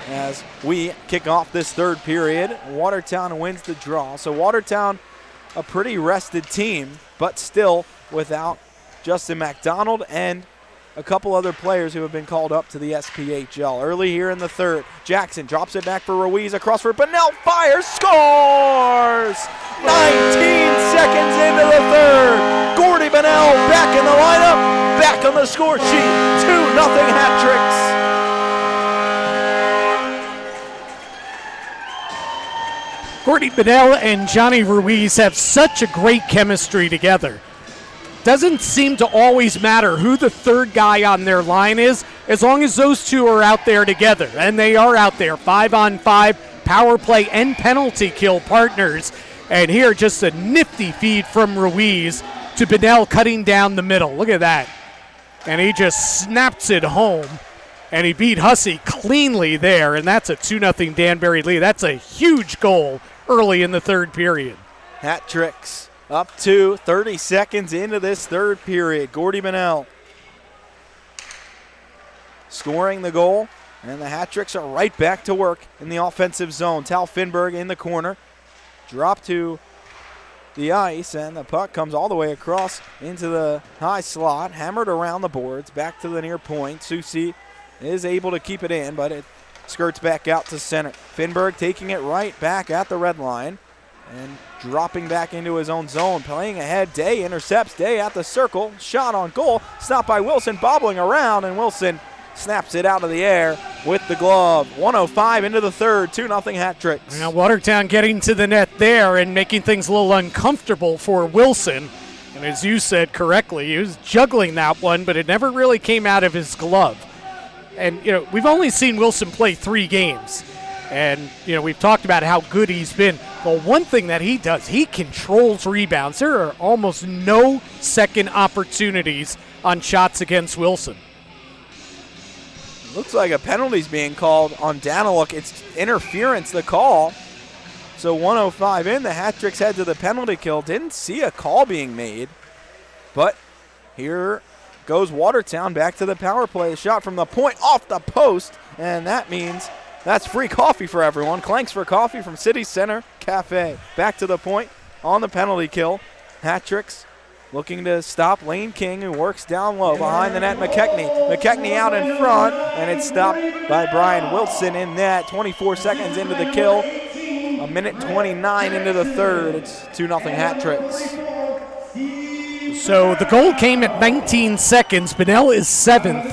As we kick off this third period, Watertown wins the draw. So Watertown, a pretty rested team, but still without Justin McDonald and a couple other players who have been called up to the SPHL. Early here in the third, Jackson drops it back for Ruiz, across for Bennell, fires, scores! 19 seconds into the third. Gordy Bennell back in the lineup, back on the score sheet. 2-0 Hat-Tricks. Gordy Bennell and Johnny Ruiz have such a great chemistry together. Doesn't seem to always matter who the third guy on their line is, as long as those two are out there together. And they are out there, 5-on-5, power play and penalty kill partners. And here, just a nifty feed from Ruiz to Bennell cutting down the middle. Look at that. And he just snaps it home. And he beat Hussey cleanly there, and that's a 2-0 Danbury lead. That's a huge goal early in the third period. Hat-Tricks up to 30 seconds into this third period. Gordy Bennell scoring the goal, and the Hat-Tricks are right back to work in the offensive zone. Tal Finberg in the corner, drop to the ice, and the puck comes all the way across into the high slot, hammered around the boards, back to the near point. Susi is able to keep it in, but it skirts back out to center. Finberg taking it right back at the red line and dropping back into his own zone. Playing ahead, Day intercepts, Day at the circle, shot on goal, stopped by Wilson, bobbling around, and Wilson snaps it out of the air with the glove. 1:05 into the third, 2-0 Hat-Tricks. Now Watertown getting to the net there and making things a little uncomfortable for Wilson. And as you said correctly, he was juggling that one, but it never really came out of his glove. And, we've only seen Wilson play 3 games. And, we've talked about how good he's been. But one thing that he does, he controls rebounds. There are almost no second opportunities on shots against Wilson. Looks like a penalty's being called on Daniluk. It's interference, the call. So 1:05 in, the Hat-Tricks head to the penalty kill. Didn't see a call being made. But here goes Watertown back to the power play. A shot from the point off the post, and that means that's free coffee for everyone. Clanks for coffee from City Center Cafe. Back to the point on the penalty kill. Hat-Tricks looking to stop Lane King, who works down low behind the net. McKechnie out in front, and it's stopped by Brian Wilson in net. 24 seconds into the kill. A minute 29 into the third. It's 2-0 Hat-Tricks. So the goal came at 19 seconds. Bennell is 7th.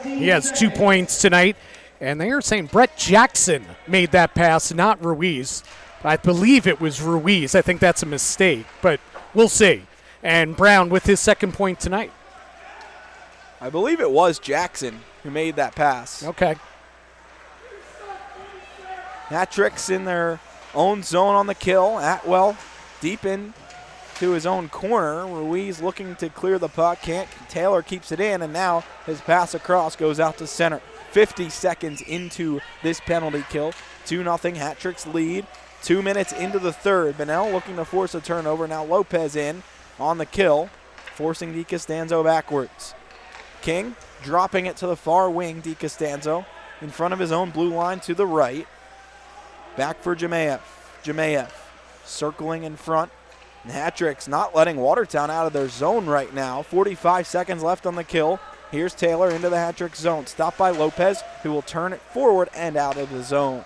He has 2 points tonight. And they are saying Brett Jackson made that pass, not Ruiz. I believe it was Ruiz. I think that's a mistake, but we'll see. And Brown with his second point tonight. I believe it was Jackson who made that pass. Okay. Hat-tricks in their own zone on the kill. Atwell deep in to his own corner. Ruiz looking to clear the puck. Can't. Taylor keeps it in, and now his pass across goes out to center. 50 seconds into this penalty kill. 2-0 Hat-tricks lead. 2 minutes into the third. Bennell looking to force a turnover. Now Lopez in on the kill, forcing DiCostanzo backwards. King dropping it to the far wing. DiCostanzo in front of his own blue line to the right. Back for Jemayev. Jemayev circling in front. And Hat-tricks not letting Watertown out of their zone right now. 45 seconds left on the kill. Here's Taylor into the Hat-trick zone. Stopped by Lopez, who will turn it forward and out of the zone.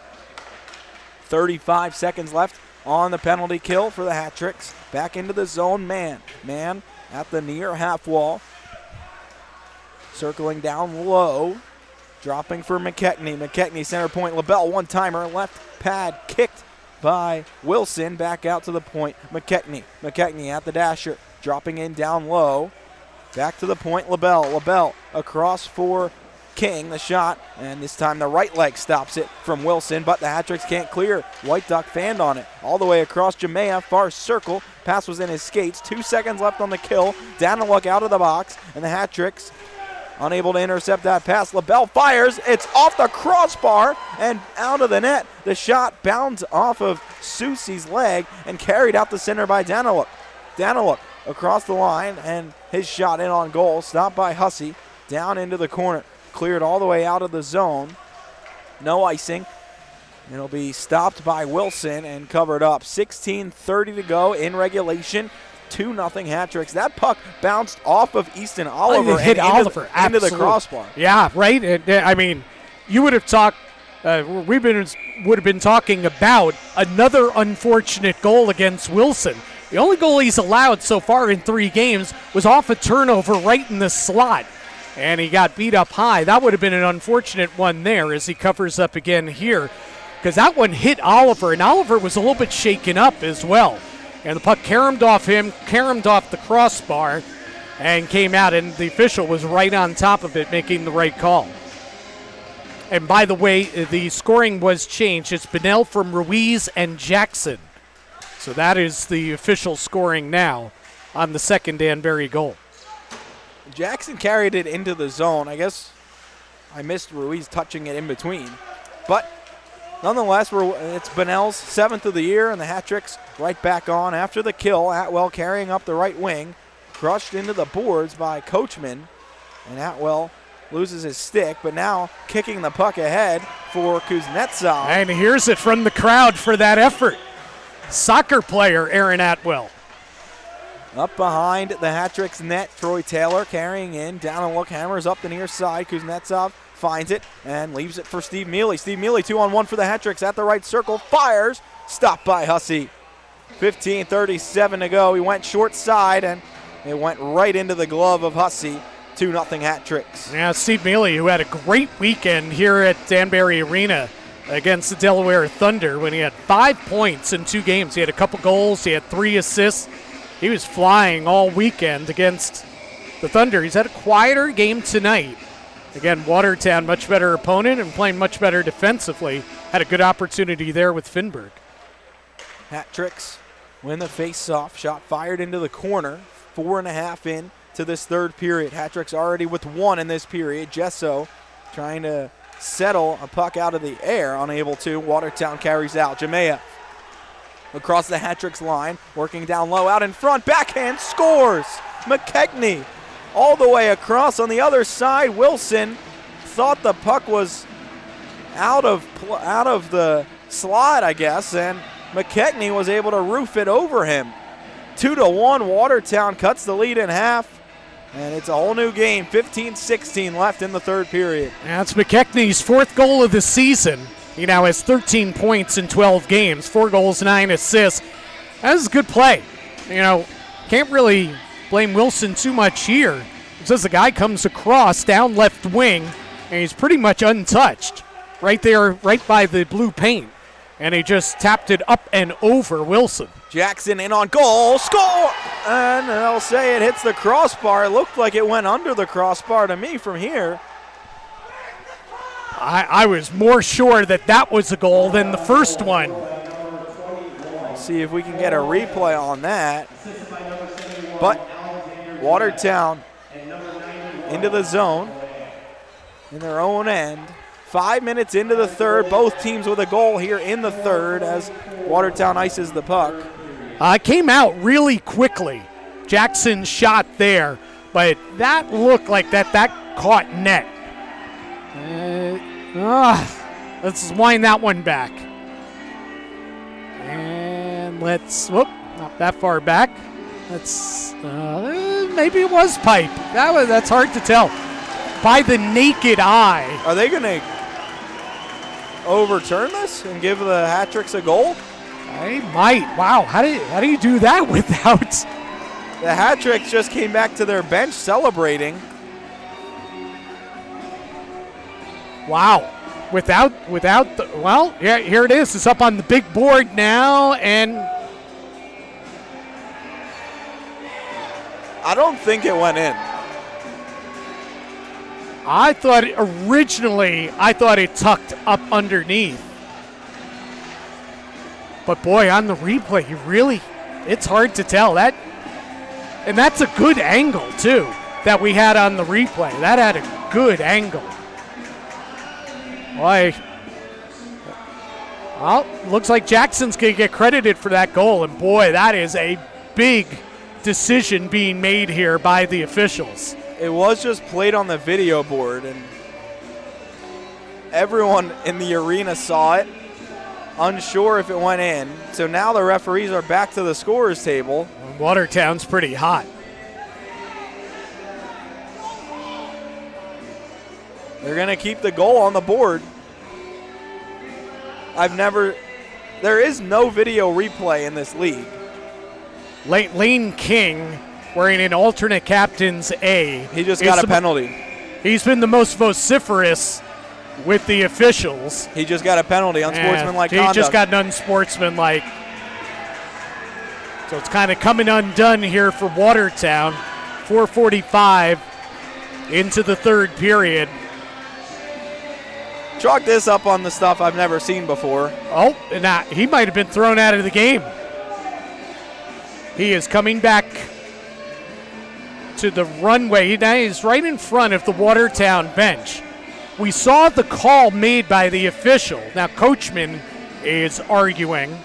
35 seconds left on the penalty kill for the Hat-tricks. Back into the zone, man. Man at the near half wall. Circling down low. Dropping for McKechnie. McKechnie center point. LaBelle one-timer. Left pad kicked by Wilson. Back out to the point. McKechnie. McKechnie at the dasher. Dropping in down low. Back to the point. LaBelle. LaBelle across for King. The shot. And this time the right leg stops it from Wilson. But the Hat-tricks can't clear. White Duck fanned on it. All the way across Jemayev. Far circle. Pass was in his skates. 2 seconds left on the kill. Danbury out of the box. And the Hat-tricks unable to intercept that pass. LaBelle fires. It's off the crossbar and out of the net. The shot bounced off of Susie's leg and carried out the center by Daniluk. Daniluk across the line, and his shot in on goal. Stopped by Hussey. Down into the corner. Cleared all the way out of the zone. No icing. It'll be stopped by Wilson and covered up. 16:30 to go in regulation. 2-0 Hat-tricks. That puck bounced off of Easton Oliver hit and Oliver into the crossbar. Yeah, right. I mean, you would have talked. Would have been talking about another unfortunate goal against Wilson. The only goal he's allowed so far in 3 games was off a turnover right in the slot, and he got beat up high. That would have been an unfortunate one there as he covers up again here, because that one hit Oliver, and Oliver was a little bit shaken up as well. And the puck caromed off him, caromed off the crossbar, and came out, and the official was right on top of it, making the right call. And by the way, the scoring was changed. It's Bennell from Ruiz and Jackson. So that is the official scoring now on the second Danbury goal. Jackson carried it into the zone. I guess I missed Ruiz touching it in between. But nonetheless, it's Bennell's 7th of the year, and the Hat-tricks right back on after the kill. Atwell carrying up the right wing, crushed into the boards by Coachman, and Atwell loses his stick, but now kicking the puck ahead for Kuznetsov. And here's it from the crowd for that effort. Soccer player Aaron Atwell. Up behind the Hat-tricks net, Troy Taylor carrying in, down and look, hammers up the near side. Kuznetsov finds it and leaves it for Steve Mealy. Steve Mealy 2-on-1 for the Hat-tricks at the right circle, fires, stopped by Hussey. 15:37 to go. He went short side and it went right into the glove of Hussey. 2-0 Hat-tricks. Yeah, Steve Mealy, who had a great weekend here at Danbury Arena against the Delaware Thunder when he had 5 points in 2 games. He had a couple goals, he had 3 assists. He was flying all weekend against the Thunder. He's had a quieter game tonight. Again, Watertown, much better opponent and playing much better defensively. Had a good opportunity there with Finberg. Hat-tricks win the face-off. Shot fired into the corner. 4.5 in to this third period. Hat-tricks already with 1 in this period. Gesso trying to settle a puck out of the air, unable to. Watertown carries out. Jemayev across the Hat-tricks line, working down low, out in front, backhand, scores! McKechnie all the way across on the other side. Wilson thought the puck was out of the slot, I guess, and McKechnie was able to roof it over him. 2-1, Watertown cuts the lead in half, and it's a whole new game. 15-16 left in the third period. That's McKechnie's 4th goal of the season. He now has 13 points in 12 games, 4 goals, 9 assists. That was a good play. You know, can't really blame Wilson too much here. It's just the guy comes across down left wing, and he's pretty much untouched right there, right by the blue paint. and he just tapped it up and over Wilson. Jackson in on goal, score! And they'll say it hits the crossbar. It looked like it went under the crossbar to me from here. I was more sure that was a goal than the first one. Let's see if we can get a replay on that. But Watertown into the zone in their own end. 5 minutes into the third, both teams with a goal here in the third as Watertown ices the puck. Came out really quickly. Jackson's shot there, but that looked like that caught net. Let's wind that one back. And not that far back. Maybe it was pipe. That's hard to tell. By the naked eye. Are they going to overturn this and give the Hat-Tricks a goal? They might. Wow, how do you do that without? The Hat-Tricks just came back to their bench celebrating. Wow. Without here it is. It's up on the big board now, and I don't think it went in. I thought it tucked up underneath. But boy, on the replay, it's hard to tell. And that's a good angle too that we had on the replay. That had a good angle. Boy. Well, looks like Jackson's going to get credited for that goal. And boy, that is a big decision being made here by the officials. It was just played on the video board, and everyone in the arena saw it, unsure if it went in. So now the referees are back to the scorer's table. Watertown's pretty hot. They're going to keep the goal on the board. There is no video replay in this league. Lane King wearing an alternate captain's A. He just got a penalty. He's been the most vociferous with the officials. He just got a penalty, unsportsmanlike conduct. He just got an unsportsmanlike. So it's kind of coming undone here for Watertown. 4:45 into the third period. Chalk this up on the stuff I've never seen before. Oh, and he might have been thrown out of the game. He is coming back to the runway. Now he's right in front of the Watertown bench. We saw the call made by the official. Now Coachman is arguing.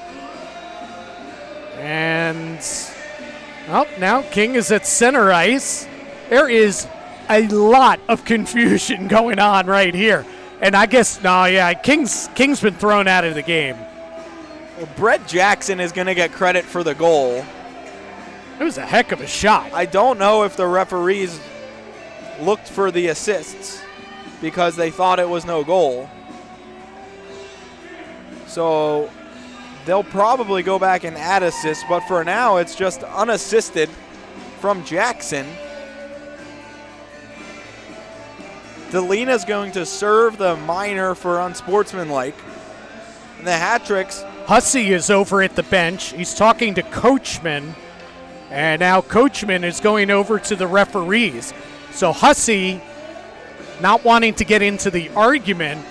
And now King is at center ice. There is a lot of confusion going on right here. And I guess, King's been thrown out of the game. Well, Brett Jackson is going to get credit for the goal. It was a heck of a shot. I don't know if the referees looked for the assists because they thought it was no goal. So they'll probably go back and add assists, but for now it's just unassisted from Jackson. Delina's going to serve the minor for unsportsmanlike. And the Hat-Tricks. Hussey is over at the bench. He's talking to Coachman. And now Coachman is going over to the referees. So Hussey, not wanting to get into the argument,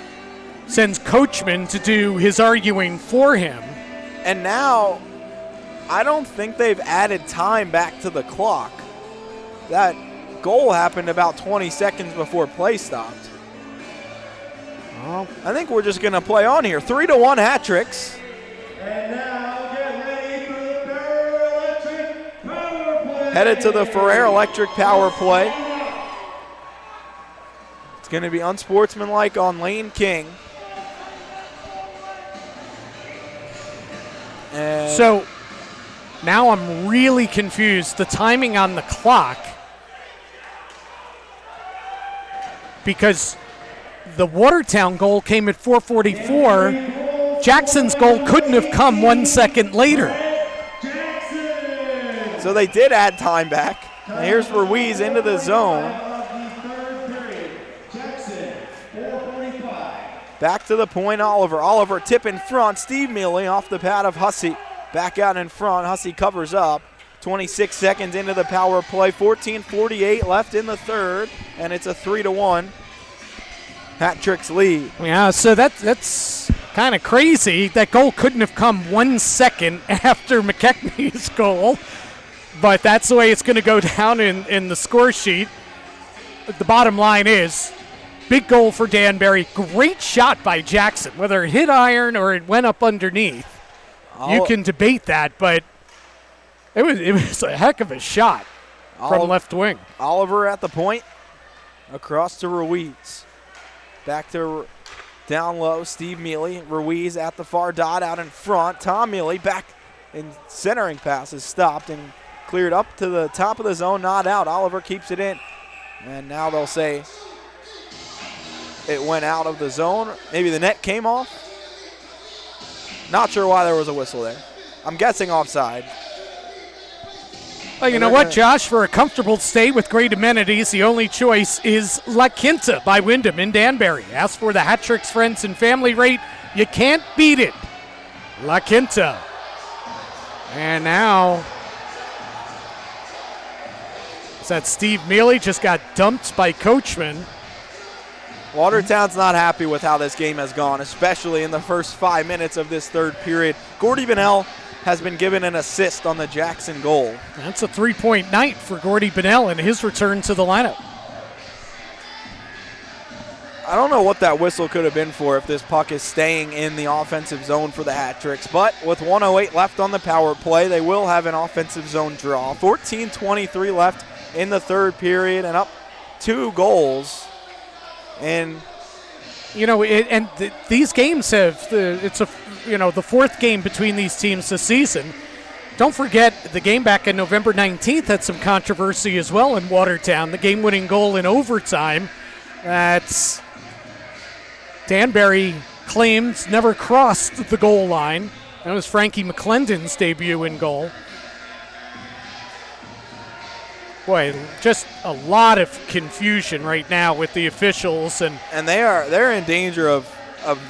sends Coachman to do his arguing for him. And now, I don't think they've added time back to the clock. That goal happened about 20 seconds before play stopped. Well, I think we're just going to play on here. 3-1 Hat-Tricks. And now get ready for the Ferrer Electric Power Play. Headed to the Ferrer Electric Power Play. It's going to be unsportsmanlike on Lane King. And so now I'm really confused. The timing on the clock, because the Watertown goal came at 4:44. Jackson's goal couldn't have come 1 second later. So they did add time back. And here's Ruiz into the zone. Back to the point, Oliver. Oliver tip in front. Steve Mealy off the pad of Hussey. Back out in front. Hussey covers up. 26 seconds into the power play. 14:48 left in the third, and it's a 3-1 Hat Tricks lead. Yeah, so that's kind of crazy. That goal couldn't have come 1 second after McKechnie's goal, but that's the way it's going to go down in the score sheet. The bottom line is, big goal for Danbury. Great shot by Jackson. Whether it hit iron or it went up underneath, you can debate that, but it was a heck of a shot from left wing. Oliver at the point. Across to Ruiz. Back to down low, Steve Mealy. Ruiz at the far dot out in front. Tom Mealy back in centering pass is stopped and cleared up to the top of the zone, not out. Oliver keeps it in. And now they'll say it went out of the zone. Maybe the net came off. Not sure why there was a whistle there. I'm guessing offside. Well, you know what, Josh? For a comfortable stay with great amenities, the only choice is La Quinta by Wyndham in Danbury. As for the Hat Tricks friends and family rate, you can't beat it. La Quinta. And now, that Steve Mealy just got dumped by Coachman. Watertown's not happy with how this game has gone, especially in the first 5 minutes of this third period. Gordy Bonnell has been given an assist on the Jackson goal. That's a 3-point night for Gordy Bonnell in his return to the lineup. I don't know what that whistle could have been for if this puck is staying in the offensive zone for the Hat Tricks, but with 1:08 left on the power play, they will have an offensive zone draw. 14:23 left in the third period and up 2 goals. And you know, these games have the fourth game between these teams this season. Don't forget the game back on November 19th had some controversy as well in Watertown. The game-winning goal in overtime. That's Danbury claims never crossed the goal line. That was Frankie McClendon's debut in goal. Boy, just a lot of confusion right now with the officials, and they're in danger of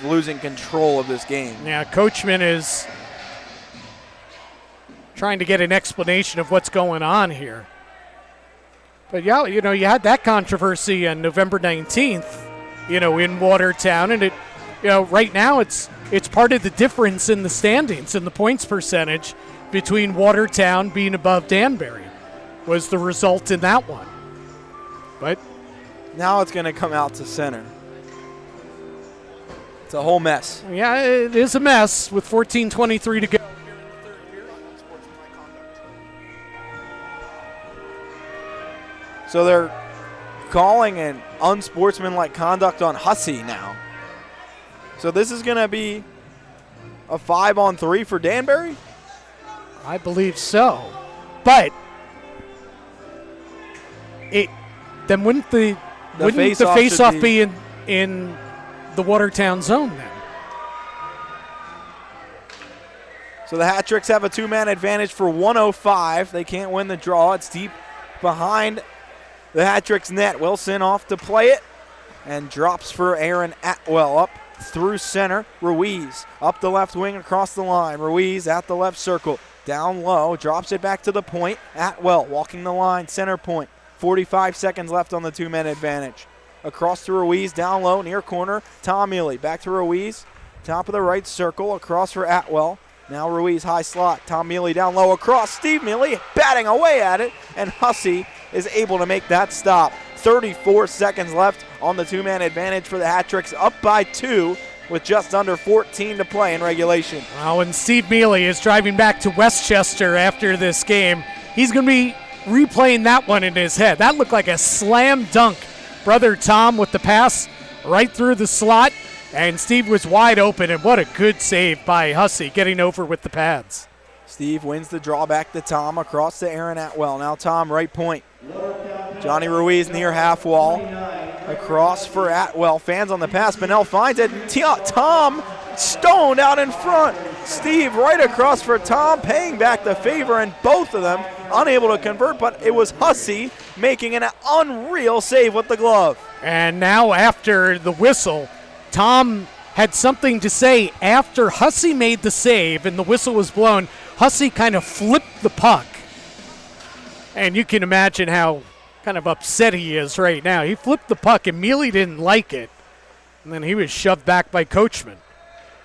losing control of this game. Yeah, Coachman is trying to get an explanation of what's going on here. But yeah, you know, you had that controversy on November 19th, in Watertown, and right now it's part of the difference in the standings and the points percentage between Watertown being above Danbury. Was the result in that one. But now it's going to come out to center. It's a whole mess. Yeah, it is a mess with 14:23 to go. So they're calling an unsportsmanlike conduct on Hussey now. So this is going to be a 5-on-3 for Danbury? I believe so. But then wouldn't the face-off be in the Watertown zone then? So the Hat Tricks have a 2-man advantage for 1:05. They can't win the draw. It's deep behind the Hat Tricks net. Wilson off to play it and drops for Aaron Atwell up through center. Ruiz up the left wing across the line. Ruiz at the left circle. Down low, drops it back to the point. Atwell walking the line, center point. 45 seconds left on the 2-man advantage. Across to Ruiz, down low, near corner. Tom Mealy back to Ruiz. Top of the right circle, across for Atwell. Now Ruiz, high slot. Tom Mealy down low, across. Steve Mealy batting away at it, and Hussey is able to make that stop. 34 seconds left on the 2-man advantage for the Hat Tricks, up by 2 with just under 14 to play in regulation. Well, and Steve Mealy is driving back to Westchester after this game. He's going to be replaying that one in his head. That looked like a slam dunk. Brother Tom with the pass right through the slot, and Steve was wide open, and what a good save by Hussey getting over with the pads. Steve wins the draw back to Tom, across to Aaron Atwell. Now Tom, right point. Johnny Ruiz near half wall. Across for Atwell. Fans on the pass. Bonnell finds it. Tom stoned out in front. Steve right across for Tom, paying back the favor, and both of them unable to convert, but it was Hussey making an unreal save with the glove. And now after the whistle, Tom had something to say after Hussey made the save and the whistle was blown. Hussey kind of flipped the puck. And you can imagine how kind of upset he is right now. He flipped the puck and Mealy didn't like it. And then he was shoved back by Coachman.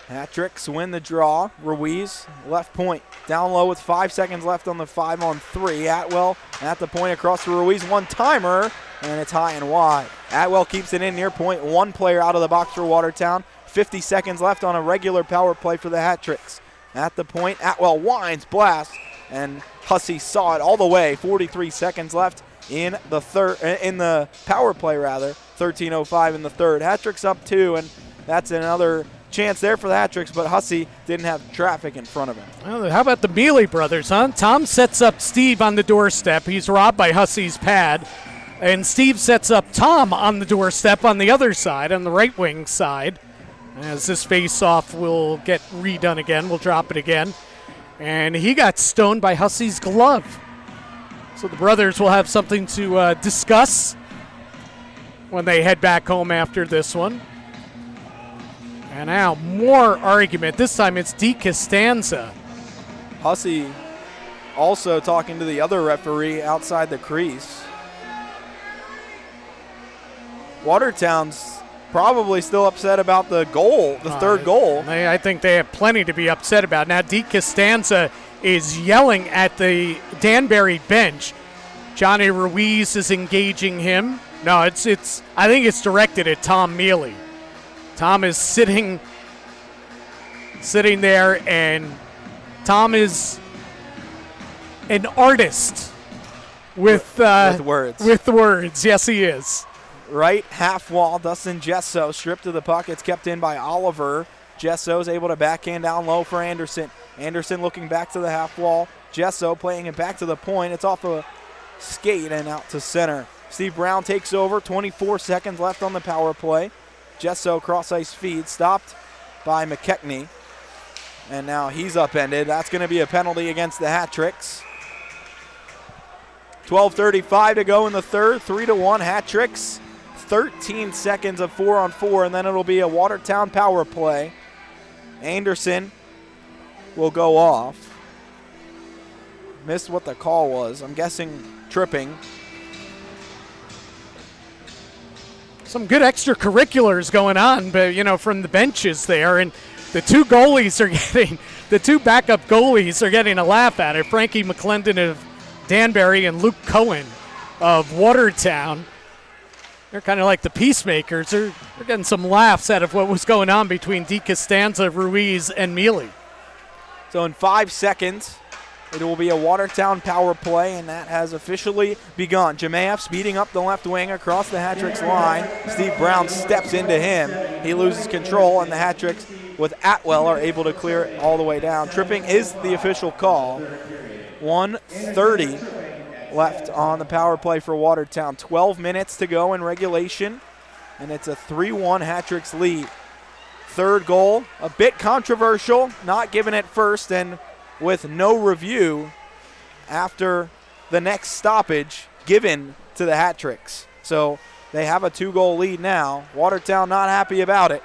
Hat-tricks win the draw. Ruiz, left point, down low with 5 seconds left on the 5-on-3. Atwell at the point across to Ruiz, one-timer, and it's high and wide. Atwell keeps it in near point, one player out of the box for Watertown. 50 seconds left on a regular power play for the Hat-tricks. At the point, Atwell winds, blasts, and Hussey saw it all the way. 43 seconds left in the power play rather. 13:05 in the third. Hat-tricks up 2, and that's another chance there for the Hat-tricks, but Hussey didn't have traffic in front of him. Well, how about the Mealy brothers, huh? Tom sets up Steve on the doorstep. He's robbed by Hussey's pad. And Steve sets up Tom on the doorstep on the other side, on the right wing side. As this face-off will get redone again, we'll drop it again. And he got stoned by Hussey's glove. So the brothers will have something to discuss when they head back home after this one. And now more argument. This time it's DeCostanza. Hussey also talking to the other referee outside the crease. Watertown's probably still upset about the goal, the third goal. I think they have plenty to be upset about. Now DeCostanza is yelling at the Danbury bench. Johnny Ruiz is engaging him. No, I think it's directed at Tom Mealy. Tom is sitting there, and Tom is an artist with words. With words, yes, he is. Right half wall, Dustin Gesso stripped of the puck. It's kept in by Oliver. Gesso's able to backhand down low for Anderson. Anderson looking back to the half wall. Gesso playing it back to the point. It's off a skate and out to center. Steve Brown takes over. 24 seconds left on the power play. Gesso cross-ice feed stopped by McKechnie. And now he's upended. That's going to be a penalty against the Hat-tricks. 12:35 to go in the third. 3-1 Hat-tricks. 13 seconds of 4-on-4, and then it'll be a Watertown power play. Anderson will go off. Missed what the call was. I'm guessing tripping. Some good extracurriculars going on, but from the benches there, and the two backup goalies are getting a laugh at it. Frankie McClendon of Danbury and Luke Cohen of Watertown. They're kind of like the peacemakers. They're getting some laughs out of what was going on between DeCostanza, Ruiz, and Mealy. So in 5 seconds, it will be a Watertown power play, and that has officially begun. Jemayev speeding up the left wing across the Hat-tricks line. Steve Brown steps into him. He loses control, and the Hat-tricks with Atwell are able to clear it all the way down. Tripping is the official call. 1:30 left on the power play for Watertown. 12 minutes to go in regulation, and it's a 3-1 Hat-tricks lead. Third goal, a bit controversial, not given at first, and with no review after the next stoppage given to the Hat-tricks. So they have a 2-goal lead now. Watertown not happy about it.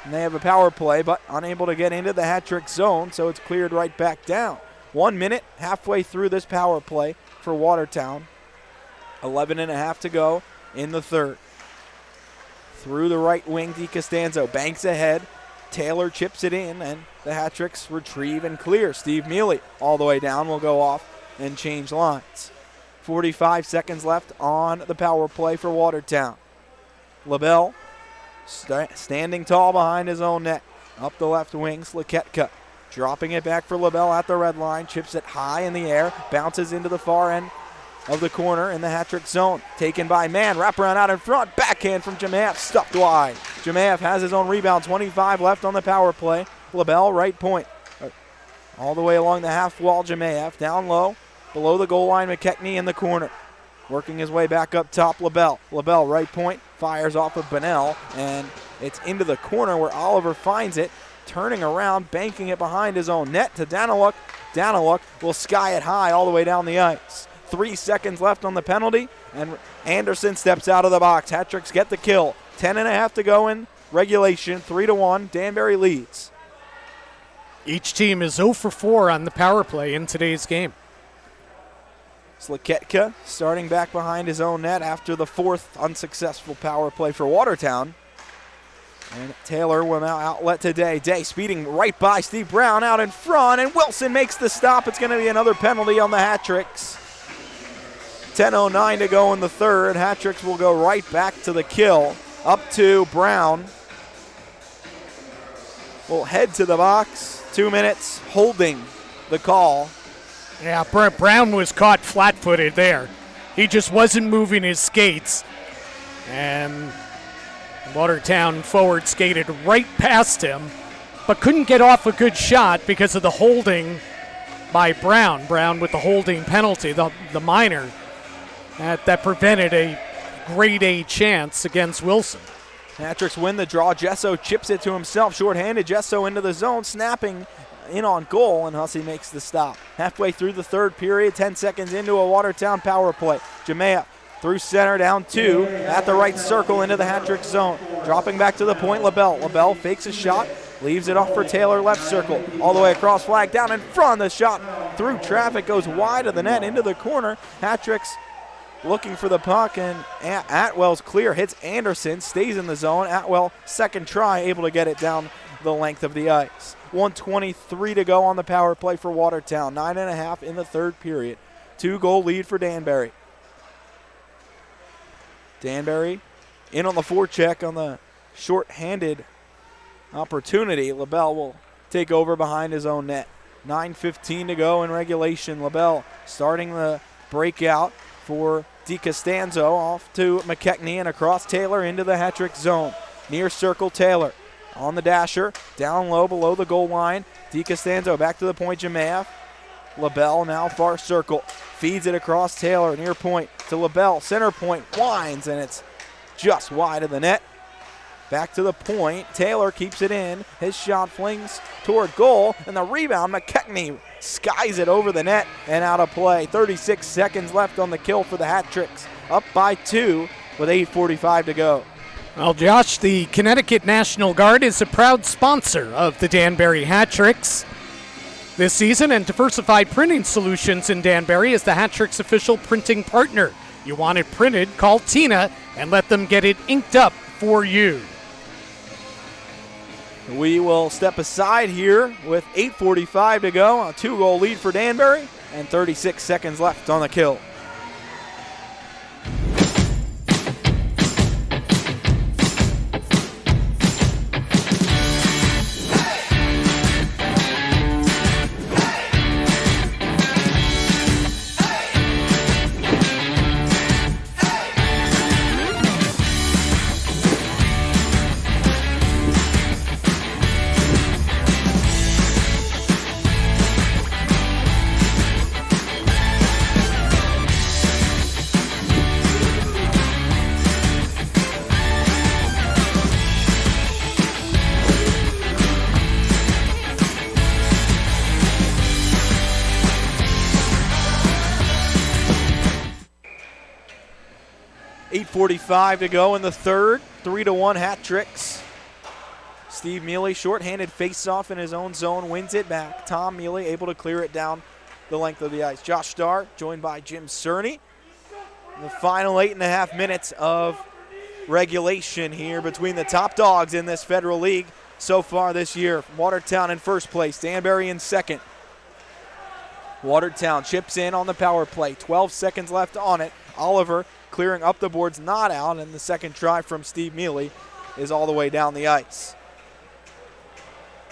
And they have a power play, but unable to get into the Hat-trick zone, so it's cleared right back down. 1 minute, halfway through this power play for Watertown. 11.5 to go in the third. Through the right wing, DeCostanzo banks ahead. Taylor chips it in, and the Hat-tricks retrieve and clear. Steve Mealy all the way down will go off and change lines. 45 seconds left on the power play for Watertown. LaBelle standing tall behind his own net. Up the left wing, Slaketka dropping it back for LaBelle at the red line. Chips it high in the air, bounces into the far end of the corner in the Hat-trick zone. Taken by Mann, wraparound out in front, backhand from Jemayev, stuffed wide. Jemayev has his own rebound, 25 left on the power play. LaBelle, right point. All the way along the half wall, Jemayev, down low, below the goal line, McKechnie in the corner. Working his way back up top, LaBelle. LaBelle, right point, fires off of Bunnell, and it's into the corner where Oliver finds it, turning around, banking it behind his own net to Daniluk. Daniluk will sky it high all the way down the ice. 3 seconds left on the penalty, and Anderson steps out of the box. Hat-tricks get the kill. 10.5 to go in regulation, 3-1. Danbury leads. Each team is 0 for 4 on the power play in today's game. Slaketka starting back behind his own net after the 4th unsuccessful power play for Watertown. And Taylor will now outlet today. Day speeding right by Steve Brown out in front, and Wilson makes the stop. It's going to be another penalty on the Hat-Tricks. 10:09 to go in the third. Hat-Tricks will go right back to the kill. Up to Brown. Will head to the box. 2 minutes holding the call. Yeah, Brown was caught flat-footed there. He just wasn't moving his skates. And Watertown forward skated right past him, but couldn't get off a good shot because of the holding by Brown. Brown with the holding penalty, the minor, that prevented a grade A chance against Wilson. Hat-Tricks win the draw. Gesso chips it to himself. Short-handed, Gesso into the zone, snapping in on goal, and Hussey makes the stop. Halfway through the third period, 10 seconds into a Watertown power play. Jamea through center, down 2, at the right circle into the Hat-Trick zone. Dropping back to the point, LaBelle. LaBelle fakes a shot, leaves it off for Taylor, left circle. All the way across, flag down in front. The shot through traffic goes wide of the net into the corner. Hat-Tricks looking for the puck, and Atwell's clear, hits Anderson, stays in the zone. Atwell, second try, able to get it down the length of the ice. 1:23 to go on the power play for Watertown. 9.5 in the third period. 2-goal lead for Danbury. Danbury in on the forecheck on the short-handed opportunity. LaBelle will take over behind his own net. 9:15 to go in regulation. LaBelle starting the breakout for DiCostanzo, off to McKechnie and across Taylor into the Hat-Trick zone. Near circle, Taylor on the dasher, down low below the goal line. DiCostanzo back to the point, Jemayev. LaBelle now far circle, feeds it across Taylor, near point to LaBelle, center point, winds, and it's just wide of the net. Back to the point, Taylor keeps it in, his shot flings toward goal, and the rebound, McKechnie skies it over the net and out of play. 36 seconds left on the kill for the Hat-Tricks, up by 2 with 8:45 to go. Well, Josh, the Connecticut National Guard is a proud sponsor of the Danbury Hat-Tricks this season, and Diversified Printing Solutions in Danbury is the Hat-Tricks official printing partner. You want it printed, call Tina and let them get it inked up for you. We will step aside here with 8:45 to go, a 2-goal lead for Danbury, and 36 seconds left on the kill. .45 to go in the third. 3-1 Hat-Tricks. Steve Mealy, shorthanded face-off in his own zone, wins it back. Tom Mealy able to clear it down the length of the ice. Josh Starr joined by Jim Cerny. The final 8.5 minutes of regulation here between the top dogs in this Federal League so far this year. Watertown in first place, Danbury in second. Watertown chips in on the power play. 12 seconds left on it. Oliver clearing up the boards, not out, and the second try from Steve Mealy is all the way down the ice.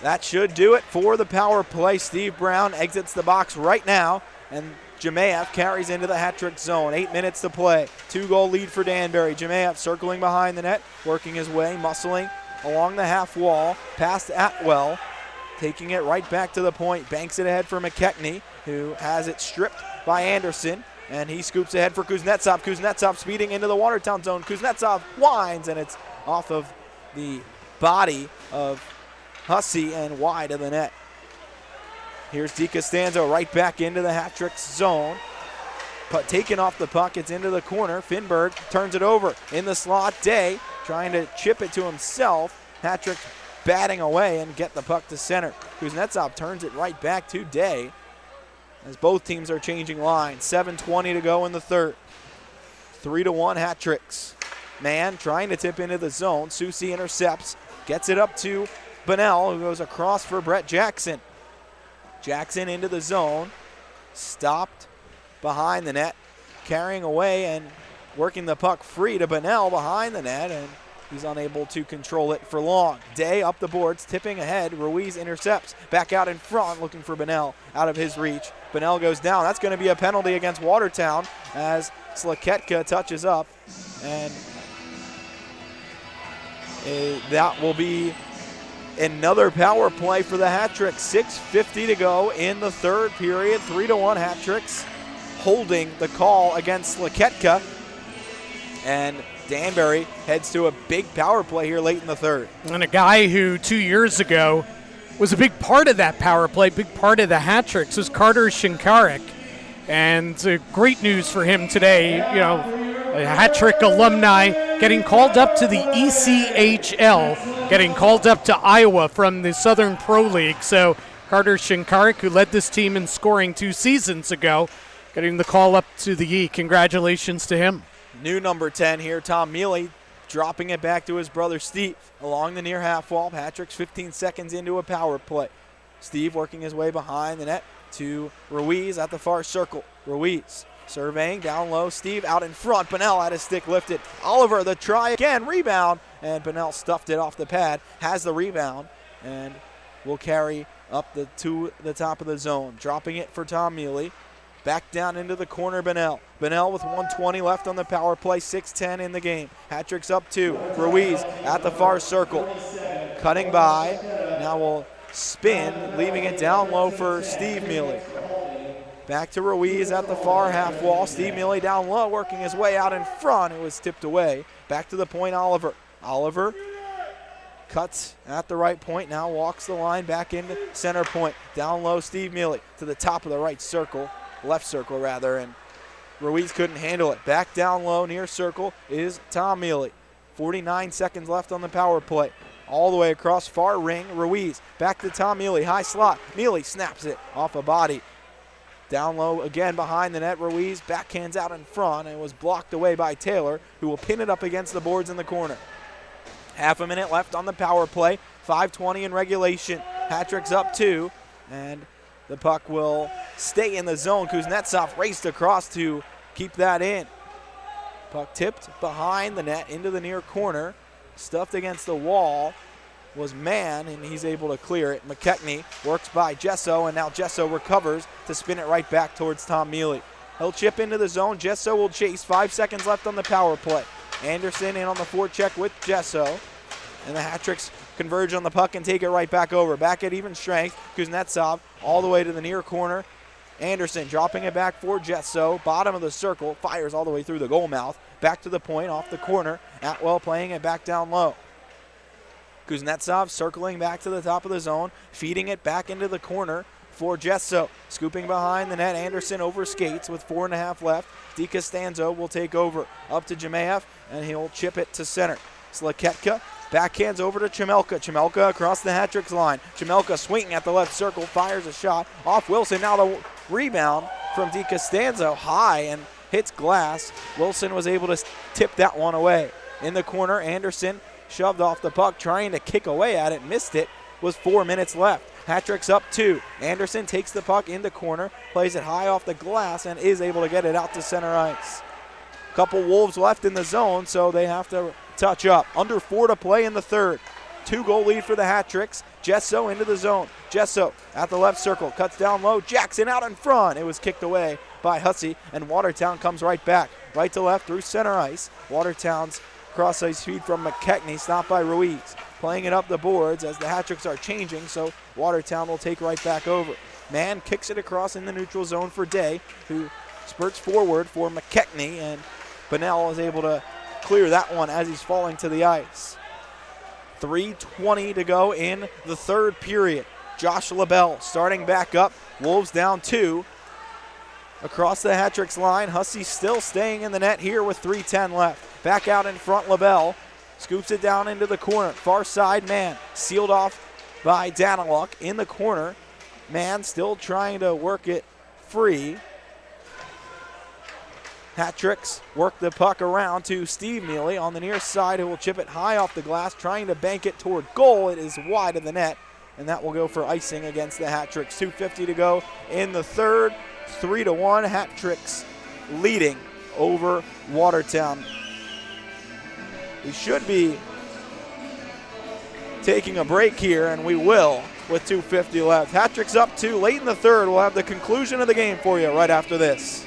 That should do it for the power play. Steve Brown exits the box right now, and Jemayev carries into the Hat-Trick zone. 8 minutes to play. 2-goal lead for Danbury. Jemayev circling behind the net, working his way, muscling along the half wall, past Atwell, taking it right back to the point, banks it ahead for McKechnie, who has it stripped by Anderson. And he scoops ahead for Kuznetsov. Kuznetsov speeding into the Watertown zone. Kuznetsov winds, and it's off of the body of Hussey and wide of the net. Here's DiCostanzo right back into the Hat-Trick zone. But taken off the puck, it's into the corner. Finberg turns it over in the slot. Day trying to chip it to himself. Hat-tricks batting away and get the puck to center. Kuznetsov turns it right back to Day as both teams are changing lines. 7:20 to go in the third. 3-1 Hat-tricks. Mann trying to tip into the zone. Susi intercepts, gets it up to Bunnell, who goes across for Brett Jackson. Jackson into the zone, stopped behind the net, carrying away and working the puck free to Bunnell behind the net, and he's unable to control it for long. Day up the boards, tipping ahead. Ruiz intercepts, back out in front, looking for Bunnell out of his reach. Bunnell goes down. That's going to be a penalty against Watertown as Slaketka touches up, and that will be another power play for the Hat-tricks. 6:50 to go in the third period. 3-1 Hat-tricks holding the call against Slaketka, and Danbury heads to a big power play here late in the third. And a guy who 2 years ago was a big part of that power play, big part of the Hat-tricks, was Carter Shinkarik. And great news for him today, you know, a Hat-trick alumni getting called up to the ECHL, getting called up to Iowa from the Southern Pro League. So Carter Shinkarik, who led this team in scoring 2 seasons ago, getting the call up to the E. Congratulations to him. New number 10 here, Tom Mealy, dropping it back to his brother Steve along the near half wall. Hat-tricks 15 seconds into a power play. Steve working his way behind the net to Ruiz at the far circle. Ruiz surveying down low. Steve out in front. Bunnell had his stick lifted. Oliver the try again. Rebound. And Bunnell stuffed it off the pad. Has the rebound and will carry up to the top of the zone. Dropping it for Tom Mealy. Back down into the corner, Bunnell. Bunnell with 1:20 left on the power play, 6:10 in the game. Hat-tricks up 2. Ruiz at the far circle. Cutting by. Now will spin, leaving it down low for Steve Mealy. Back to Ruiz at the far half wall. Steve Mealy down low, working his way out in front. It was tipped away. Back to the point, Oliver. Oliver cuts at the right point, now walks the line back into center point. Down low, Steve Mealy to the top of the right circle. Left circle rather, and Ruiz couldn't handle it. Back down low near circle is Tom Mealy. 49 seconds left on the power play. All the way across far ring, Ruiz back to Tom Mealy, high slot. Mealy snaps it off a body. Down low again behind the net, Ruiz backhands out in front and was blocked away by Taylor, who will pin it up against the boards in the corner. Half a minute left on the power play, 5:20 in regulation. Hat-tricks up 2, and the puck will stay in the zone. Kuznetsov raced across to keep that in. Puck tipped behind the net into the near corner. Stuffed against the wall was Mann, and he's able to clear it. McKechnie works by Gesso, and now Gesso recovers to spin it right back towards Tom Mealy. He'll chip into the zone. Gesso will chase. 5 seconds left on the power play. Anderson in on the forecheck with Gesso, and the Hat-tricks converge on the puck and take it right back over. Back at even strength, Kuznetsov all the way to the near corner. Anderson dropping it back for Gesso. Bottom of the circle, fires all the way through the goal mouth. Back to the point, off the corner. Atwell playing it back down low. Kuznetsov circling back to the top of the zone, feeding it back into the corner for Gesso. Scooping behind the net, Anderson over skates with 4.5 left. DiCostanzo will take over. Up to Jemayev, and he'll chip it to center. Slaketka backhands over to Chemelka. Chemelka across the Hat-tricks line. Chemelka swinging at the left circle, fires a shot off Wilson. Now the rebound from DiCostanzo high and hits glass. Wilson was able to tip that one away. In the corner, Anderson shoved off the puck, trying to kick away at it, missed it. Was 4 minutes left. Hat-tricks up 2. Anderson takes the puck in the corner, plays it high off the glass, and is able to get it out to center ice. Couple Wolves left in the zone, so they have to touch up. Under 4 to play in the third. 2-goal lead for the Hat-tricks. Gesso into the zone. Gesso at the left circle, cuts down low. Jackson out in front. It was kicked away by Hussey, and Watertown comes right back. Right to left through center ice. Watertown's cross-ice feed from McKechnie, stopped by Ruiz. Playing it up the boards as the Hat-tricks are changing, so Watertown will take right back over. Mann kicks it across in the neutral zone for Day, who spurts forward for McKechnie, and Bunnell is able to clear that one as he's falling to the ice. 3:20 to go in the third period. Josh LaBelle starting back up. Wolves down 2. Across the Hat-tricks line, Hussey still staying in the net here with 3:10 left. Back out in front, LaBelle scoops it down into the corner. Far side, man, sealed off by Danbury in the corner. Man still trying to work it free. Hat-tricks work the puck around to Steve Neely on the near side, who will chip it high off the glass, trying to bank it toward goal. It is wide of the net, and that will go for icing against the Hat-tricks. 2:50 to go in the third. 3-1, Hat-tricks leading over Watertown. We should be taking a break here, and we will with 2:50 left. Hat-tricks up 2 late in the third. We'll have the conclusion of the game for you right after this.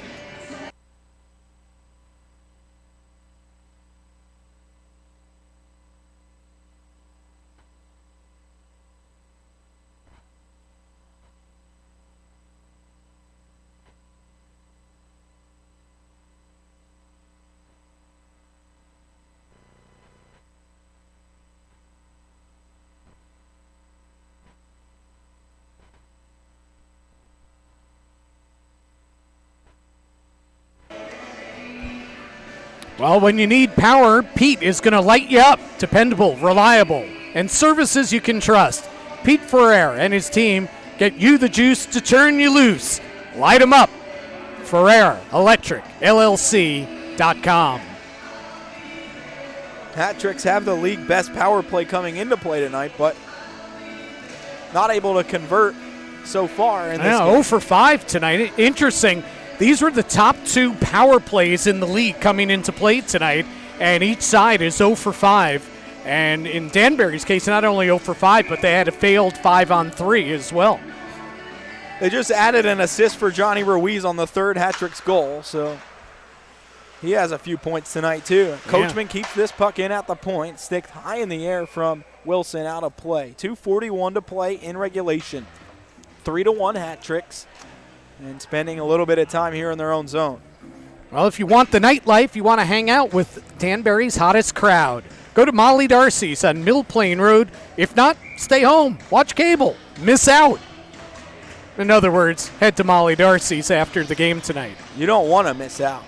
Well, when you need power, Pete is going to light you up. Dependable, reliable, and services you can trust. Pete Ferrer and his team get you the juice to turn you loose. Light them up. Ferrer Electric, LLC.com. Hat-tricks have the league best power play coming into play tonight, but not able to convert so far in this game. 0 for 5 tonight. Interesting. These were the top 2 power plays in the league coming into play tonight, and each side is 0 for 5. And in Danbury's case, not only 0 for 5, but they had a failed 5-on-3 as well. They just added an assist for Johnny Ruiz on the third Hat-tricks goal, so he has a few points tonight too. Coachman keeps this puck in at the point, sticked high in the air from Wilson, out of play. 2:41 to play in regulation. 3-1 Hat-tricks, and spending a little bit of time here in their own zone. Well, if you want the nightlife, you want to hang out with Danbury's hottest crowd, go to Molly Darcy's on Mill Plain Road. If not, stay home, watch cable, miss out. In other words, head to Molly Darcy's after the game tonight. You don't want to miss out.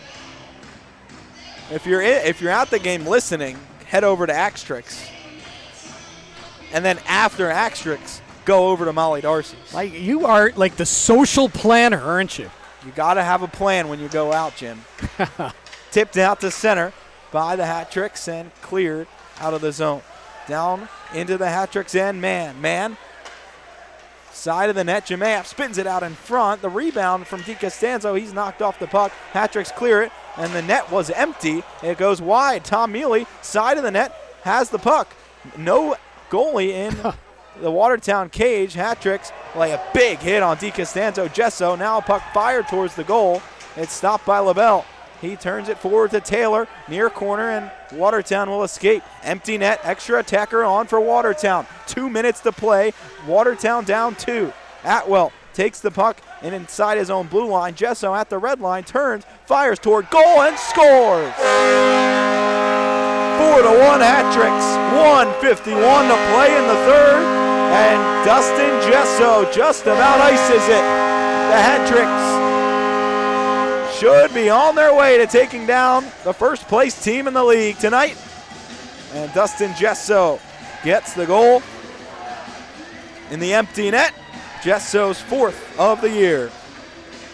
If you're at the game listening, head over to Axtrix. And then after Axtrix, go over to Molly Darcy's. Like, you are like the social planner, aren't you? You got to have a plan when you go out, Jim. Tipped out to center by the Hat-tricks and cleared out of the zone. Down into the Hat-tricks end, man. Side of the net, Jemayev spins it out in front. The rebound from DiCostanzo, he's knocked off the puck. Hat-tricks clear it, and the net was empty. It goes wide. Tom Mealy, side of the net, has the puck. No goalie in the Watertown cage. Hat-tricks lay a big hit on DiCostanzo. Gesso, now a puck fired towards the goal. It's stopped by LaBelle. He turns it forward to Taylor, near corner, and Watertown will escape. Empty net, extra attacker on for Watertown. 2 minutes to play. Watertown down 2. Atwell takes the puck and inside his own blue line. Gesso at the red line, turns, fires toward goal, and scores! 4-1 Hat-tricks. 1:51 to play in the third, and Dustin Gesso just about ices it. The Hat-tricks should be on their way to taking down the first place team in the league tonight. And Dustin Gesso gets the goal in the empty net. Gesso's 4th of the year.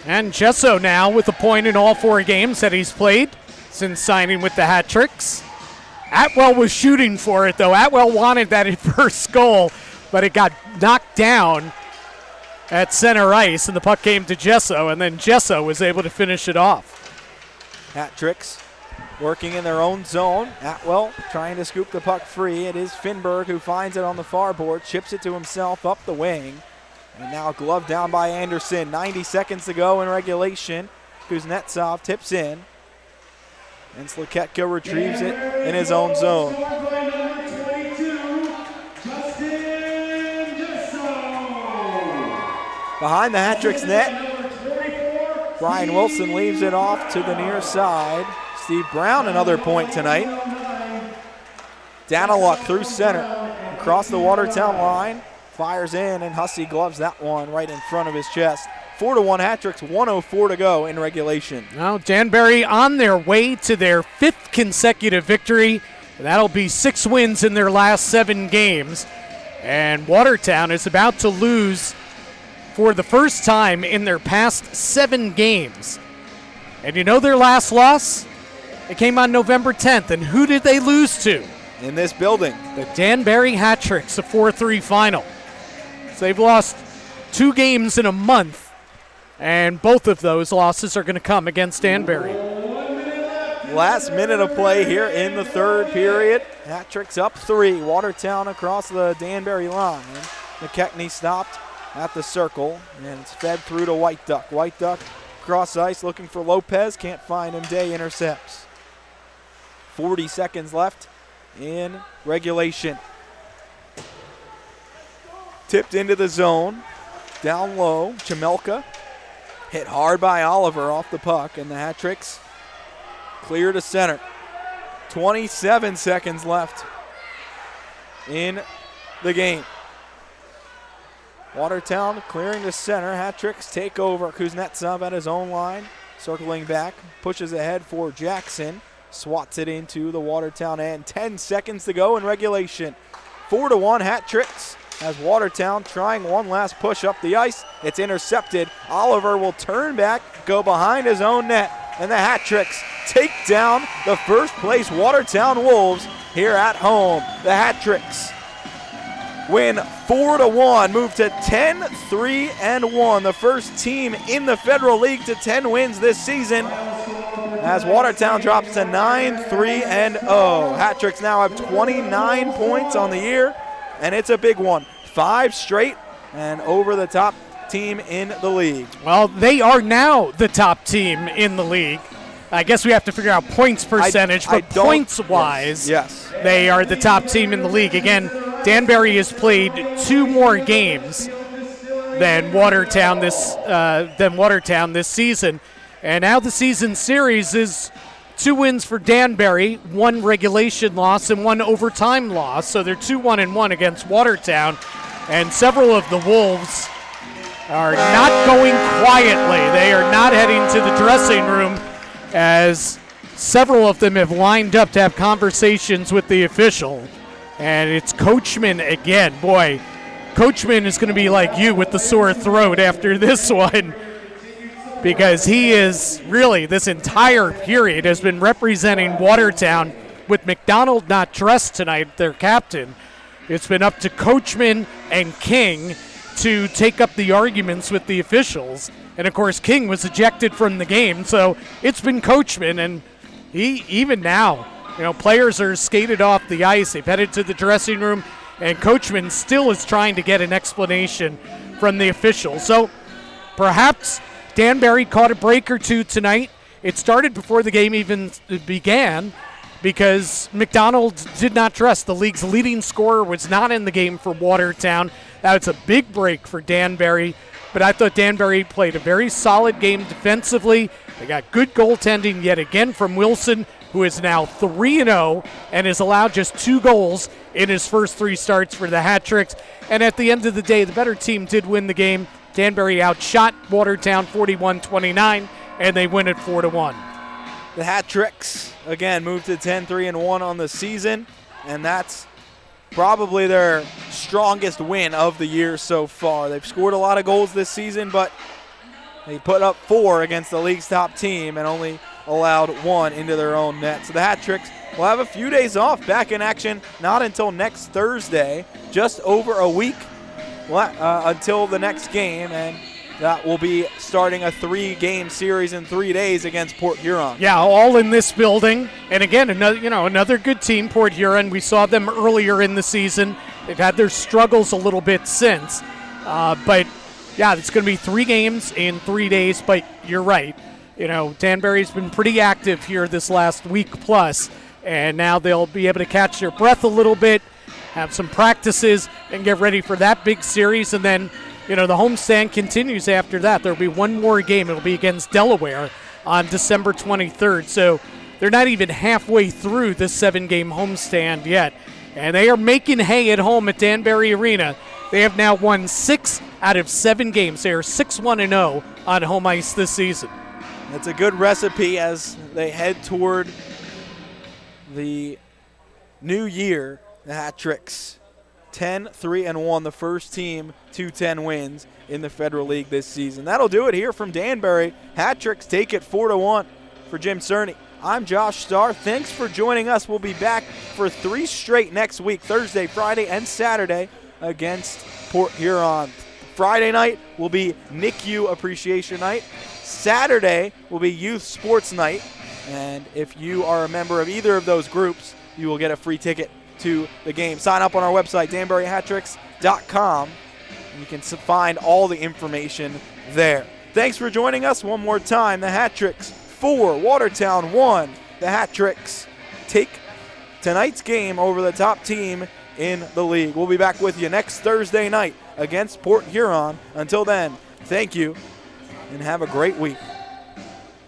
And Gesso now with a point in all 4 games that he's played since signing with the Hat-tricks. Atwell was shooting for it, though. Atwell wanted that first goal, but it got knocked down at center ice, and the puck came to Gesso, and then Gesso was able to finish it off. Hat-tricks working in their own zone. Atwell trying to scoop the puck free. It is Finberg who finds it on the far board, chips it to himself up the wing. And now gloved down by Anderson. 90 seconds to go in regulation. Kuznetsov tips in. And Sliketka retrieves it in his own zone. Behind the Hat-tricks net, Brian Wilson leaves it off to the near side. Steve Brown, another point tonight. Daniluk through center, across the Watertown line, fires in, and Hussey gloves that one right in front of his chest. 4-1 Hat-tricks, 1:04 to go in regulation. Now Danbury on their way to their 5th consecutive victory. And that'll be 6 wins in their last 7 games. And Watertown is about to lose for the first time in their past 7 games. And you know their last loss? It came on November 10th. And who did they lose to? In this building. The Danbury Hat-Tricks, a 4-3 final. So they've lost 2 games in a month. And both of those losses are going to come against Danbury. Last minute of play here in the third period. Hat-Tricks up 3. Watertown across the Danbury line. McKechnie stopped at the circle, and it's fed through to White Duck. White Duck cross ice looking for Lopez. Can't find him. Day intercepts. 40 seconds left in regulation. Tipped into the zone. Down low. Chamelka hit hard by Oliver off the puck, and the Hat-Tricks clear to center. 27 seconds left in the game. Watertown clearing to center. Hat-Tricks take over. Kuznetsov at his own line. Circling back. Pushes ahead for Jackson. Swats it into the Watertown end. 10 seconds to go in regulation. 4-1 Hat-Tricks as Watertown trying one last push up the ice. It's intercepted. Oliver will turn back, go behind his own net, and the Hat-Tricks take down the first place Watertown Wolves here at home. The Hat-Tricks win 4-1, move to 10-3-1, the first team in the Federal League to 10 wins this season, as Watertown drops to 9-3-0. Hat-Tricks now have 29 points on the year, and it's a big one. 5 straight and over the top team in the league. Well, they are now the top team in the league. I guess we have to figure out points percentage, but points-wise, yes, they are the top team in the league. Again, Danbury has played 2 more games than Watertown this season, and now the season series is 2 wins for Danbury, 1 regulation loss and 1 overtime loss. So they're 2-1-1 against Watertown, and several of the Wolves are not going quietly. They are not heading to the dressing room, as several of them have lined up to have conversations with the official. And it's Coachman again. Boy, Coachman is going to be like you with the sore throat after this one, because he is really, this entire period, has been representing Watertown with McDonald not dressed tonight, their captain. It's been up to Coachman and King to take up the arguments with the officials. And, of course, King was ejected from the game, so it's been Coachman. And he, even now, players are skated off the ice. They've headed to the dressing room, and Coachman still is trying to get an explanation from the officials. So perhaps Danbury caught a break or 2 tonight. It started before the game even began because McDonald did not dress. The league's leading scorer was not in the game for Watertown. That's a big break for Danbury, but I thought Danbury played a very solid game defensively. They got good goaltending yet again from Wilson, who is now 3-0 and has allowed just 2 goals in his first 3 starts for the Hat-Tricks. And at the end of the day, the better team did win the game. Danbury outshot Watertown 41-29, and they win it 4-1. The Hat-Tricks, again, moved to 10-3-1 on the season, and that's probably their strongest win of the year so far. They've scored a lot of goals this season, but they put up 4 against the league's top team and only allowed 1 into their own net. So the Hat-Tricks will have a few days off, back in action not until next Thursday, just over a week until the next game, and that will be starting a 3-game series in 3 days against Port Huron. Yeah, all in this building. And again, another good team, Port Huron. We saw them earlier in the season. They've had their struggles a little bit since. But, yeah, it's going to be 3 games in 3 days. But you're right. Danbury's been pretty active here this last week plus. And now they'll be able to catch their breath a little bit, have some practices, and get ready for that big series. And then, the homestand continues after that. There'll be 1 more game. It'll be against Delaware on December 23rd. So they're not even halfway through this 7-game homestand yet. And they are making hay at home at Danbury Arena. They have now won 6 out of 7 games. They are 6-1-0 on home ice this season. It's a good recipe as they head toward the new year, the Hat Tricks 10-3-1, the first team to 10 wins in the Federal League this season. That'll do it here from Danbury. Hat Tricks take it 4-1. For Jim Cerny, I'm Josh Starr. Thanks for joining us. We'll be back for 3 straight next week, Thursday, Friday, and Saturday against Port Huron. Friday night will be NICU Appreciation Night. Saturday will be Youth Sports Night. And if you are a member of either of those groups, you will get a free ticket to the game. Sign up on our website, danburyhattricks.com. You can find all the information there. Thanks for joining us one more time. The Hat Tricks 4, Watertown 1. The Hat Tricks take tonight's game over the top team in the league. We'll be back with you next Thursday night against Port Huron. Until then, thank you and have a great week.